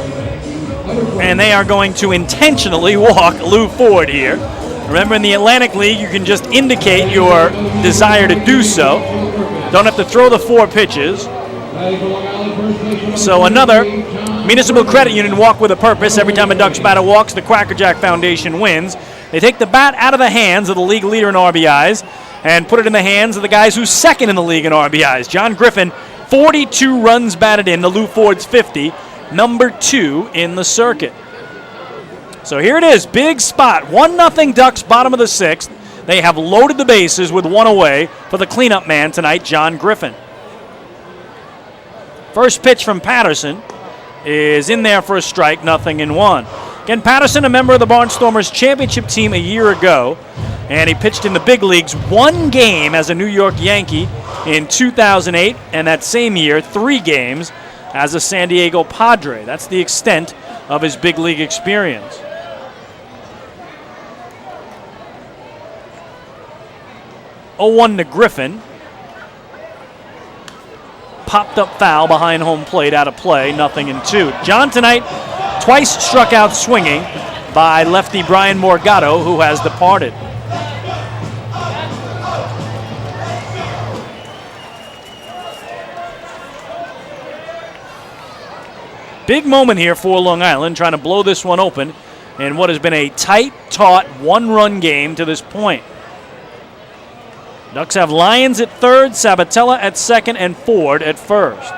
And they are going to intentionally walk Lou Ford here. Remember, in the Atlantic League, you can just indicate your desire to do so. Don't have to throw the 4 pitches. So another Municipal Credit Union walk with a purpose. Every time a Ducks batter walks, the Quackerjack Foundation wins. They take the bat out of the hands of the league leader in RBIs and put it in the hands of the guys who's second in the league in RBIs. John Griffin, 42 runs batted in to Lou Ford's 50, number 2 in the circuit. So here it is, big spot, 1-0 Ducks, bottom of the 6th. They have loaded the bases with 1 away for the cleanup man tonight, John Griffin. First pitch from Patterson is in there for a strike, 0-1. Again, Patterson, a member of the Barnstormers championship team a year ago, and he pitched in the big leagues 1 game as a New York Yankee in 2008, and that same year, 3 games as a San Diego Padre. That's the extent of his big league experience. Oh-1 to Griffin. Popped up foul behind home plate, out of play, 0-2. John tonight twice struck out swinging by lefty Brian Morgado, who has departed. Big moment here for Long Island, trying to blow this one open in what has been a tight, taut, 1-run game to this point. Ducks have Lyons at third, Sabatella at second, and Ford at first.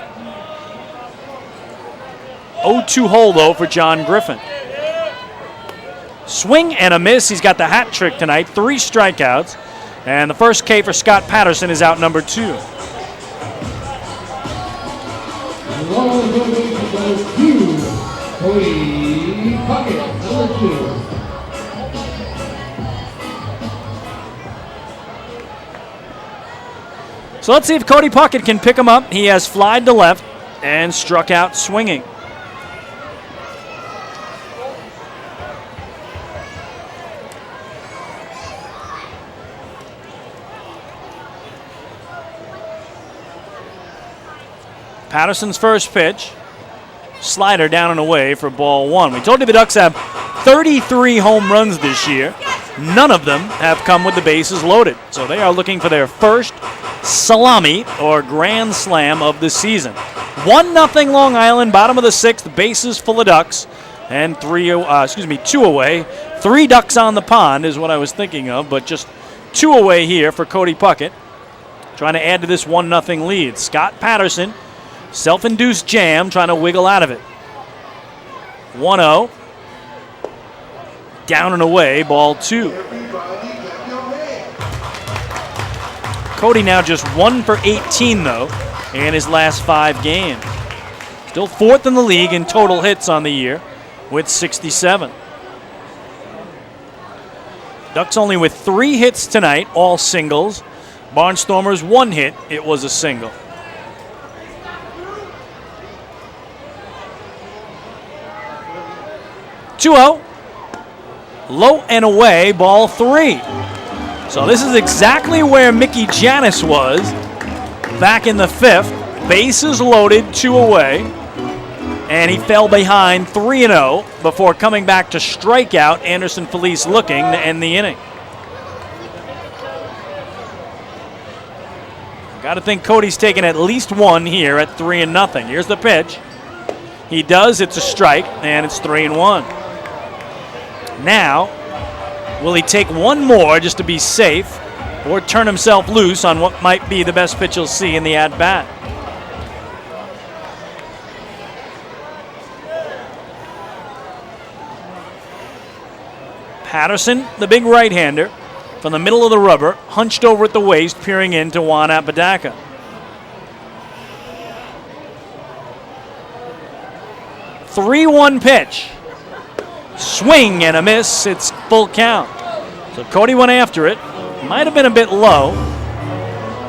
0-2 hole, though, for John Griffin. Swing and a miss. He's got the hat trick tonight, 3 strikeouts. And the first K for Scott Patterson is out number 2. Cody Puckett, number 2. So let's see if Cody Puckett can pick him up. He has flied to left and struck out swinging. Patterson's first pitch. Slider down and away for ball 1. We told you the Ducks have 33 home runs this year. None of them have come with the bases loaded. So they are looking for their first salami or grand slam of the season. 1-0 Long Island, bottom of the 6th, bases full of Ducks, and 2 away. 3 Ducks on the pond is what I was thinking of, but just 2 away here for Cody Puckett, trying to add to this 1-0 lead. Scott Patterson, self-induced jam, trying to wiggle out of it. 1-0. Down and away, ball 2. Cody now just 1 for 18, though, in his last 5 games. Still 4th in the league in total hits on the year with 67. Ducks only with 3 hits tonight, all singles. Barnstormers 1 hit, it was a single. Two-0. Low and away, ball 3. So this is exactly where Mickey Janis was back in the 5th. Bases loaded, 2 away. And he fell behind 3-0 before coming back to strike out Anderson Felice looking to end the inning. Got to think Cody's taken at least 1 here at 3-0. Here's the pitch. He does, it's a strike, and it's 3-1. Now, will he take 1 more just to be safe or turn himself loose on what might be the best pitch he'll see in the at-bat? Patterson, the big right-hander, from the middle of the rubber, hunched over at the waist, peering into Juan Apodaca. Three-1 pitch. Swing and a miss. It's full count. So Cody went after it. Might have been a bit low.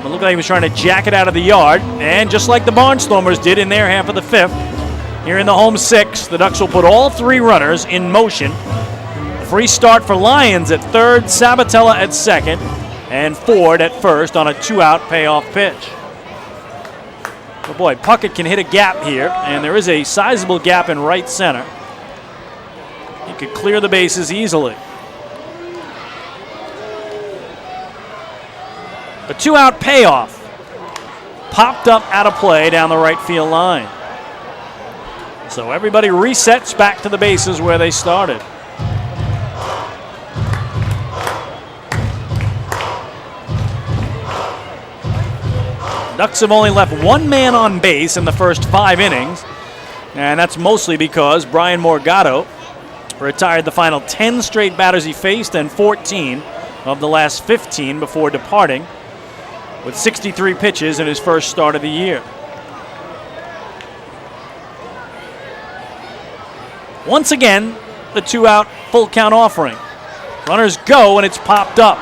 But looked like he was trying to jack it out of the yard. And just like the Barnstormers did in their half of the 5th, here in the home 6, the Ducks will put all 3 runners in motion. Free start for Lyons at third, Sabatella at second, and Ford at first on a 2-out payoff pitch. Oh boy, Puckett can hit a gap here, and there is a sizable gap in right center. He could clear the bases easily. A 2-out payoff. Popped up out of play down the right field line. So everybody resets back to the bases where they started. Ducks have only left 1 man on base in the first 5 innings, and that's mostly because Brian Morgado retired the final 10 straight batters he faced and 14 of the last 15 before departing, with 63 pitches in his first start of the year. Once again, the 2-out full count offering. Runners go, and it's popped up.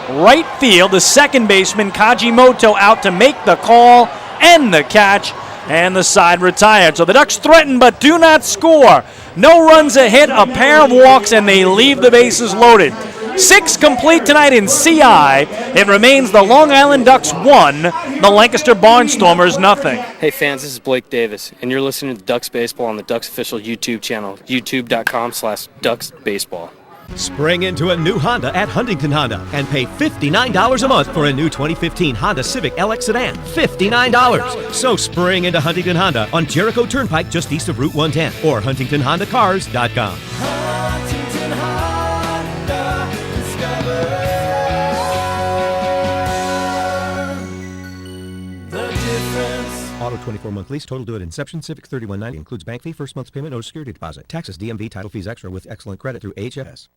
Right field, the second baseman, Kajimoto, out to make the call and the catch, and the side retired. So the Ducks threaten but do not score. No runs a hit, a pair of walks, and they leave the bases loaded. 6 complete tonight in CI. It remains the Long Island Ducks 1, the Lancaster Barnstormers 0. Hey fans, this is Blake Davis, and you're listening to Ducks Baseball on the Ducks official YouTube channel, youtube.com/DucksBaseball. Spring into a new Honda at Huntington Honda and pay $59 a month for a new 2015 Honda Civic LX sedan. $59. So spring into Huntington Honda on Jericho Turnpike just east of Route 110 or HuntingtonHondaCars.com. Huntington Honda, discover the difference. Auto 24-month lease, total due at inception. Civic $31.90 includes bank fee, first month's payment, no security deposit. Taxes, DMV, title fees extra with excellent credit through HFS.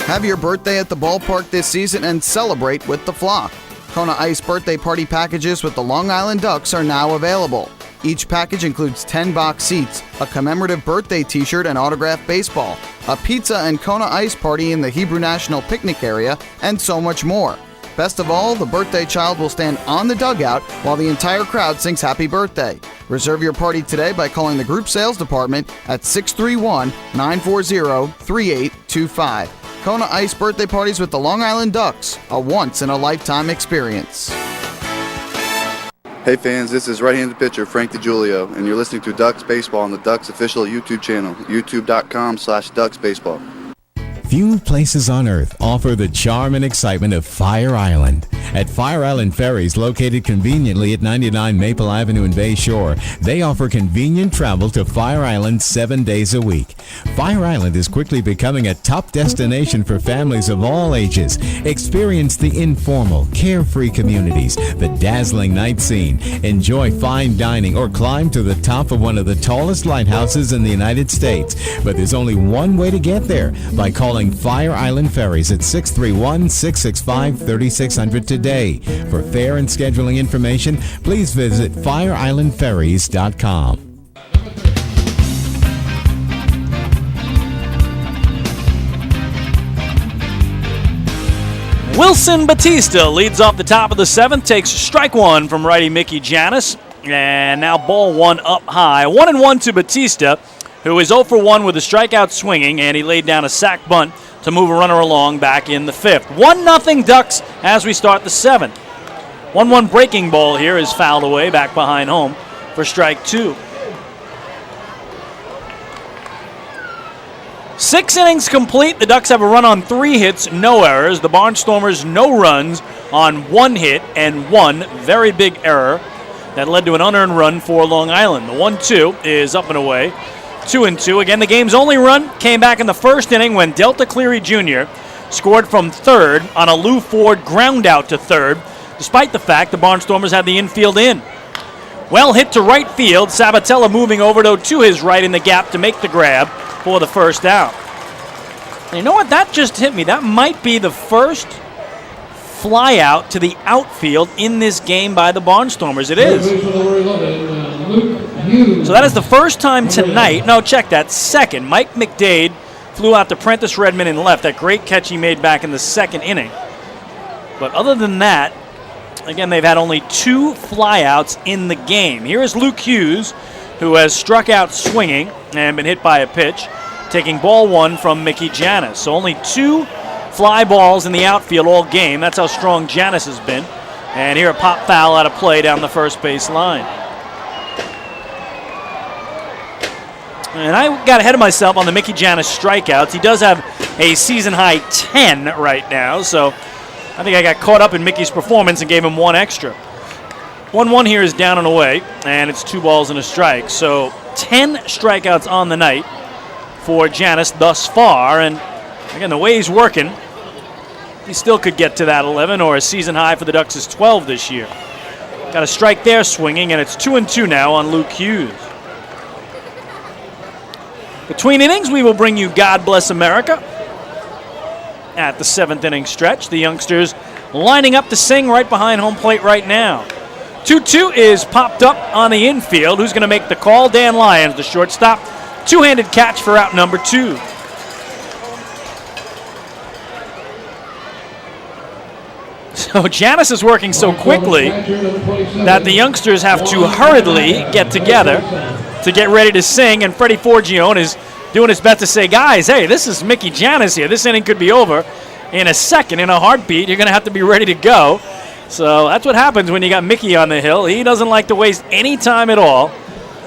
Have your birthday at the ballpark this season and celebrate with the flock. Kona Ice birthday party packages with the Long Island Ducks are now available. Each package includes 10 box seats, a commemorative birthday t-shirt and autographed baseball, a pizza and Kona Ice party in the Hebrew National Picnic area, and so much more. Best of all, the birthday child will stand on the dugout while the entire crowd sings happy birthday. Reserve your party today by calling the group sales department at 631-940-3825. Kona Ice birthday parties with the Long Island Ducks, a once-in-a-lifetime experience. Hey fans, this is right-handed pitcher Frank DiGiulio, and you're listening to Ducks Baseball on the Ducks official YouTube channel, youtube.com/DucksBaseball. Few places on earth offer the charm and excitement of Fire Island. At Fire Island Ferries, located conveniently at 99 Maple Avenue in Bay Shore, they offer convenient travel to Fire Island 7 days a week. Fire Island is quickly becoming a top destination for families of all ages. Experience the informal, carefree communities, the dazzling night scene, enjoy fine dining, or climb to the top of one of the tallest lighthouses in the United States. But there's only one way to get there, by calling Fire Island Ferries at 631-665-3600 today. For fare and scheduling information, please visit fireislandferries.com. Wilson Batista leads off the top of the 7th, takes strike 1 from righty Mickey Janis, and now ball 1 up high. 1-1 to Batista, who is 0 for 1 with a strikeout swinging, and he laid down a sac bunt to move a runner along back in the 5th. 1-0 Ducks as we start the 7th. 1-1 breaking ball here is fouled away back behind home for strike 2. 6 innings complete. The Ducks have a run on 3 hits, no errors. The Barnstormers no runs on 1 hit and 1 very big error that led to an unearned run for Long Island. The 1-2 is up and away. 2-2. Again, the game's only run came back in the first inning when Delta Cleary Jr. scored from third on a Lou Ford ground out to third, despite the fact the Barnstormers had the infield in. Well hit to right field. Sabatella moving over to his right in the gap to make the grab for the first out. And you know what? That just hit me. That might be the first fly out to the outfield in this game by the Barnstormers. It is. So that is the first time tonight. No, check that. Second. Mike McDade flew out to Prentice Redmond and left. That great catch he made back in the second inning. But other than that, again, they've had only 2 flyouts in the game. Here is Luke Hughes, who has struck out swinging and been hit by a pitch, taking ball 1 from Mickey Janis. So only 2 fly balls in the outfield all game. That's how strong Janis has been. And here a pop foul out of play down the first base line. And I got ahead of myself on the Mickey Janis strikeouts. He does have a season-high 10 right now, so I think I got caught up in Mickey's performance and gave him 1 extra. 1-1 here is down and away, and it's 2 balls and a strike. So 10 strikeouts on the night for Janis thus far, and again, the way he's working, he still could get to that 11, or a season high for the Ducks is 12 this year. Got a strike there swinging, and it's 2-2 now on Luke Hughes. Between innings, we will bring you God Bless America at the 7th inning stretch. The youngsters lining up to sing right behind home plate right now. 2-2 is popped up on the infield. Who's going to make the call? Dan Lyons, the shortstop, Two-handed catch for out number 2. So Janis is working so quickly that the youngsters have to hurriedly get together to get ready to sing, and Freddie Forgione is doing his best to say, guys, hey, this is Mickey Janis here. This inning could be over in a second, in a heartbeat. You're going to have to be ready to go. So that's what happens when you got Mickey on the hill. He doesn't like to waste any time at all.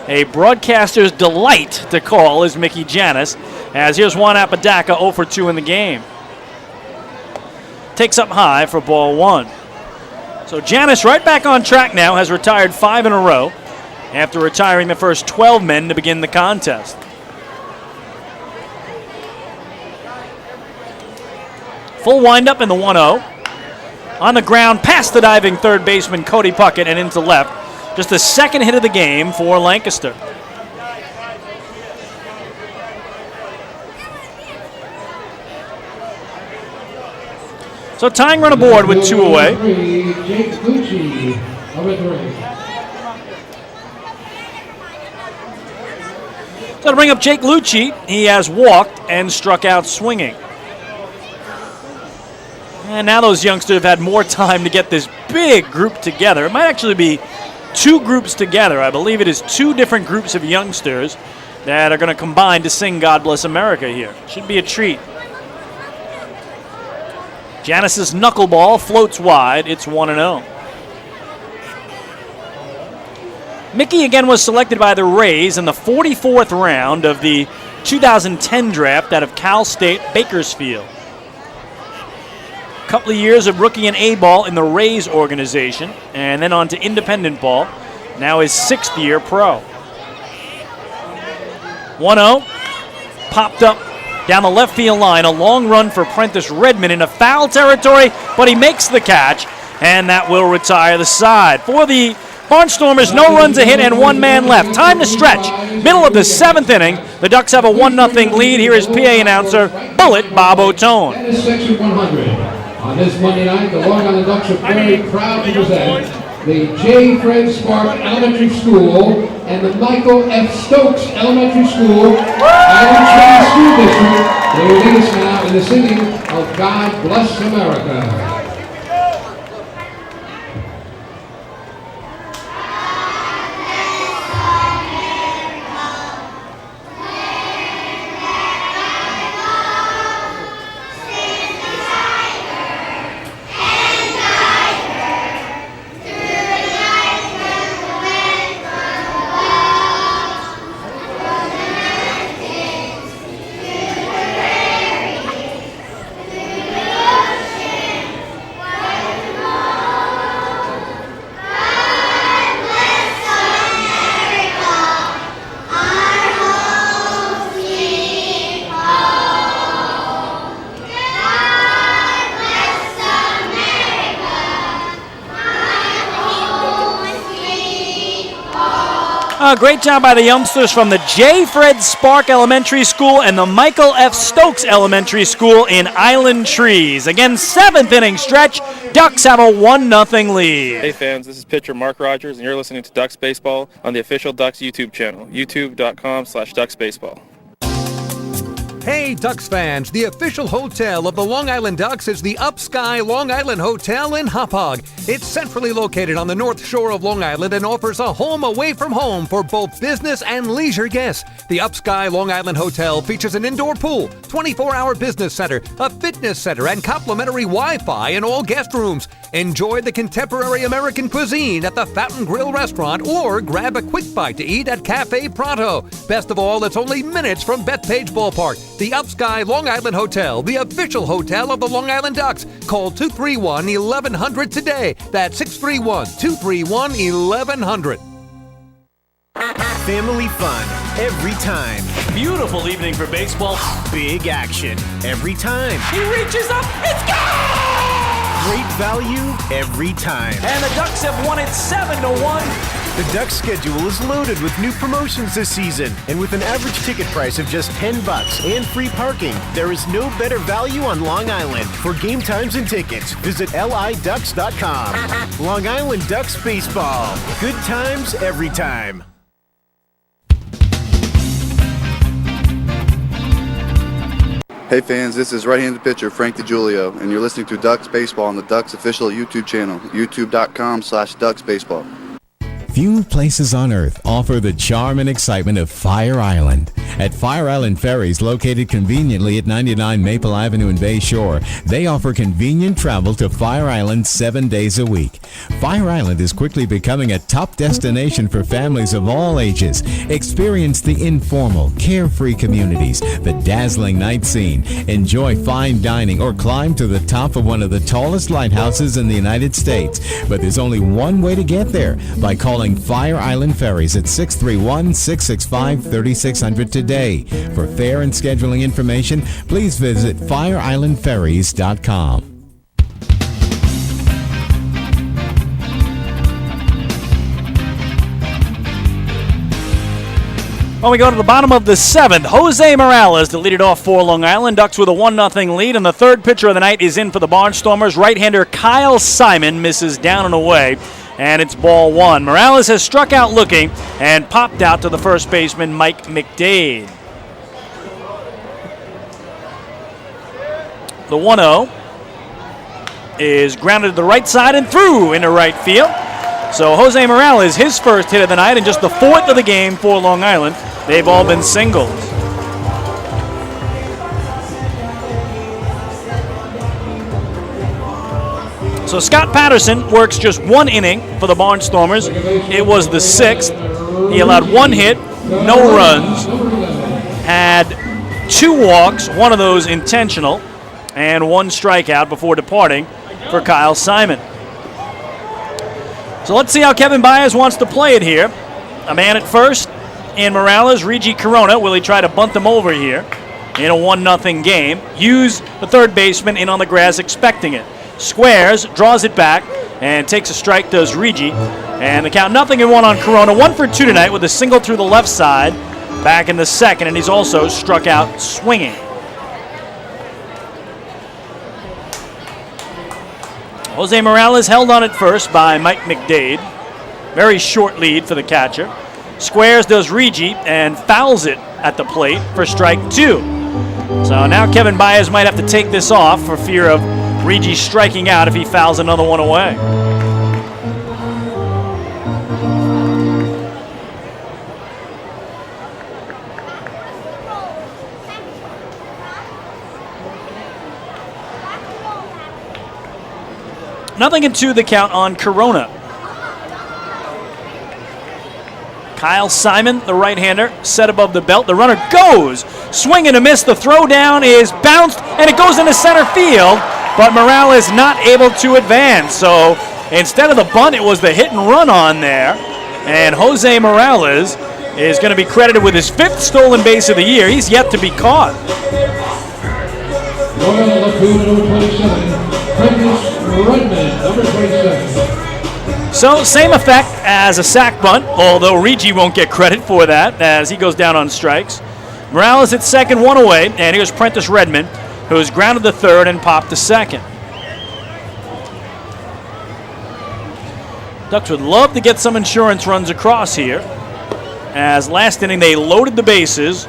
A broadcaster's delight to call is Mickey Janis, as here's Juan Apodaca 0 for 2 in the game. Takes up high for ball 1. So Janis right back on track now, has retired 5 in a row after retiring the first 12 men to begin the contest. Full windup in the 1-0. On the ground, past the diving third baseman Cody Puckett and into left. Just the second hit of the game for Lancaster. So tying run aboard with 2 away. Jake Lucci, number 3. So to bring up Jake Lucci, he has walked and struck out swinging. And now those youngsters have had more time to get this big group together. It might actually be 2 groups together. I believe it is 2 different groups of youngsters that are going to combine to sing God Bless America here. Should be a treat. Janis's knuckleball floats wide. It's 1-0. Mickey again was selected by the Rays in the 44th round of the 2010 draft out of Cal State Bakersfield. Couple of years of rookie and A-ball in the Rays organization, and then on to independent ball. Now his 6th year pro. 1-0, popped up down the left field line. A long run for Prentice Redmond into foul territory, but he makes the catch, and that will retire the side. For the Barnstormers, no runs a hit and 1 man left. Time to stretch. Middle of the 7th inning. The Ducks have a 1-0 lead. Here is PA announcer Bullet Bob O'Tone. That is section 100. On this Monday night, the Long Island Ducks are very proud to present the J. Fred Spark Elementary School and the Michael F. Stokes Elementary School Island Tree School District. They will lead us now in the singing of God Bless America. Great job by the youngsters from the J. Fred Spark Elementary School and the Michael F. Stokes Elementary School in Island Trees. Again, 7th inning stretch. Ducks have a 1-0 lead. Hey fans, this is pitcher Mark Rogers, and you're listening to Ducks Baseball on the official Ducks YouTube channel, youtube.com/DucksBaseball. Hey, Ducks fans, the official hotel of the Long Island Ducks is the Upsky Long Island Hotel in Hauppauge. It's centrally located on the north shore of Long Island and offers a home away from home for both business and leisure guests. The Upsky Long Island Hotel features an indoor pool, 24-hour business center, a fitness center, and complimentary Wi-Fi in all guest rooms. Enjoy the contemporary American cuisine at the Fountain Grill restaurant or grab a quick bite to eat at Cafe Pronto. Best of all, it's only minutes from Bethpage Ballpark. The Upsky Long Island Hotel, the official hotel of the Long Island Ducks. Call 231-1100 today. That's 631-231-1100. Family fun every time. Beautiful evening for baseball. Big action every time. He reaches up, it's gone! Great value every time. And the Ducks have won it 7-1. The Ducks schedule is loaded with new promotions this season, and with an average ticket price of just $10 and free parking, there is no better value on Long Island. For game times and tickets, visit liducks.com. Long Island Ducks Baseball. Good times every time. Hey fans, this is right-handed pitcher Frank DiGiulio, and you're listening to Ducks Baseball on the Ducks official YouTube channel, youtube.com/DucksBaseball. Few places on earth offer the charm and excitement of Fire Island. At Fire Island Ferries, located conveniently at 99 Maple Avenue in Bay Shore, they offer convenient travel to Fire Island 7 days a week. Fire Island is quickly becoming a top destination for families of all ages. Experience the informal, carefree communities, the dazzling night scene, enjoy fine dining, or climb to the top of one of the tallest lighthouses in the United States. But there's only one way to get there, by calling Fire Island Ferries at 631-665-3600 today. For fare and scheduling information, please visit fireislandferries.com. When we go to the bottom of the seventh, Jose Morales to lead it off for Long Island. Ducks with a 1-0 lead, and the third pitcher of the night is in for the Barnstormers. Right-hander Kyle Simon misses down and away, and it's ball one. Morales has struck out looking and popped out to the first baseman, Mike McDade. The 1-0 is grounded to the right side and through into right field. So Jose Morales, his first hit of the night and just the fourth of the game for Long Island. They've all been singles. So Scott Patterson works just one inning for the Barnstormers. It was the sixth. He allowed one hit, no runs, had 2 walks, one of those intentional, and 1 strikeout before departing for Kyle Simon. So let's see how Kevin Baez wants to play it here. A man at first in Morales, Regi Corona. Will he try to bunt them over here in a 1-0 game? Hughes, the third baseman, in on the grass expecting it. Squares, draws it back, and takes a strike, does Regi. And the count 0-1 on Corona. 1 for 2 tonight with a single through the left side back in the second, and he's also struck out swinging. Jose Morales held on at first by Mike McDade. Very short lead for the catcher. Squares does Regi and fouls it at the plate for strike 2. So now Kevin Baez might have to take this off for fear of Regi striking out if he fouls another one away. Nothing into the count on Corona. Kyle Simon, the right-hander, set above the belt. The runner goes, swing and a miss. The throw down is bounced, and it goes into center field, but Morales not able to advance. So instead of the bunt, it was the hit and run on there, and Jose Morales is going to be credited with his 5th stolen base of the year. He's yet to be caught. So same effect as a sac bunt, although Regi won't get credit for that as he goes down on strikes. Morales at second, 1 away, and here's Prentice Redmond, who has grounded the third and popped the second. Ducks would love to get some insurance runs across here, as last inning they loaded the bases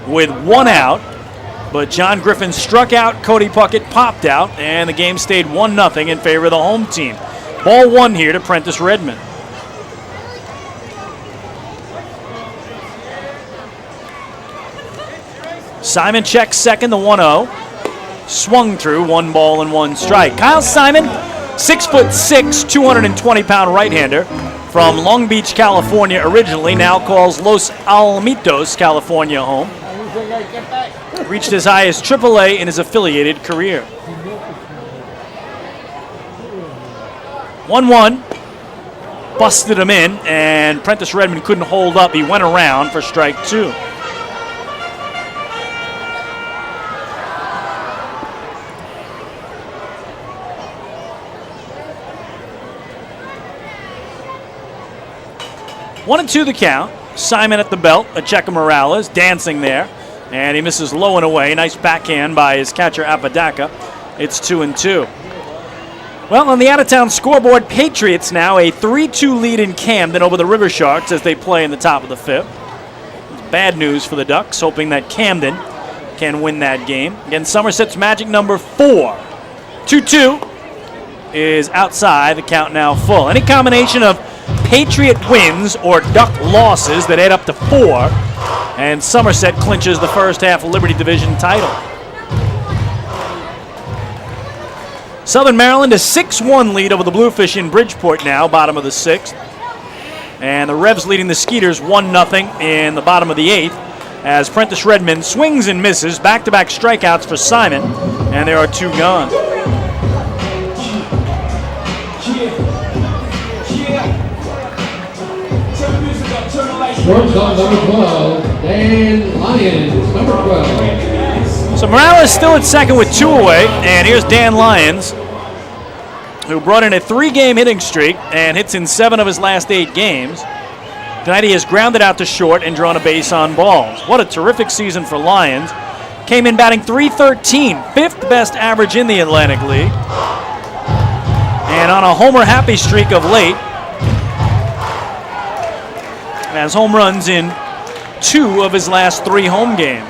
with 1 out, but John Griffin struck out, Cody Puckett popped out, and the game stayed 1-0 in favor of the home team. Ball 1 here to Prentice Redmond. Simon checks second, the 1-0. Swung through, 1 ball and 1 strike. Kyle Simon, 6'6", 220-pound right-hander from Long Beach, California originally, now calls Los Alamitos, California home. Reached as high as AAA in his affiliated career. 1-1, busted him in, and Prentice Redmond couldn't hold up. He went around for strike 2. One and 2 the count. Simon at the belt, Acheca Morales dancing there, and he misses low and away. Nice backhand by his catcher Apodaca. It's 2-2. Well, on the out-of-town scoreboard, Patriots now a 3-2 lead in Camden over the River Sharks as they play in the top of the 5th. It's bad news for the Ducks, hoping that Camden can win that game. Again, Somerset's magic number 4. 2-2 is outside. The count now full. Any combination of Patriot wins or Duck losses that add up to 4, and Somerset clinches the first half Liberty Division title. Southern Maryland a 6-1 lead over the Bluefish in Bridgeport now, bottom of the 6th. And the Revs leading the Skeeters 1-0 in the bottom of the 8th as Prentice Redmond swings and misses. Back-to-back strikeouts for Simon, and there are 2 gone. Shortstop number 12, Dan Lyons, number 12. So Morales still at second with 2 away, and here's Dan Lyons, who brought in a 3-game hitting streak and hits in 7 of his last 8 games. Tonight he has grounded out to short and drawn a base on balls. What a terrific season for Lyons. Came in batting .313, 5th best average in the Atlantic League. And on a homer-happy streak of late, has home runs in 2 of his last 3 home games.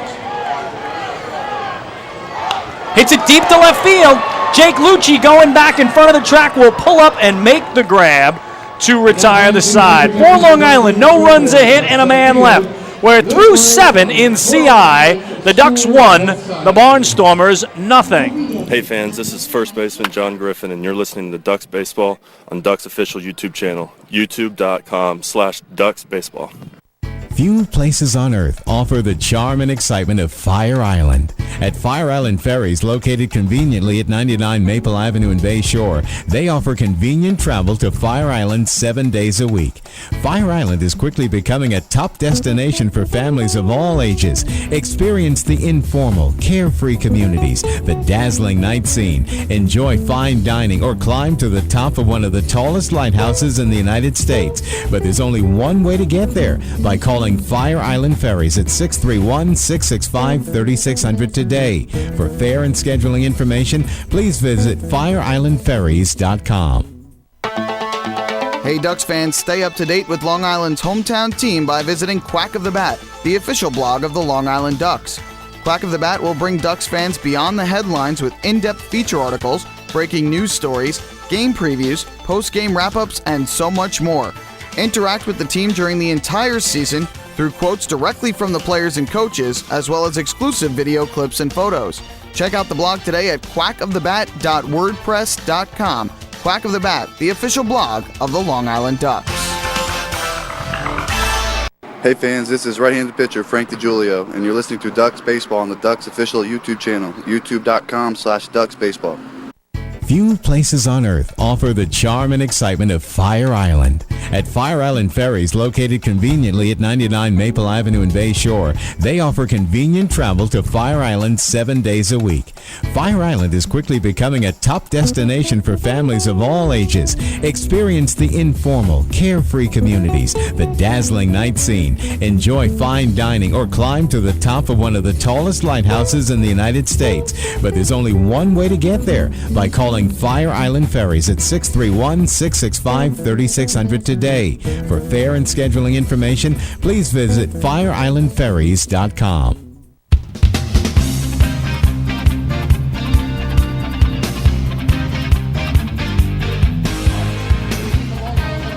Hits it deep to left field. Jake Lucci going back in front of the track will pull up and make the grab to retire the side. For Long Island, no runs a hit and a man left. We're through 7 in CI. The Ducks won, the Barnstormers nothing. Hey fans, this is first baseman John Griffin, and you're listening to Ducks Baseball on Ducks official YouTube channel, youtube.com/DucksBaseball. Few places on earth offer the charm and excitement of Fire Island. At Fire Island Ferries, located conveniently at 99 Maple Avenue in Bay Shore, they offer convenient travel to Fire Island 7 days a week. Fire Island is quickly becoming a top destination for families of all ages. Experience the informal, carefree communities, the dazzling night scene, enjoy fine dining, or climb to the top of one of the tallest lighthouses in the United States. But there's only one way to get there, by calling Fire Island Ferries at 631-665-3600 today. For fare and scheduling information, please visit fireislandferries.com. Hey Ducks fans, stay up to date with Long Island's hometown team by visiting Quack of the Bat, the official blog of the Long Island Ducks. Quack of the Bat will bring Ducks fans beyond the headlines with in-depth feature articles, breaking news stories, game previews, post-game wrap-ups, and so much more. Interact with the team during the entire season through quotes directly from the players and coaches, as well as exclusive video clips and photos. Check out the blog today at quackofthebat.wordpress.com. Quack of the Bat, the official blog of the Long Island Ducks. Hey fans, this is right-handed pitcher Frank DiGiulio, and you're listening to Ducks Baseball on the Ducks official YouTube channel, youtube.com/DucksBaseball. Few places on earth offer the charm and excitement of Fire Island. At Fire Island Ferries, located conveniently at 99 Maple Avenue in Bay Shore, they offer convenient travel to Fire Island 7 days a week. Fire Island is quickly becoming a top destination for families of all ages. Experience the informal, carefree communities, the dazzling night scene, enjoy fine dining, or climb to the top of one of the tallest lighthouses in the United States. But there's only one way to get there, by calling Fire Island Ferries at 631-665-3600 today. For fare and scheduling information, please visit fireislandferries.com.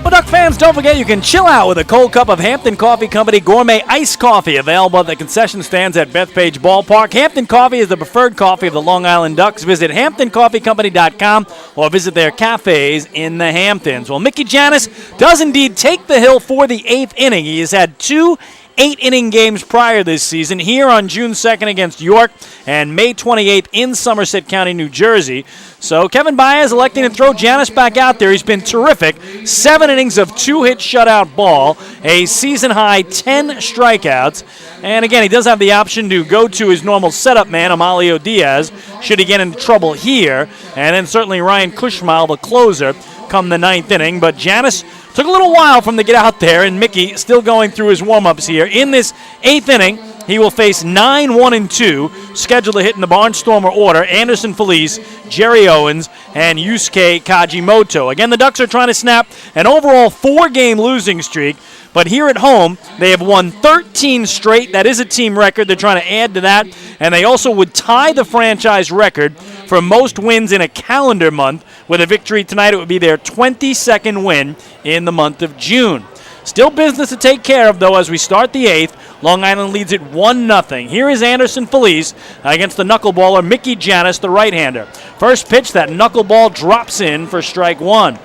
Well, Duck fans, don't forget you can chill out with a cold cup of Hampton Coffee Company Gourmet Iced Coffee, available at the concession stands at Bethpage Ballpark. Hampton Coffee is the preferred coffee of the Long Island Ducks. Visit HamptonCoffeeCompany.com or visit their cafes in the Hamptons. Well, Mickey Janis does indeed take the hill for the 8th inning. He has had 2 8-inning games prior this season, here on June 2nd against York and May 28th in Somerset County, New Jersey. So Kevin Baez electing to throw Janis back out there. He's been terrific. 7 innings of 2-hit shutout ball, a season-high 10 strikeouts. And again, he does have the option to go to his normal setup man, Amalio Diaz, should he get into trouble here. And then certainly Ryan Kushmal, the closer, come the 9th inning. But Janis took a little while for him to get out there, and Mickey still going through his warm-ups here. In this 8th inning, he will face 9-1-2, scheduled to hit in the Barnstormer order: Anderson Felice, Jerry Owens, and Yusuke Kajimoto. Again, the Ducks are trying to snap an overall 4-game losing streak, but here at home, they have won 13 straight. That is a team record. They're trying to add to that, and they also would tie the franchise record for most wins in a calendar month. With a victory tonight, it would be their 22nd win in the month of June. Still business to take care of, though, as we start the 8th. Long Island leads it 1-0. Here is Anderson Felice against the knuckleballer Mickey Janis, the right-hander. First pitch, that knuckleball drops in for strike 1.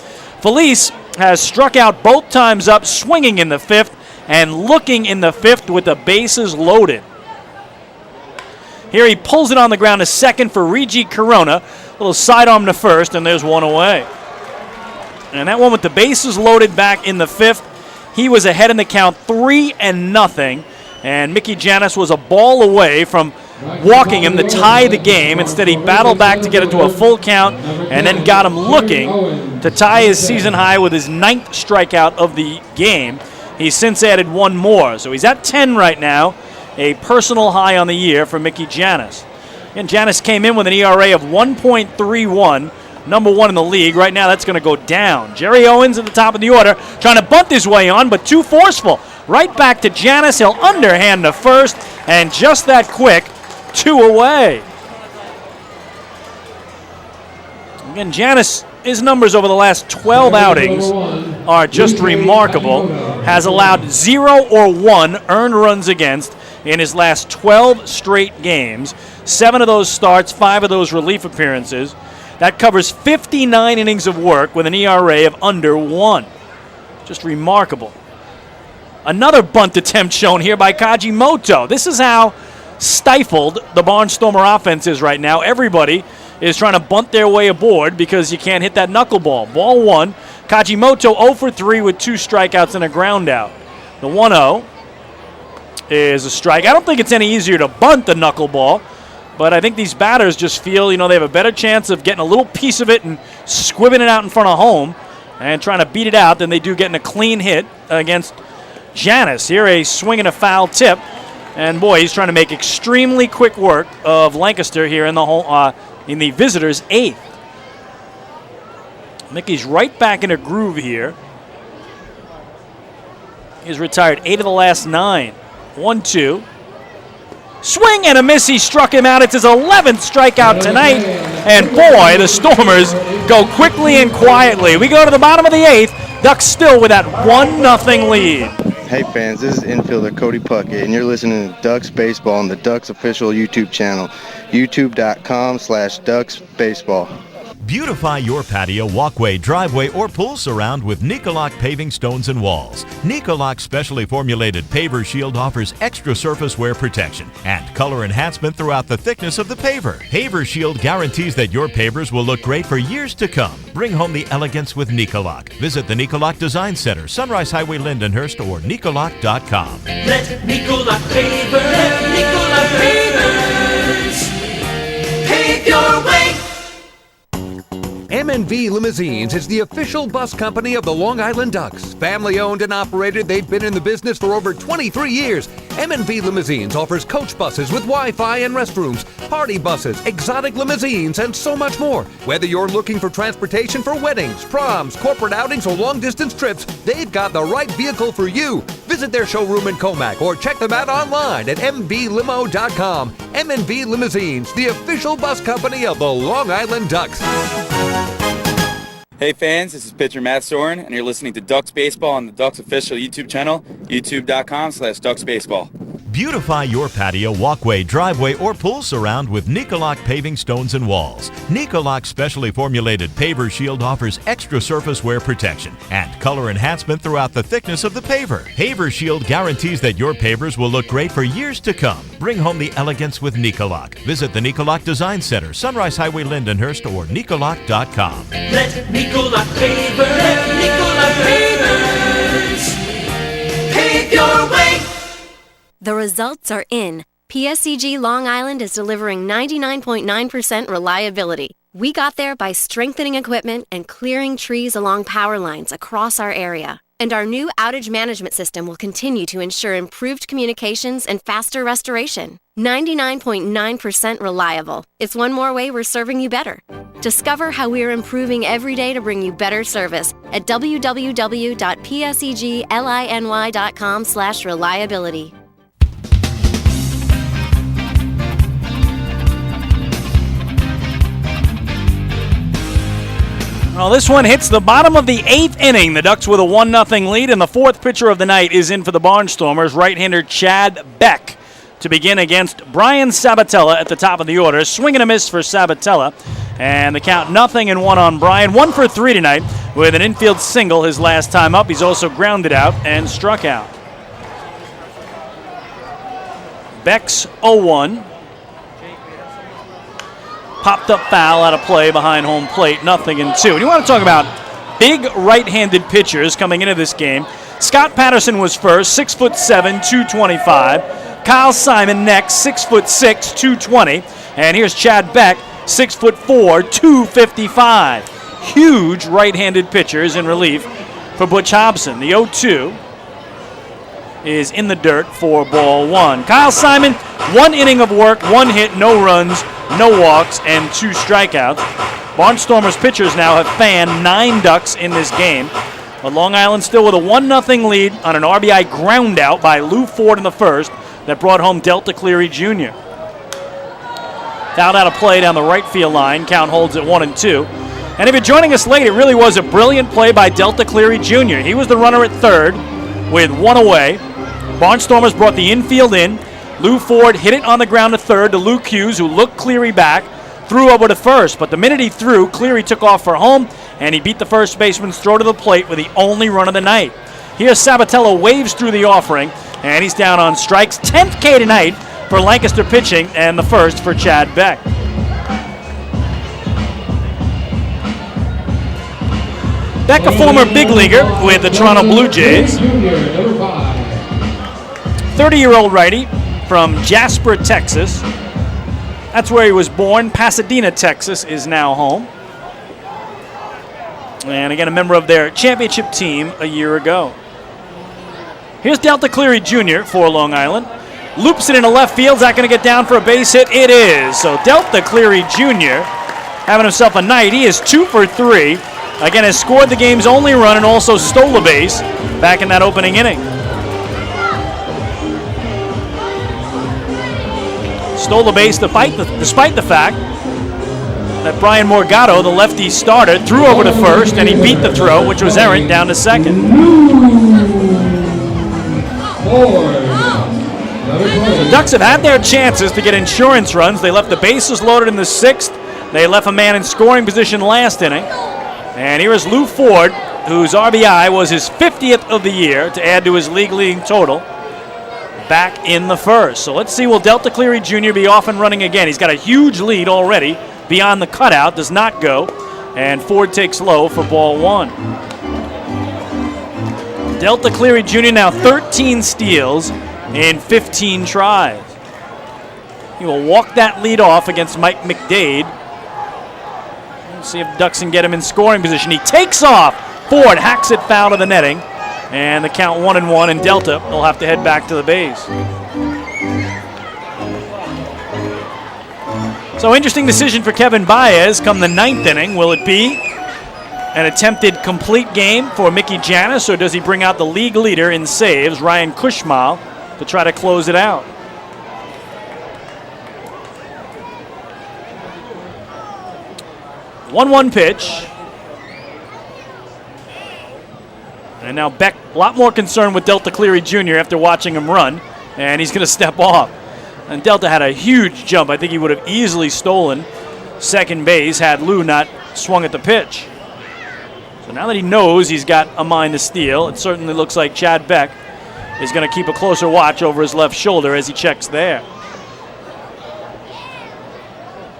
Felice has struck out both times up, swinging in the 5th and looking in the 5th with the bases loaded. Here he pulls it on the ground to second for Regi Corona. A little sidearm to first, and there's one away. And that one with the bases loaded back in the 5th. He was ahead in the count 3-0. And Mickey Janis was a ball away from walking him to tie the game. Instead, he battled back to get it to a full count and then got him looking to tie his season high with his 9th strikeout of the game. He's since added one more, so he's at 10 right now, a personal high on the year for Mickey Janis. And Janis came in with an ERA of 1.31, number 1 in the league. Right now, that's going to go down. Jerry Owens at the top of the order, trying to bunt his way on, but too forceful. Right back to Janis. He'll underhand to first, and just that quick, 2 away. Again, Janis, his numbers over the last 12 outings are just remarkable. Has allowed 0 or 1 earned runs against in his last 12 straight games. 7 of those starts, 5 of those relief appearances. That covers 59 innings of work with an ERA of under 1. Just remarkable. Another bunt attempt shown here by Kajimoto. This is how stifled the Barnstormer offense is right now. Everybody is trying to bunt their way aboard because you can't hit that knuckleball. Ball 1. Kajimoto 0 for 3 with 2 strikeouts and a ground out. The 1-0 is a strike. I don't think it's any easier to bunt the knuckleball, but I think these batters just feel, they have a better chance of getting a little piece of it and squibbing it out in front of home and trying to beat it out than they do getting a clean hit against Janis. Here a swing and a foul tip, and boy, he's trying to make extremely quick work of Lancaster here in the visitors' 8th. Mickey's right back in a groove here. He's retired 8 of the last 9. 1-2. Swing and a miss. He struck him out. It's his 11th strikeout tonight. And boy, the Stormers go quickly and quietly. We go to the bottom of the 8th. Ducks still with that 1-0 lead. Hey fans, this is infielder Cody Puckett, and you're listening to Ducks Baseball on the Ducks official YouTube channel, youtube.com/Ducks Baseball. Beautify your patio, walkway, driveway, or pool surround with Nicolak paving stones and walls. Nicolak's specially formulated paver shield offers extra surface wear protection and color enhancement throughout the thickness of the paver. Paver shield guarantees that your pavers will look great for years to come. Bring home the elegance with Nicolak. Visit the Nicolak Design Center, Sunrise Highway, Lindenhurst, or Nicolak.com. Let Nicolak Pavers pave your way. M&V Limousines is the official bus company of the Long Island Ducks. Family owned and operated, they've been in the business for over 23 years. M&V Limousines offers coach buses with Wi-Fi and restrooms, party buses, exotic limousines, and so much more. Whether you're looking for transportation for weddings, proms, corporate outings, or long-distance trips, they've got the right vehicle for you. Visit their showroom in Comac or check them out online at mvlimo.com. M&V Limousines, the official bus company of the Long Island Ducks. Hey fans, this is pitcher Matt Soren, and you're listening to Ducks Baseball on the Ducks official YouTube channel, youtube.com/Ducks Baseball. Beautify your patio, walkway, driveway, or pool surround with Nicolak paving stones and walls. Nicolak's specially formulated paver shield offers extra surface wear protection and color enhancement throughout the thickness of the paver. Paver shield guarantees that your pavers will look great for years to come. Bring home the elegance with Nicolak. Visit the Nicolak Design Center, Sunrise Highway, Lindenhurst, or Nicolak.com. Let Nicolak Pavers pave your way. The results are in. PSEG Long Island is delivering 99.9% reliability. We got there by strengthening equipment and clearing trees along power lines across our area. And our new outage management system will continue to ensure improved communications and faster restoration. 99.9% reliable. It's one more way we're serving you better. Discover how we're improving every day to bring you better service at www.psegliny.com/reliability. Well, this one hits the bottom of the 8th inning. The Ducks with a 1-0 lead, and the fourth pitcher of the night is in for the Barnstormers, right-hander Chad Beck, to begin against Brian Sabatella at the top of the order. Swing and a miss for Sabatella, and the count 0-1 on Brian. 1 for 3 tonight with an infield single his last time up. He's also grounded out and struck out. Beck's 0-1. Popped up foul out of play behind home plate, 0-2. And you want to talk about big right-handed pitchers coming into this game. Scott Patterson was first, 6'7", 225. Kyle Simon next, 6'6", 220. And here's Chad Beck, 6'4", 255. Huge right-handed pitchers in relief for Butch Hobson. The 0-2 is in the dirt for ball 1. Kyle Simon, 1 inning of work, 1 hit, no runs, no walks, and 2 strikeouts. Barnstormers pitchers now have fanned 9 Ducks in this game. But Long Island still with a 1-0 lead on an RBI ground out by Lou Ford in the first that brought home Delta Cleary Jr. Fouled out of play down the right field line. Count holds at 1-2. And if you're joining us late, it really was a brilliant play by Delta Cleary Jr. He was the runner at third with 1 away. Barnstormers brought the infield in. Lou Ford hit it on the ground to third to Luke Hughes, who looked Cleary back, threw over to first. But the minute he threw, Cleary took off for home, and he beat the first baseman's throw to the plate with the only run of the night. Here's Sabatella, waves through the offering, and he's down on strikes. 10th K tonight for Lancaster pitching, and the first for Chad Beck. Beck, a former big leaguer with the Toronto Blue Jays. 30-year-old righty from Jasper, Texas. That's where he was born. Pasadena, Texas is now home. And again, a member of their championship team a year ago. Here's Delta Cleary Jr. for Long Island. Loops it into left field. Is that going to get down for a base hit? It is. So Delta Cleary Jr. having himself a night. He is 2 for 3. Again, has scored the game's only run and also stole a base back in that opening inning. Stole the base despite the fact that Brian Morgado, the lefty starter, threw over to first, and he beat the throw, which was errant, down to second. The Ducks have had their chances to get insurance runs. They left the bases loaded in the 6th. They left a man in scoring position last inning. And here is Lou Ford, whose RBI was his 50th of the year to add to his league-leading total, back in the first. So let's see, will Delta Cleary Jr. be off and running again? He's got a huge lead already beyond the cutout, does not go, and Ford takes low for ball 1. Delta Cleary Jr. now 13 steals in 15 tries. He will walk that lead off against Mike McDade. Let's see if Ducks can get him in scoring position. He takes off. Ford hacks it foul to the netting. And the count 1-1, and Delta will have to head back to the base. So interesting decision for Kevin Baez come the 9th inning. Will it be an attempted complete game for Mickey Janis, or does he bring out the league leader in saves, Ryan Kushmal, to try to close it out? One pitch. And now Beck, a lot more concerned with Delta Cleary Jr. after watching him run, and he's going to step off. And Delta had a huge jump. I think he would have easily stolen second base had Lou not swung at the pitch. So now that he knows he's got a mind to steal, it certainly looks like Chad Beck is going to keep a closer watch over his left shoulder as he checks there.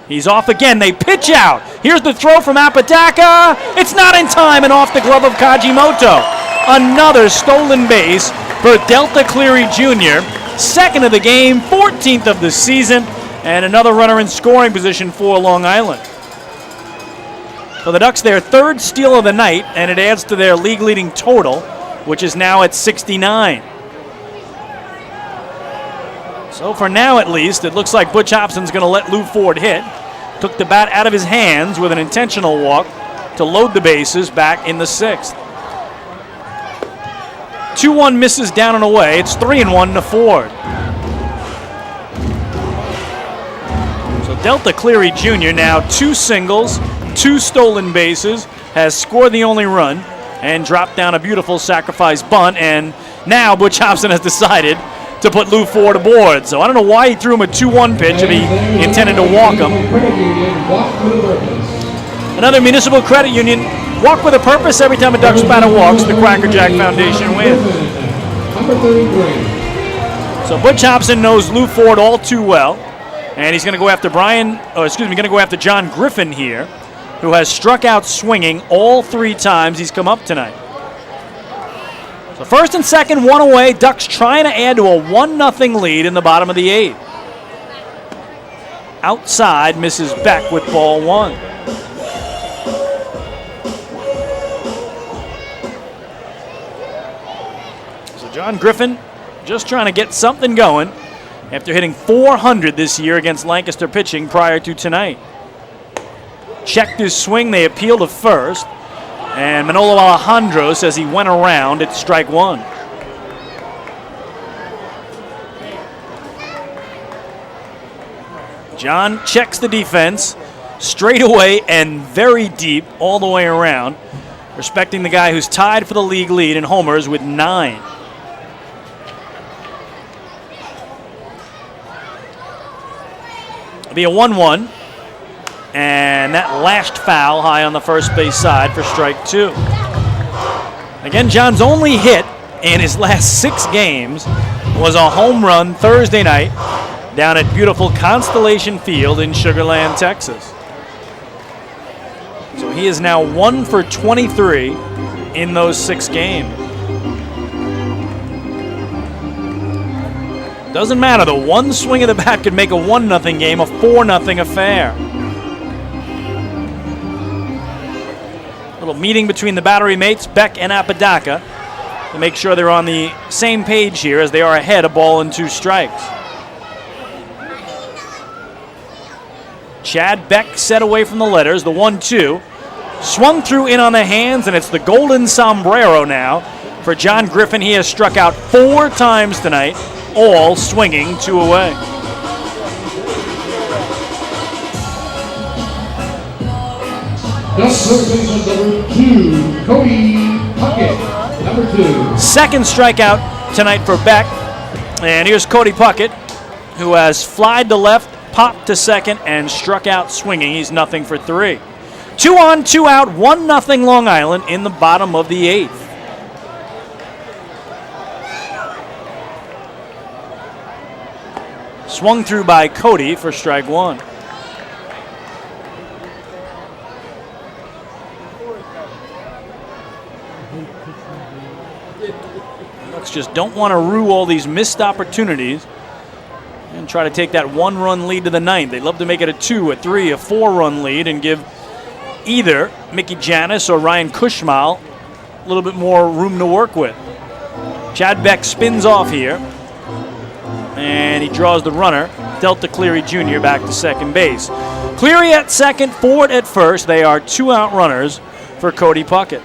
He's off again. They pitch out. Here's the throw from Apodaca. It's not in time, and off the glove of Kajimoto. Another stolen base for Delta Cleary Jr. 2nd of the game, 14th of the season, and another runner in scoring position for Long Island. So the Ducks, their 3rd steal of the night, and it adds to their league-leading total, which is now at 69. So for now, at least, it looks like Butch Hobson's going to let Lou Ford hit. Took the bat out of his hands with an intentional walk to load the bases back in the 6th. 2-1 misses down and away. It's 3-1 to Ford. So Delta Cleary Jr. now 2 singles, 2 stolen bases, has scored the only run, and dropped down a beautiful sacrifice bunt. And now Butch Hobson has decided to put Lou Ford aboard. So I don't know why he threw him a 2-1 pitch if he intended to walk him. Another Municipal Credit Union walk with a purpose. Every time a Ducks batter walks, the Cracker Jack Foundation wins. So Butch Hobson knows Lou Ford all too well, and he's going to go after John Griffin here, who has struck out swinging all 3 times he's come up tonight. So first and second, 1 away. Ducks trying to add to a 1-0 lead in the bottom of the 8th. Outside, Mrs. Beck with ball 1. So John Griffin just trying to get something going after hitting .400 this year against Lancaster pitching prior to tonight. Checked his swing, they appeal to first. And Manolo Alejandro says he went around at strike 1. John checks the defense straight away and very deep all the way around, respecting the guy who's tied for the league lead in homers with 9. It'll be a 1-1. And that lashed foul high on the first base side for strike 2. Again, John's only hit in his last 6 games was a home run Thursday night down at beautiful Constellation Field in Sugar Land, Texas. So he is now 1 for 23 in those 6 games. Doesn't matter, the one swing of the bat could make a 1-0 game a 4-0 affair. Little meeting between the battery mates, Beck and Apodaca, to make sure they're on the same page here as they are ahead a ball and 2 strikes. Chad Beck set away from the letters, the 1-2. Swung through in on the hands, and it's the golden sombrero now for John Griffin. He has struck out 4 times tonight, all swinging 2 away. Ducks first baseman number 2, Cody Puckett, number 2. Second strikeout tonight for Beck. And here's Cody Puckett, who has flied to left, popped to second, and struck out swinging. He's 0 for 3. 2 on, 2 out, 1-0 Long Island in the bottom of the 8th. Swung through by Cody for strike 1. Ducks just don't want to rue all these missed opportunities and try to take that 1-run lead to the 9th. They'd love to make it a 2, a 3, a 4-run lead and give either Mickey Janis or Ryan Kushmal a little bit more room to work with. Chad Beck spins off here, and he draws the runner, Delta Cleary Jr., back to second base. Cleary at second, Ford at first. They are 2-out runners for Cody Puckett.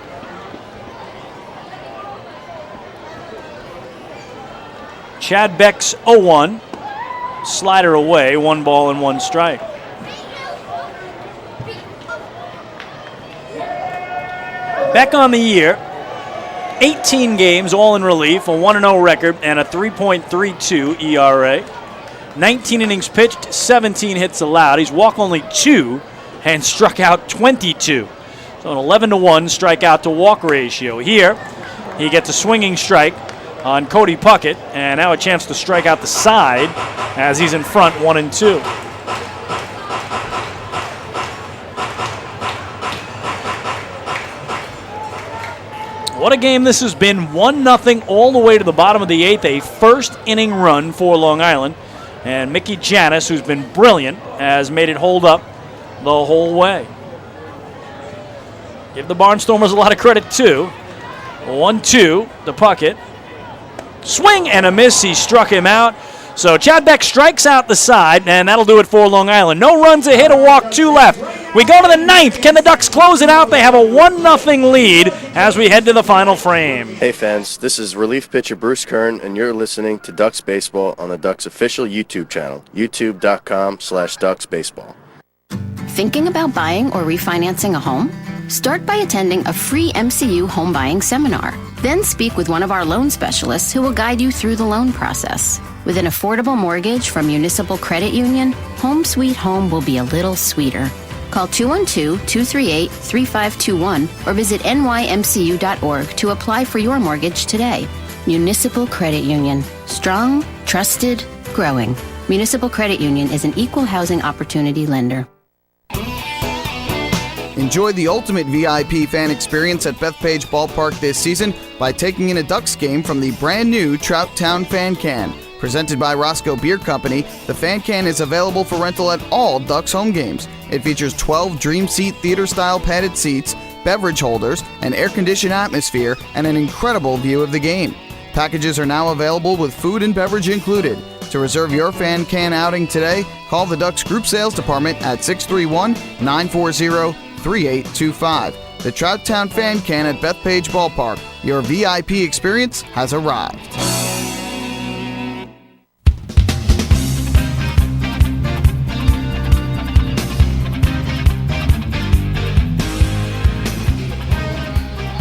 Chad Beck's 0-1. Slider away, 1 ball and 1 strike. Beck on the year, 18 games, all in relief, a 1-0 record, and a 3.32 ERA. 19 innings pitched, 17 hits allowed. He's walked only 2 and struck out 22. So an 11-1 strikeout to walk ratio. Here, he gets a swinging strike on Cody Puckett, and now a chance to strike out the side as he's in front 1-2. What a game this has been. 1-0 all the way to the bottom of the 8th. A first inning run for Long Island. And Mickey Janis, who's been brilliant, has made it hold up the whole way. Give the Barnstormers a lot of credit too. 1-2 to Puckett. Swing and a miss. He struck him out. So Chad Beck strikes out the side, and that'll do it for Long Island. No runs, a hit, a walk, 2 left. We go to the ninth. Can the Ducks close it out? They have a 1-0 lead as we head to the final frame. Hey fans, this is relief pitcher Bruce Kern, and you're listening to Ducks Baseball on the Ducks official YouTube channel, youtube.com/DucksBaseball. Thinking about buying or refinancing a home? Start by attending a free MCU home buying seminar. Then speak with one of our loan specialists who will guide you through the loan process. With an affordable mortgage from Municipal Credit Union, Home Sweet Home will be a little sweeter. Call 212-238-3521 or visit nymcu.org to apply for your mortgage today. Municipal Credit Union. Strong, trusted, growing. Municipal Credit Union is an equal housing opportunity lender. Enjoy the ultimate VIP fan experience at Bethpage Ballpark this season by taking in a Ducks game from the brand new Trout Town Fan Can. Presented by Roscoe Beer Company, the Fan Can is available for rental at all Ducks home games. It features 12 Dream Seat theater-style padded seats, beverage holders, an air-conditioned atmosphere, and an incredible view of the game. Packages are now available with food and beverage included. To reserve your Fan Can outing today, call the Ducks Group Sales Department at 631-940-3825. The Trout Town Fan Can at Bethpage Ballpark. Your VIP experience has arrived.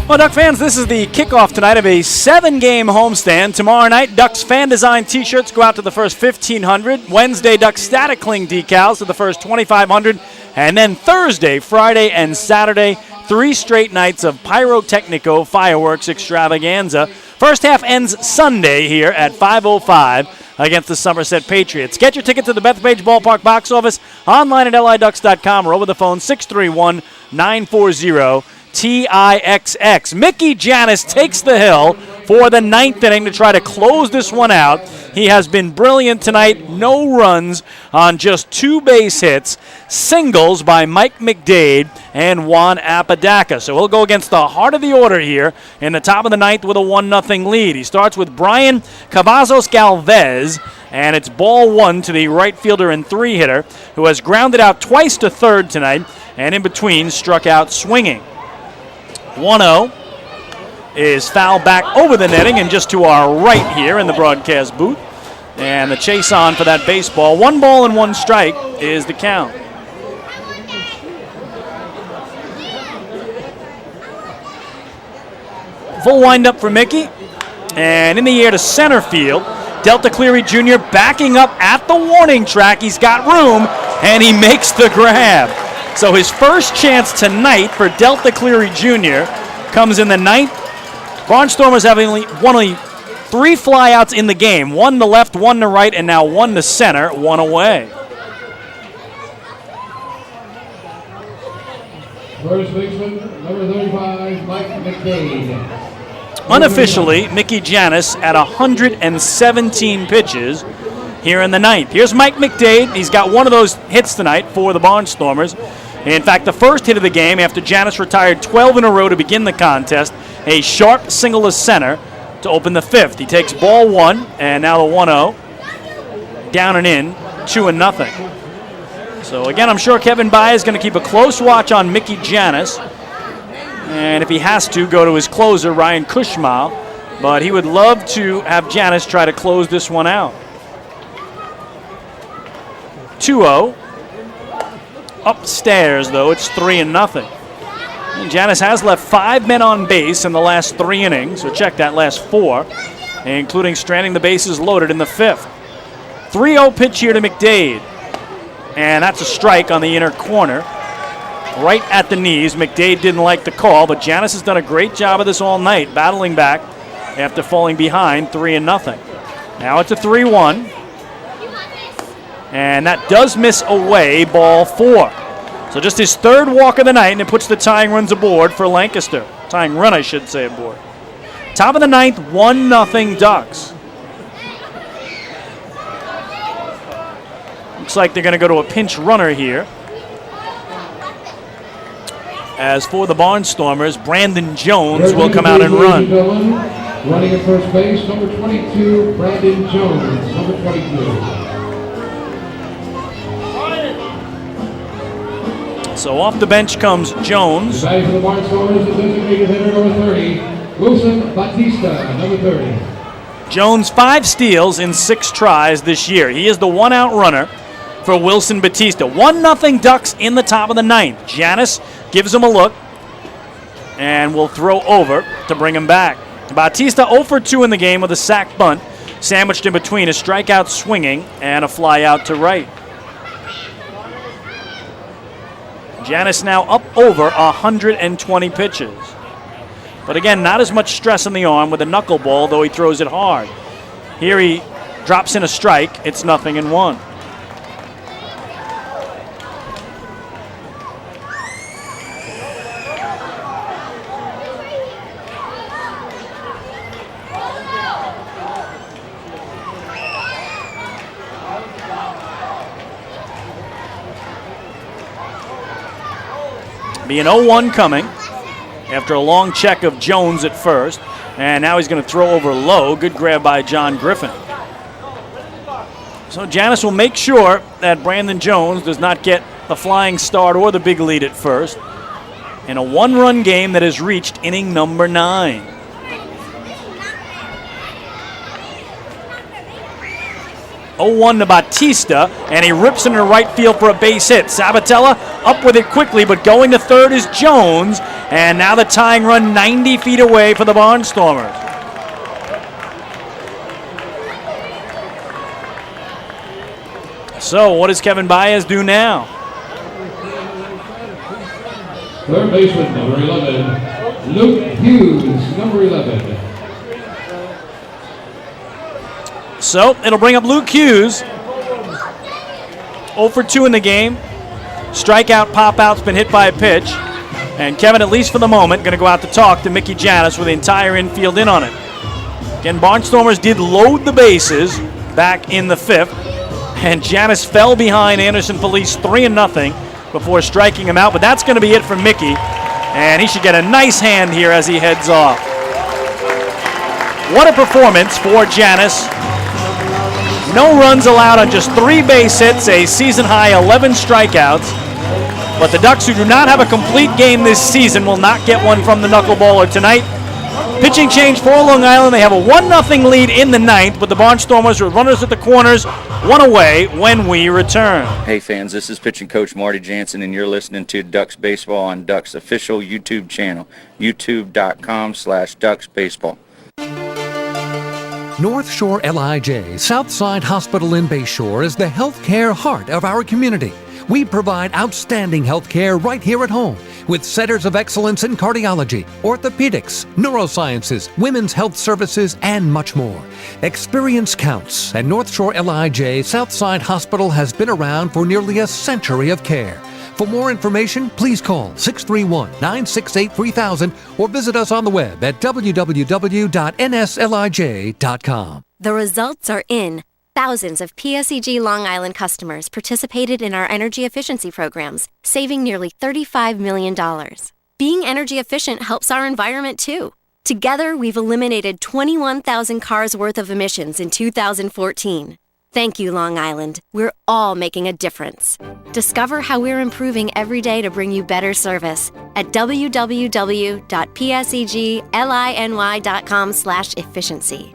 Well, Duck fans, this is the kickoff tonight of a 7-game homestand. Tomorrow night, Ducks fan-designed T-shirts go out to the first 1,500. Wednesday, Ducks Static Cling decals to the first 2,500. And then Thursday, Friday, and Saturday, 3 straight nights of Pyrotechnico fireworks extravaganza. First half ends Sunday here at 5:05 against the Somerset Patriots. Get your ticket to the Bethpage Ballpark box office online at liducks.com or over the phone 631-940-TIXX. Mickey Janis takes the hill for the 9th inning to try to close this one out. He has been brilliant tonight. No runs on just 2 base hits. Singles by Mike McDade and Juan Apodaca. So he'll go against the heart of the order here in the top of the 9th with a 1-0 lead. He starts with Brian Cavazos Galvez, and it's ball 1 to the right fielder and 3-hitter who has grounded out twice to third tonight and in between struck out swinging. 1-0 is fouled back over the netting and just to our right here in the broadcast booth. And the chase on for that baseball. 1 ball and 1 strike is the count. Full windup for Mickey. And in the air to center field. Delta Cleary Jr. backing up at the warning track. He's got room and he makes the grab. So his first chance tonight for Delta Cleary Jr. comes in the 9th. Barnstormers have only 3 flyouts in the game. 1 to left, 1 to right, and now 1 to center, 1 away. First baseman, number 35, Mike McDade. Unofficially, Mickey Janis at 117 pitches here in the 9th. Here's Mike McDade. He's got one of those hits tonight for the Barnstormers. In fact, the first hit of the game after Janis retired 12 in a row to begin the contest, a sharp single to center to open the 5th. He takes ball 1, and now the 1-0. Down and in, 2-0. So again, I'm sure Kevin Baez is going to keep a close watch on Mickey Janis. And if he has to, go to his closer, Ryan Kushmal. But he would love to have Janis try to close this one out. 2-0. Upstairs, though, it's 3-0. And Janis has left 5 men on base in the last 3 innings, so check that, last 4, including stranding the bases loaded in the 5th. 3-0 pitch here to McDade, and that's a strike on the inner corner, right at the knees. McDade didn't like the call, but Janis has done a great job of this all night, battling back after falling behind 3-0. Now it's a 3-1. And that does miss away, ball 4. So just his 3rd walk of the night, and it puts the tying runs aboard for Lancaster. Tying run, I should say, aboard. Top of the 9th, 1-0 Ducks. Looks like they're going to go to a pinch runner here. As for the Barnstormers, Brandon Jones will come out and run. Running at first base, number 22, Brandon Jones, number 22. So off the bench comes Jones. Batting for the Barnstormers is designated hitter number 30, Wilson Batista, number 30. Jones 5 steals in 6 tries this year. He is the one-out runner for Wilson Batista. 1-0 Ducks in the top of the 9th. Janis gives him a look and will throw over to bring him back. Batista 0 for 2 in the game with a sac bunt, sandwiched in between a strikeout swinging and a fly out to right. Janis now up over 120 pitches. But again, not as much stress on the arm with a knuckleball, though he throws it hard. Here he drops in a strike. It's 0-1. Be an 0-1 coming after a long check of Jones at first. And now he's going to throw over low. Good grab by John Griffin. So Janis will make sure that Brandon Jones does not get the flying start or the big lead at first in a 1-run game that has reached inning number 9. Oh-1 to Batista, and he rips into right field for a base hit. Sabatella up with it quickly, but going to third is Jones, and now the tying run 90 feet away for the Barnstormers. So what does Kevin Baez do now? Third baseman, number 11, Luke Hughes, number 11. So it'll bring up Luke Hughes. 0 for 2 in the game. Strikeout, pop-out's been hit by a pitch. And Kevin, at least for the moment, going to go out to talk to Mickey Janis with the entire infield in on it. Again, Barnstormers did load the bases back in the 5th. And Janis fell behind Anderson Felice 3-0 before striking him out. But that's going to be it for Mickey. And he should get a nice hand here as he heads off. What a performance for Janis. No runs allowed on just 3 base hits, a season-high 11 strikeouts. But the Ducks, who do not have a complete game this season, will not get one from the knuckleballer tonight. Pitching change for Long Island. They have a 1-0 lead in the 9th, with the Barnstormers with runners at the corners, 1 away when we return. Hey fans, this is pitching coach Marty Jansen, and you're listening to Ducks Baseball on Ducks official YouTube channel, youtube.com/DucksBaseball. North Shore LIJ Southside Hospital in Bayshore is the healthcare heart of our community. We provide outstanding healthcare right here at home with centers of excellence in cardiology, orthopedics, neurosciences, women's health services, and much more. Experience counts, and North Shore LIJ Southside Hospital has been around for nearly a century of care. For more information, please call 631-968-3000 or visit us on the web at www.nslij.com. The results are in. Thousands of PSEG Long Island customers participated in our energy efficiency programs, saving nearly $35 million. Being energy efficient helps our environment too. Together, we've eliminated 21,000 cars worth of emissions in 2014. Thank you, Long Island. We're all making a difference. Discover how we're improving every day to bring you better service at www.psegliny.com/efficiency.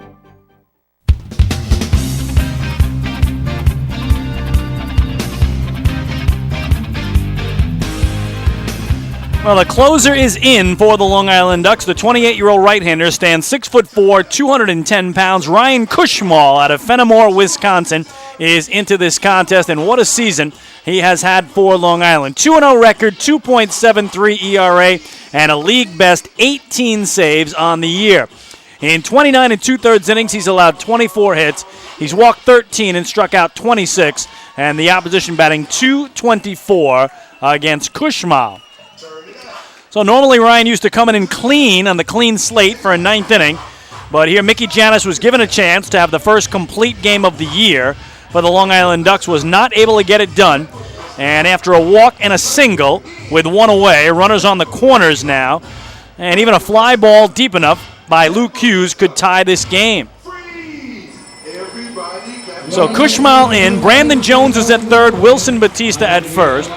Well, the closer is in for the Long Island Ducks. The 28-year-old right-hander stands 6'4", 210 pounds. Ryan Cushmall out of Fenimore, Wisconsin, is into this contest, and what a season he has had for Long Island. 2-0 record, 2.73 ERA, and a league-best 18 saves on the year. In 29 2/3 innings, he's allowed 24 hits. He's walked 13 and struck out 26, and the opposition batting .224 against Cushmall. So normally Ryan used to come in clean on the clean slate for a 9th inning, but here Mickey Janis was given a chance to have the first complete game of the year, but the Long Island Ducks was not able to get it done. And after a walk and a single with 1 away, runners on the corners now, and even a fly ball deep enough by Luke Hughes could tie this game. So Cushmall in, Brandon Jones is at third, Wilson Batista at first.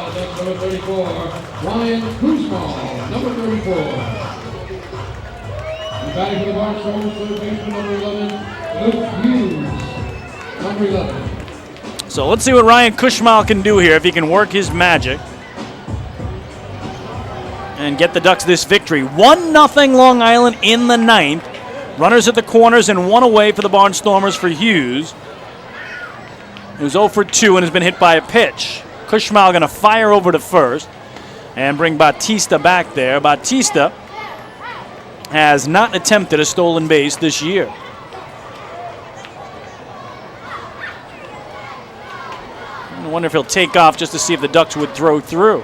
Ryan Kuzma, number 34. And batting for the Barnstormers, third baseman, number 11, Luke Hughes, number 11. So let's see what Ryan Kushmal can do here, if he can work his magic and get the Ducks this victory. 1-0 Long Island in the ninth. Runners at the corners and one away for the Barnstormers for Hughes, who's 0 for 2 and has been hit by a pitch. Kushmal going to fire over to first and bring Batista back there. Batista has not attempted a stolen base this year. I wonder if he'll take off just to see if the Ducks would throw through.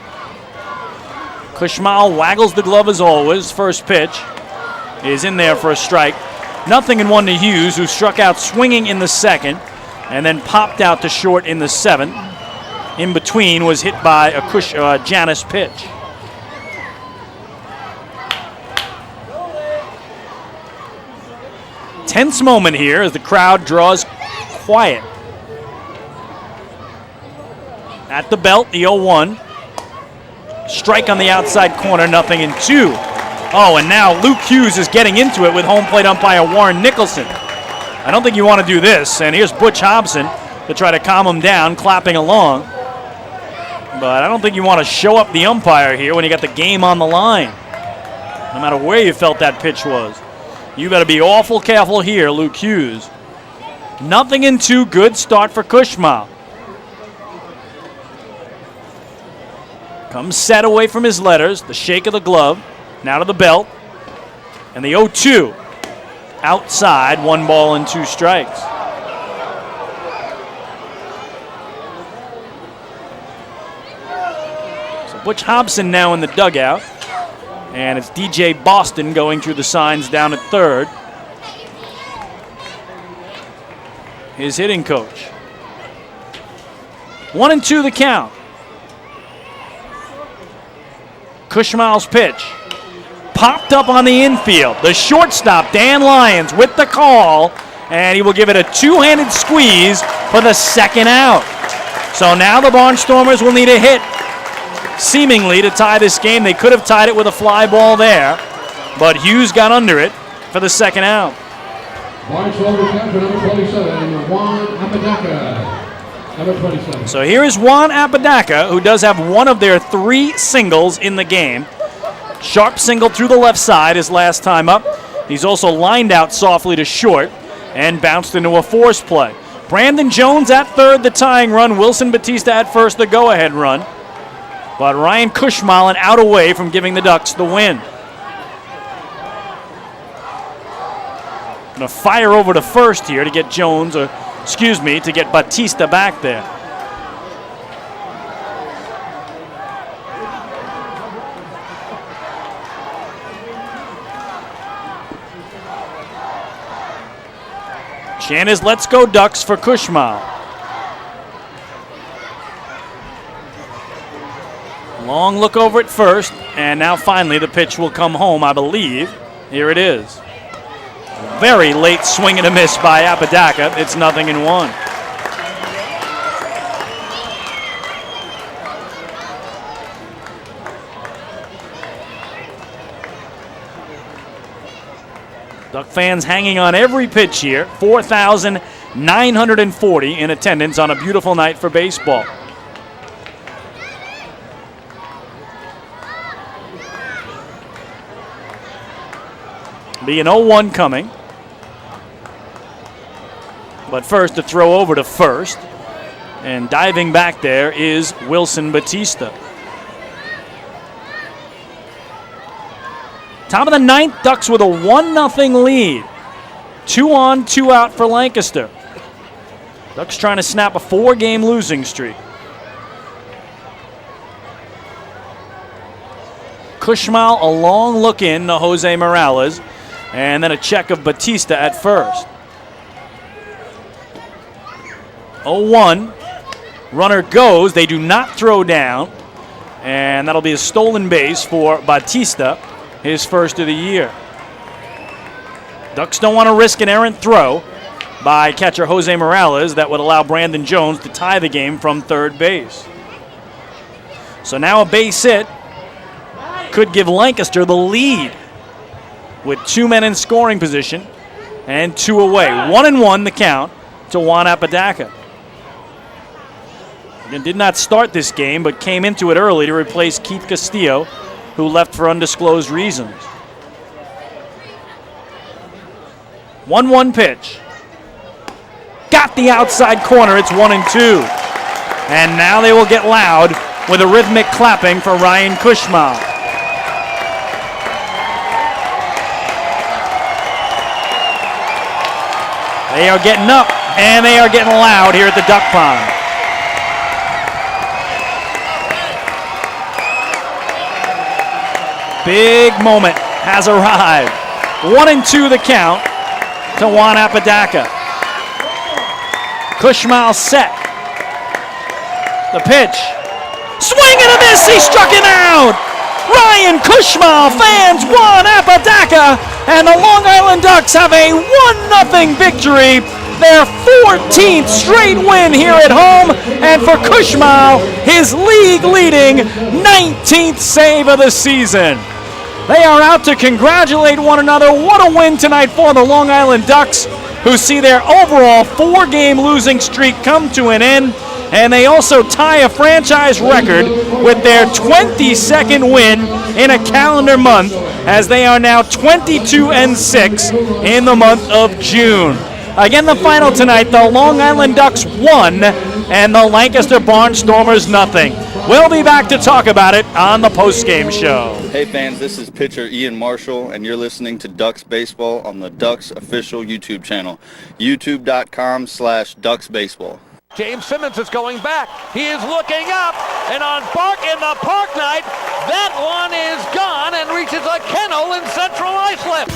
Kushmal waggles the glove as always. First pitch is in there for a strike. 0-1 to Hughes, who struck out swinging in the second and then popped out to short in the seventh. In between was hit by a Janus pitch. Tense moment here as the crowd draws quiet. At the belt, the 0-1. Strike on the outside corner, 0-2. Oh, and now Luke Hughes is getting into it with home plate umpire Warren Nicholson. I don't think you want to do this. And here's Butch Hobson to try to calm him down, clapping along. But I don't think you want to show up the umpire here when you got the game on the line. No matter where you felt that pitch was. You better be awful careful here, Luke Hughes. 0-2, good start for Kushmal. Comes set away from his letters, the shake of the glove, now to the belt, and the 0-2. Outside, 1 ball and 2 strikes. So Butch Hobson now in the dugout, and it's DJ Boston going through the signs down at third. His hitting coach. 1-2 the count. Kushmal's pitch popped up on the infield. The shortstop, Dan Lyons, with the call, and he will give it a two-handed squeeze for the second out. So now the Barnstormers will need a hit, seemingly, to tie this game. They could have tied it with a fly ball there, but Hughes got under it for the second out. Barnstormers capture number 27, Juan Apodaca. Number 27. So here is Juan Apodaca, who does have one of their 3 singles in the game. Sharp single through the left side his last time up. He's also lined out softly to short and bounced into a force play. Brandon Jones at third, the tying run. Wilson Batista at first, the go-ahead run. But Ryan Kushmal an out away from giving the Ducks the win. Gonna fire over to first here to get to get Batista back there. Chant is "Let's go Ducks" for Kushmal. Long look over at first, and now finally the pitch will come home, I believe. Here it is. Very late swing and a miss by Apodaca. It's 0-1. Duck fans hanging on every pitch here. 4,940 in attendance on a beautiful night for baseball. Be an 0-1 coming. But first, to throw over to first. And diving back there is Wilson Batista. Top of the ninth, Ducks with a 1-0 lead. 2 on, 2 out for Lancaster. Ducks trying to snap a 4-game losing streak. Kushmal a long look in to Jose Morales. And then a check of Batista at first. 0-1. Runner goes. They do not throw down. And that'll be a stolen base for Batista, his first of the year. Ducks don't want to risk an errant throw by catcher Jose Morales that would allow Brandon Jones to tie the game from third base. So now a base hit could give Lancaster the lead with 2 men in scoring position and 2 away. 1-1 the count to Juan Apodaca. Again, did not start this game, but came into it early to replace Keith Castillo, who left for undisclosed reasons. 1-1 pitch. Got the outside corner. It's 1-2. And now they will get loud with a rhythmic clapping for Ryan Kushmal. They are getting up, and they are getting loud here at the Duck Pond. Big moment has arrived. 1-2 the count to Juan Apodaca. Kushmal set. The pitch. Swing and a miss. He struck him out. Ryan Kushmal fans Juan Apodaca, and the Long Island Ducks have a 1-0 victory. Their 14th straight win here at home, and for Kushmal, his league-leading 19th save of the season. They are out to congratulate one another. What a win tonight for the Long Island Ducks, who see their overall 4-game losing streak come to an end. And they also tie a franchise record with their 22nd win in a calendar month, as they are now 22-6 in the month of June. Again, the final tonight, the Long Island Ducks 1 and the Lancaster Barnstormers 0. We'll be back to talk about it on the postgame show. Hey fans, this is pitcher Ian Marshall, and you're listening to Ducks Baseball on the Ducks official YouTube channel, youtube.com/DucksBaseball. James Simmons is going back. He is looking up, and on the Park Night, that one is gone and reaches a kennel in Central Islip.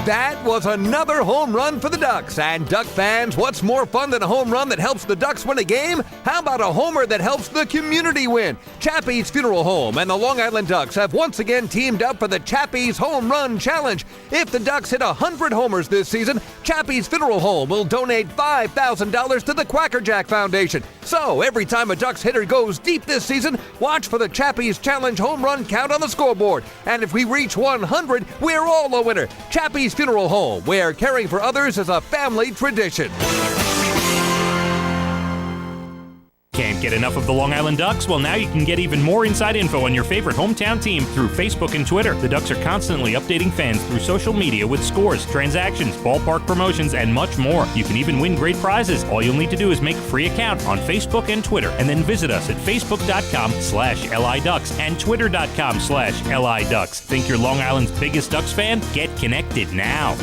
That was another home run for the Ducks. And Duck fans, what's more fun than a home run that helps the Ducks win a game? How about a homer that helps the community win? Chappie's Funeral Home and the Long Island Ducks have once again teamed up for the Chappie's Home Run Challenge. If the Ducks hit 100 homers this season, Chappie's Funeral Home will donate $5,000 to the Quackerjack Foundation. So every time a Ducks hitter goes deep this season, watch for the Chappie's Challenge home run count on the scoreboard. And if we reach 100, we're all a winner. Chappie's Funeral Home, where caring for others is a family tradition. Can't get enough of the Long Island Ducks? Well, now you can get even more inside info on your favorite hometown team through Facebook and Twitter. The Ducks are constantly updating fans through social media with scores, transactions, ballpark promotions, and much more. You can even win great prizes. All you'll need to do is make a free account on Facebook and Twitter, and then visit us at facebook.com/LIDucks and twitter.com/LIDucks. Think you're Long Island's biggest Ducks fan? Get connected now.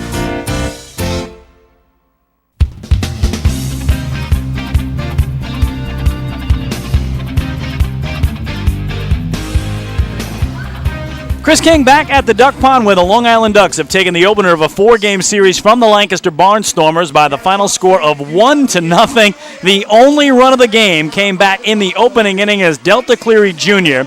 Chris King back at the Duck Pond, where the Long Island Ducks have taken the opener of a 4-game series from the Lancaster Barnstormers by the final score of 1-0. The only run of the game came back in the opening inning as Delta Cleary Jr.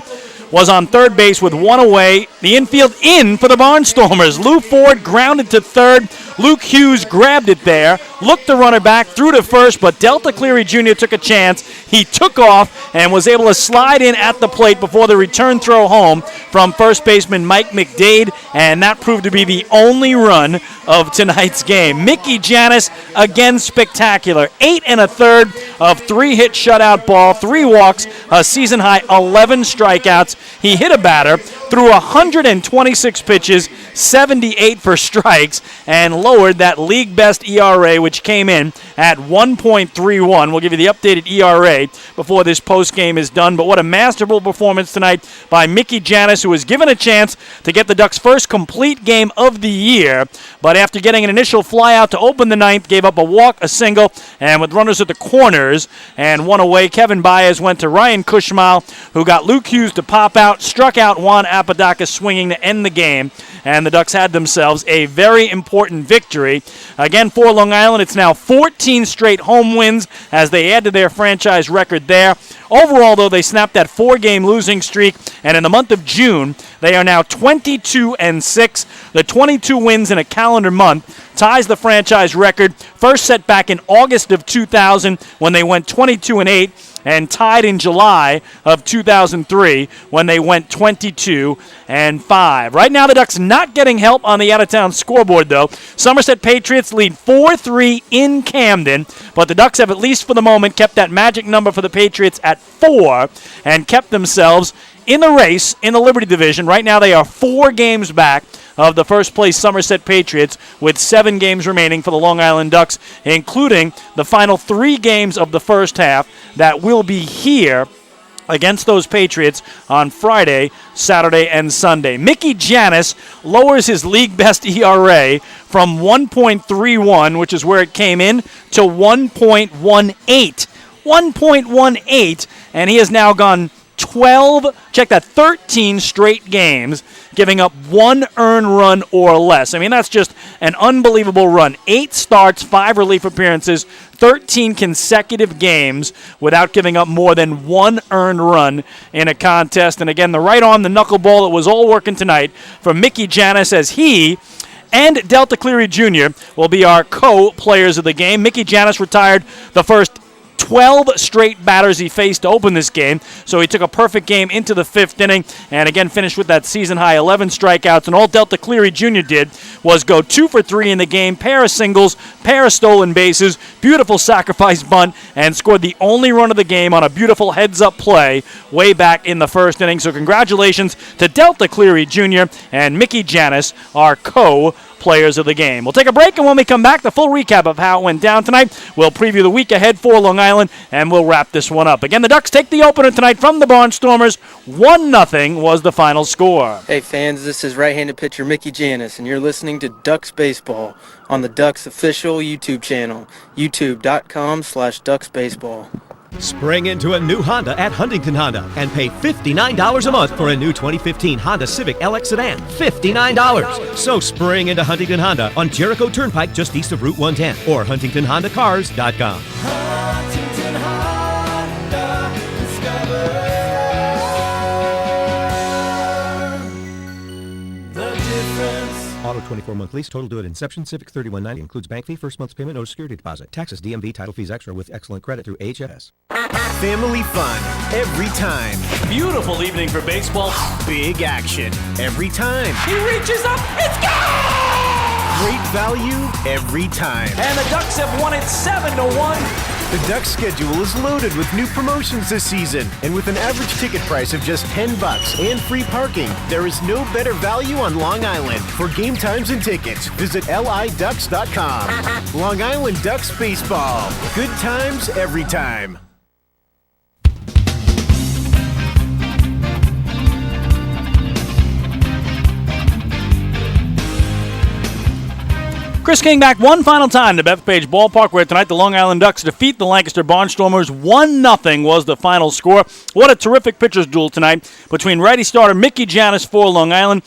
was on third base with 1 away. The infield in for the Barnstormers. Lou Ford grounded to third. Luke Hughes grabbed it there, looked the runner back, threw to first, but Delta Cleary Jr. took a chance. He took off and was able to slide in at the plate before the return throw home from first baseman Mike McDade, and that proved to be the only run of tonight's game. Mickey Janis, again spectacular. 8 1/3 of 3-hit shutout ball, 3 walks, a season-high 11 strikeouts. He hit a batter, threw 126 pitches, 78 for strikes, and lowered that league-best ERA, which came in at 1.31. We'll give you the updated ERA before this postgame is done. But what a masterful performance tonight by Mickey Janis, who was given a chance to get the Ducks' first complete game of the year. But after getting an initial flyout to open the ninth, gave up a walk, a single, and with runners at the corners and 1 away, Kevin Baez went to Ryan Kushmal, who got Luke Hughes to pop out, struck out Juan Apodaca swinging to end the game. And the Ducks had themselves a very important victory. Again, for Long Island, it's now 14 straight home wins as they add to their franchise record there. Overall, though, they snapped that 4-game losing streak, and in the month of June, they are now 22-6. The 22 wins in a calendar month ties the franchise record, first set back in August of 2000 when they went 22-8. and tied in July of 2003 when they went 22-5. Right now, the Ducks not getting help on the out-of-town scoreboard, though. Somerset Patriots lead 4-3 in Camden, but the Ducks have, at least for the moment, kept that magic number for the Patriots at 4 and kept themselves in the race in the Liberty Division. Right now, they are 4 games back of the first-place Somerset Patriots with 7 games remaining for the Long Island Ducks, including the final 3 games of the first half that will be here against those Patriots on Friday, Saturday, and Sunday. Mickey Janis lowers his league-best ERA from 1.31, which is where it came in, to 1.18. 1.18, and he has now gone 13 straight games, giving up 1 earned run or less. I mean, that's just an unbelievable run. 8 starts, 5 relief appearances, 13 consecutive games without giving up more than 1 earned run in a contest. And again, the right arm, the knuckleball, it was all working tonight for Mickey Janis as he and Delta Cleary Jr. will be our co-players of the game. Mickey Janis retired the first 12 straight batters he faced to open this game, so he took a perfect game into the 5th inning and again finished with that season-high 11 strikeouts, and all Delta Cleary Jr. did was go 2 for 3 in the game, pair of singles, pair of stolen bases, beautiful sacrifice bunt, and scored the only run of the game on a beautiful heads-up play way back in the 1st inning. So congratulations to Delta Cleary Jr. and Mickey Janis, our players of the game. We'll take a break, and when we come back, the full recap of how it went down tonight. We'll preview the week ahead for Long Island, and we'll wrap this one up. Again, the Ducks take the opener tonight from the Barnstormers. 1-0 was the final score. Hey fans, this is right-handed pitcher Mickey Janis, and you're listening to Ducks Baseball on the Ducks official YouTube channel, youtube.com/DucksBaseball. Spring into a new Honda at Huntington Honda and pay $59 a month for a new 2015 Honda Civic LX sedan. $59. So spring into Huntington Honda on Jericho Turnpike just east of Route 110 or HuntingtonHondaCars.com. Huntington Honda, discover the difference. Auto 24-month lease, total due at inception. Civic $31.90 includes bank fee, first month's payment, no security deposit. Taxes, DMV, title fees extra with excellent credit through HFS. Family fun every time. Beautiful evening for baseball. Big action every time. He reaches up, it's gone! Great value every time. And the Ducks have won it 7-1. The Ducks schedule is loaded with new promotions this season, and with an average ticket price of just $10 and free parking, there is no better value on Long Island. For game times and tickets, visit liducks.com. Long Island Ducks Baseball. Good times every time. Chris King back one final time to Bethpage Ballpark, where tonight the Long Island Ducks defeat the Lancaster Barnstormers. 1-0 was the final score. What a terrific pitcher's duel tonight between righty starter Mickey Janis for Long Island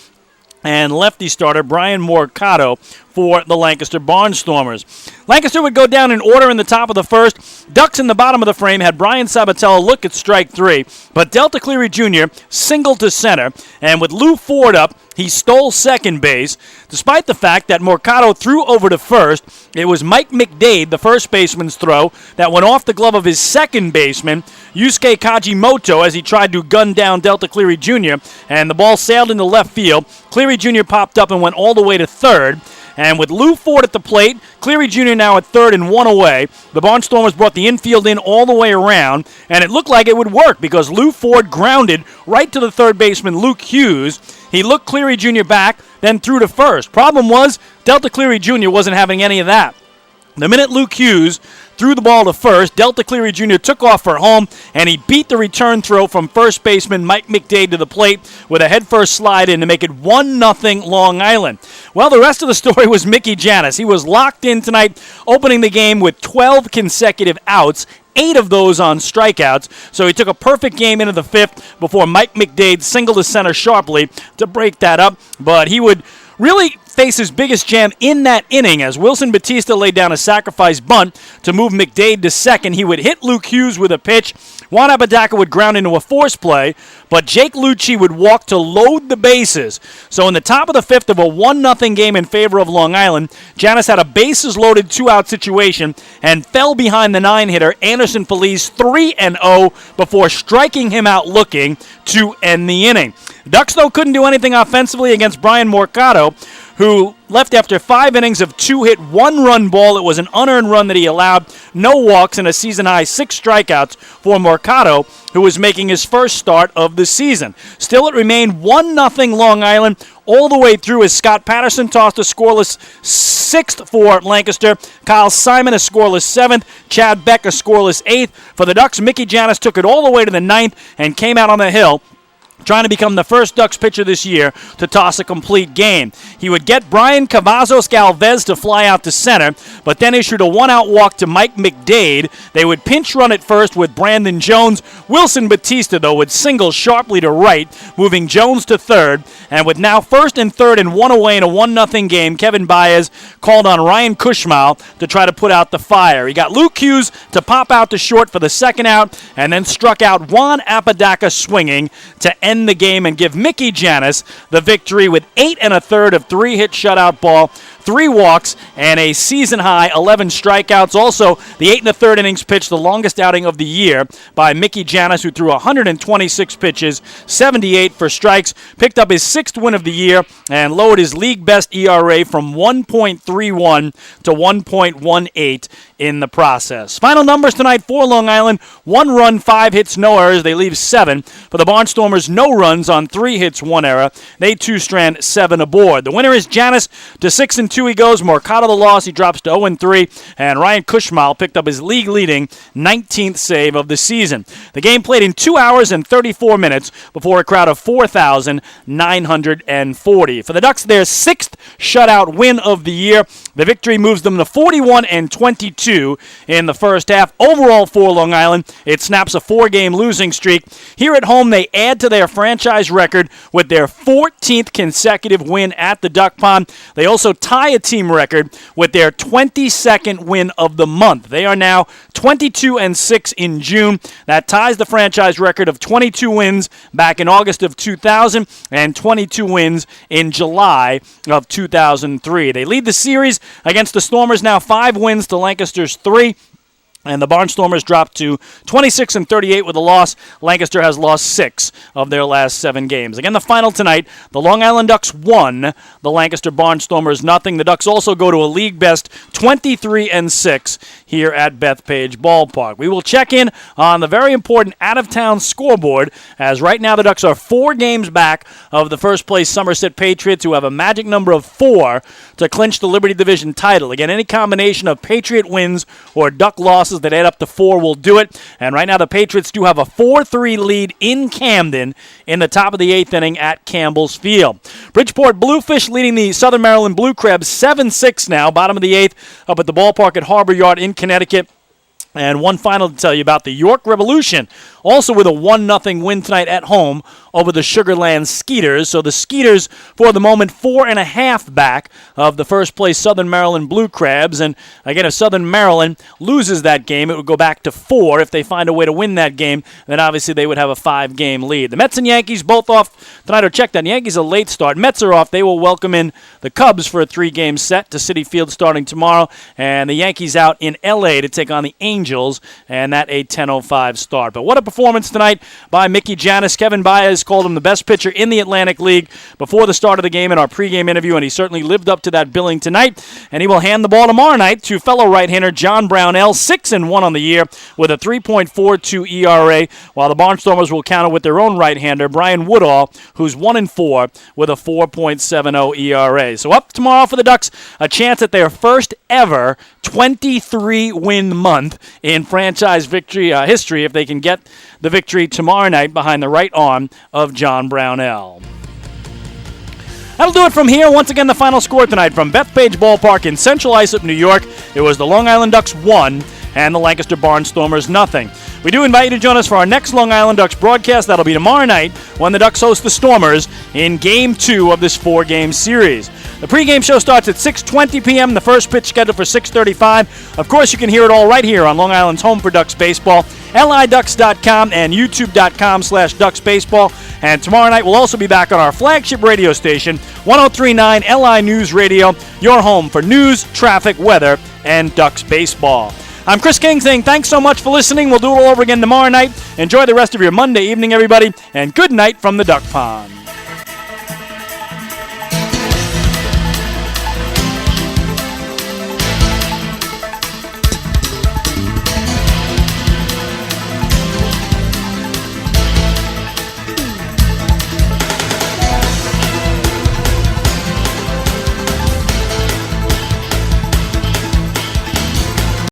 and lefty starter Brian Morcato for the Lancaster Barnstormers. Lancaster would go down in order in the top of the first. Ducks in the bottom of the frame had Brian Sabatella look at strike 3, but Delta Cleary Jr. singled to center, and with Lou Ford up, he stole second base. Despite the fact that Morcato threw over to first, it was Mike McDade, the first baseman's throw, that went off the glove of his second baseman, Yusuke Kajimoto, as he tried to gun down Delta Cleary Jr., and the ball sailed into left field. Cleary Jr. popped up and went all the way to third. And with Lou Ford at the plate, Cleary Jr. now at third and 1 away, the Barnstormers brought the infield in all the way around, and it looked like it would work because Lou Ford grounded right to the third baseman, Luke Hughes. He looked Cleary Jr. back, then threw to first. Problem was, Delta Cleary Jr. wasn't having any of that. The minute Luke Hughes threw the ball to first, Delta Cleary Jr. took off for home, and he beat the return throw from first baseman Mike McDade to the plate with a headfirst slide in to make it 1-0 Long Island. Well, the rest of the story was Mickey Janis. He was locked in tonight, opening the game with 12 consecutive outs, 8 of those on strikeouts. So he took a perfect game into the 5th before Mike McDade singled to center sharply to break that up, but he would really face his biggest jam in that inning as Wilson Batista laid down a sacrifice bunt to move McDade to second. He would hit Luke Hughes with a pitch, Juan Apodaca would ground into a force play, but Jake Lucci would walk to load the bases. So in the top of the fifth of a 1-0 game in favor of Long Island, Janis had a bases-loaded 2-out situation and fell behind the 9-hitter Anderson Feliz 3-0 before striking him out looking to end the inning. Ducks, though, couldn't do anything offensively against Brian Mercado, who left after 5 innings of 2-hit, 1-run ball. It was an unearned run that he allowed, no walks, and a season-high 6 strikeouts for Mercado, who was making his first start of the season. Still, it remained 1-0 Long Island all the way through as Scott Patterson tossed a scoreless 6th for Lancaster. Kyle Simon a scoreless 7th. Chad Beck a scoreless 8th. For the Ducks, Mickey Janis took it all the way to the 9th and came out on the hill, trying to become the first Ducks pitcher this year to toss a complete game. He would get Brian Cavazos Galvez to fly out to center, but then issued a 1-out walk to Mike McDade. They would pinch run at first with Brandon Jones. Wilson Batista, though, would single sharply to right, moving Jones to third. And with now first and third and 1 away in a 1-0 game, Kevin Baez called on Ryan Kushmal to try to put out the fire. He got Luke Hughes to pop out to short for the 2nd out, and then struck out Juan Apodaca swinging to end the game and give Mickey Janis the victory with 8 1/3 of 3-hit shutout ball, 3 walks, and a season-high 11 strikeouts. Also, the 8 1/3 innings pitched, the longest outing of the year by Mickey Janis, who threw 126 pitches, 78 for strikes, picked up his 6th win of the year, and lowered his league-best ERA from 1.31 to 1.18 in the process. Final numbers tonight for Long Island: 1 run, 5 hits, no errors. They leave 7. For the Barnstormers, no runs on 3 hits, 1 error. They 2-strand 7 aboard. The winner is Janis. To 6-2 he goes. Mercado the loss. He drops to 0-3. And Ryan Kushmal picked up his league-leading 19th save of the season. The game played in 2 hours and 34 minutes before a crowd of 4,940. For the Ducks, their 6th shutout win of the year. The victory moves them to 41-22 in the first half. Overall for Long Island, it snaps a 4-game losing streak. Here at home, they add to their franchise record with their 14th consecutive win at the Duck Pond. They also tie a team record with their 22nd win of the month. They are now 22-6 in June. That ties the franchise record of 22 wins back in August of 2000 and 22 wins in July of 2003. They lead the series against the Stormers, now 5 wins to Lancaster's 3. And the Barnstormers dropped to 26-38 with a loss. Lancaster has lost 6 of their last 7 games. Again, the final tonight, the Long Island Ducks 1, the Lancaster Barnstormers 0. The Ducks also go to a league-best 23-6 here at Bethpage Ballpark. We will check in on the very important out-of-town scoreboard, as right now the Ducks are 4 games back of the first-place Somerset Patriots, who have a magic number of 4 to clinch the Liberty Division title. Again, any combination of Patriot wins or Duck losses that add up to 4 will do it. And right now the Patriots do have a 4-3 lead in Camden in the top of the 8th inning at Campbell's Field. Bridgeport Bluefish leading the Southern Maryland Blue Crabs 7-6 now, bottom of the 8th, up at the ballpark at Harbor Yard in Connecticut. And one final to tell you about: the York Revolution, also with a 1-0 win tonight at home over the Sugarland Skeeters. So the Skeeters, for the moment, 4.5 back of the first-place Southern Maryland Blue Crabs. And again, if Southern Maryland loses that game, it would go back to 4. If they find a way to win that game, then obviously they would have a 5-game lead. The Mets and Yankees both off tonight, or check that. Yankees a late start. Mets are off. They will welcome in the Cubs for a 3-game set to Citi Field starting tomorrow. And the Yankees out in L.A. to take on the Angels, and that a 10:05 start. But what a performance tonight by Mickey Janis. Kevin Baez called him the best pitcher in the Atlantic League before the start of the game in our pregame interview, and he certainly lived up to that billing tonight. And he will hand the ball tomorrow night to fellow right-hander John Brownell, 6-1 on the year with a 3.42 ERA, while the Barnstormers will counter with their own right-hander Brian Woodall, who's 1-4 with a 4.70 ERA. So up tomorrow for the Ducks, a chance at their first ever 23-win month in franchise victory history if they can get the victory tomorrow night behind the right arm of John Brownell. That'll do it from here. Once again, the final score tonight from Bethpage Ballpark in Central Islip, New York. It was the Long Island Ducks 1 and the Lancaster Barnstormers 0. We do invite you to join us for our next Long Island Ducks broadcast. That'll be tomorrow night when the Ducks host the Stormers in Game 2 of this 4-game series. The pregame show starts at 6:20 p.m. The first pitch scheduled for 6:35. Of course, you can hear it all right here on Long Island's home for Ducks baseball. liducks.com and youtube.com/ducksbaseball. And tomorrow night we'll also be back on our flagship radio station, 103.9 LI News Radio, your home for news, traffic, weather, and Ducks baseball. I'm Chris King saying thanks so much for listening. We'll do it all over again tomorrow night. Enjoy the rest of your Monday evening, everybody, and good night from the Duck Pond.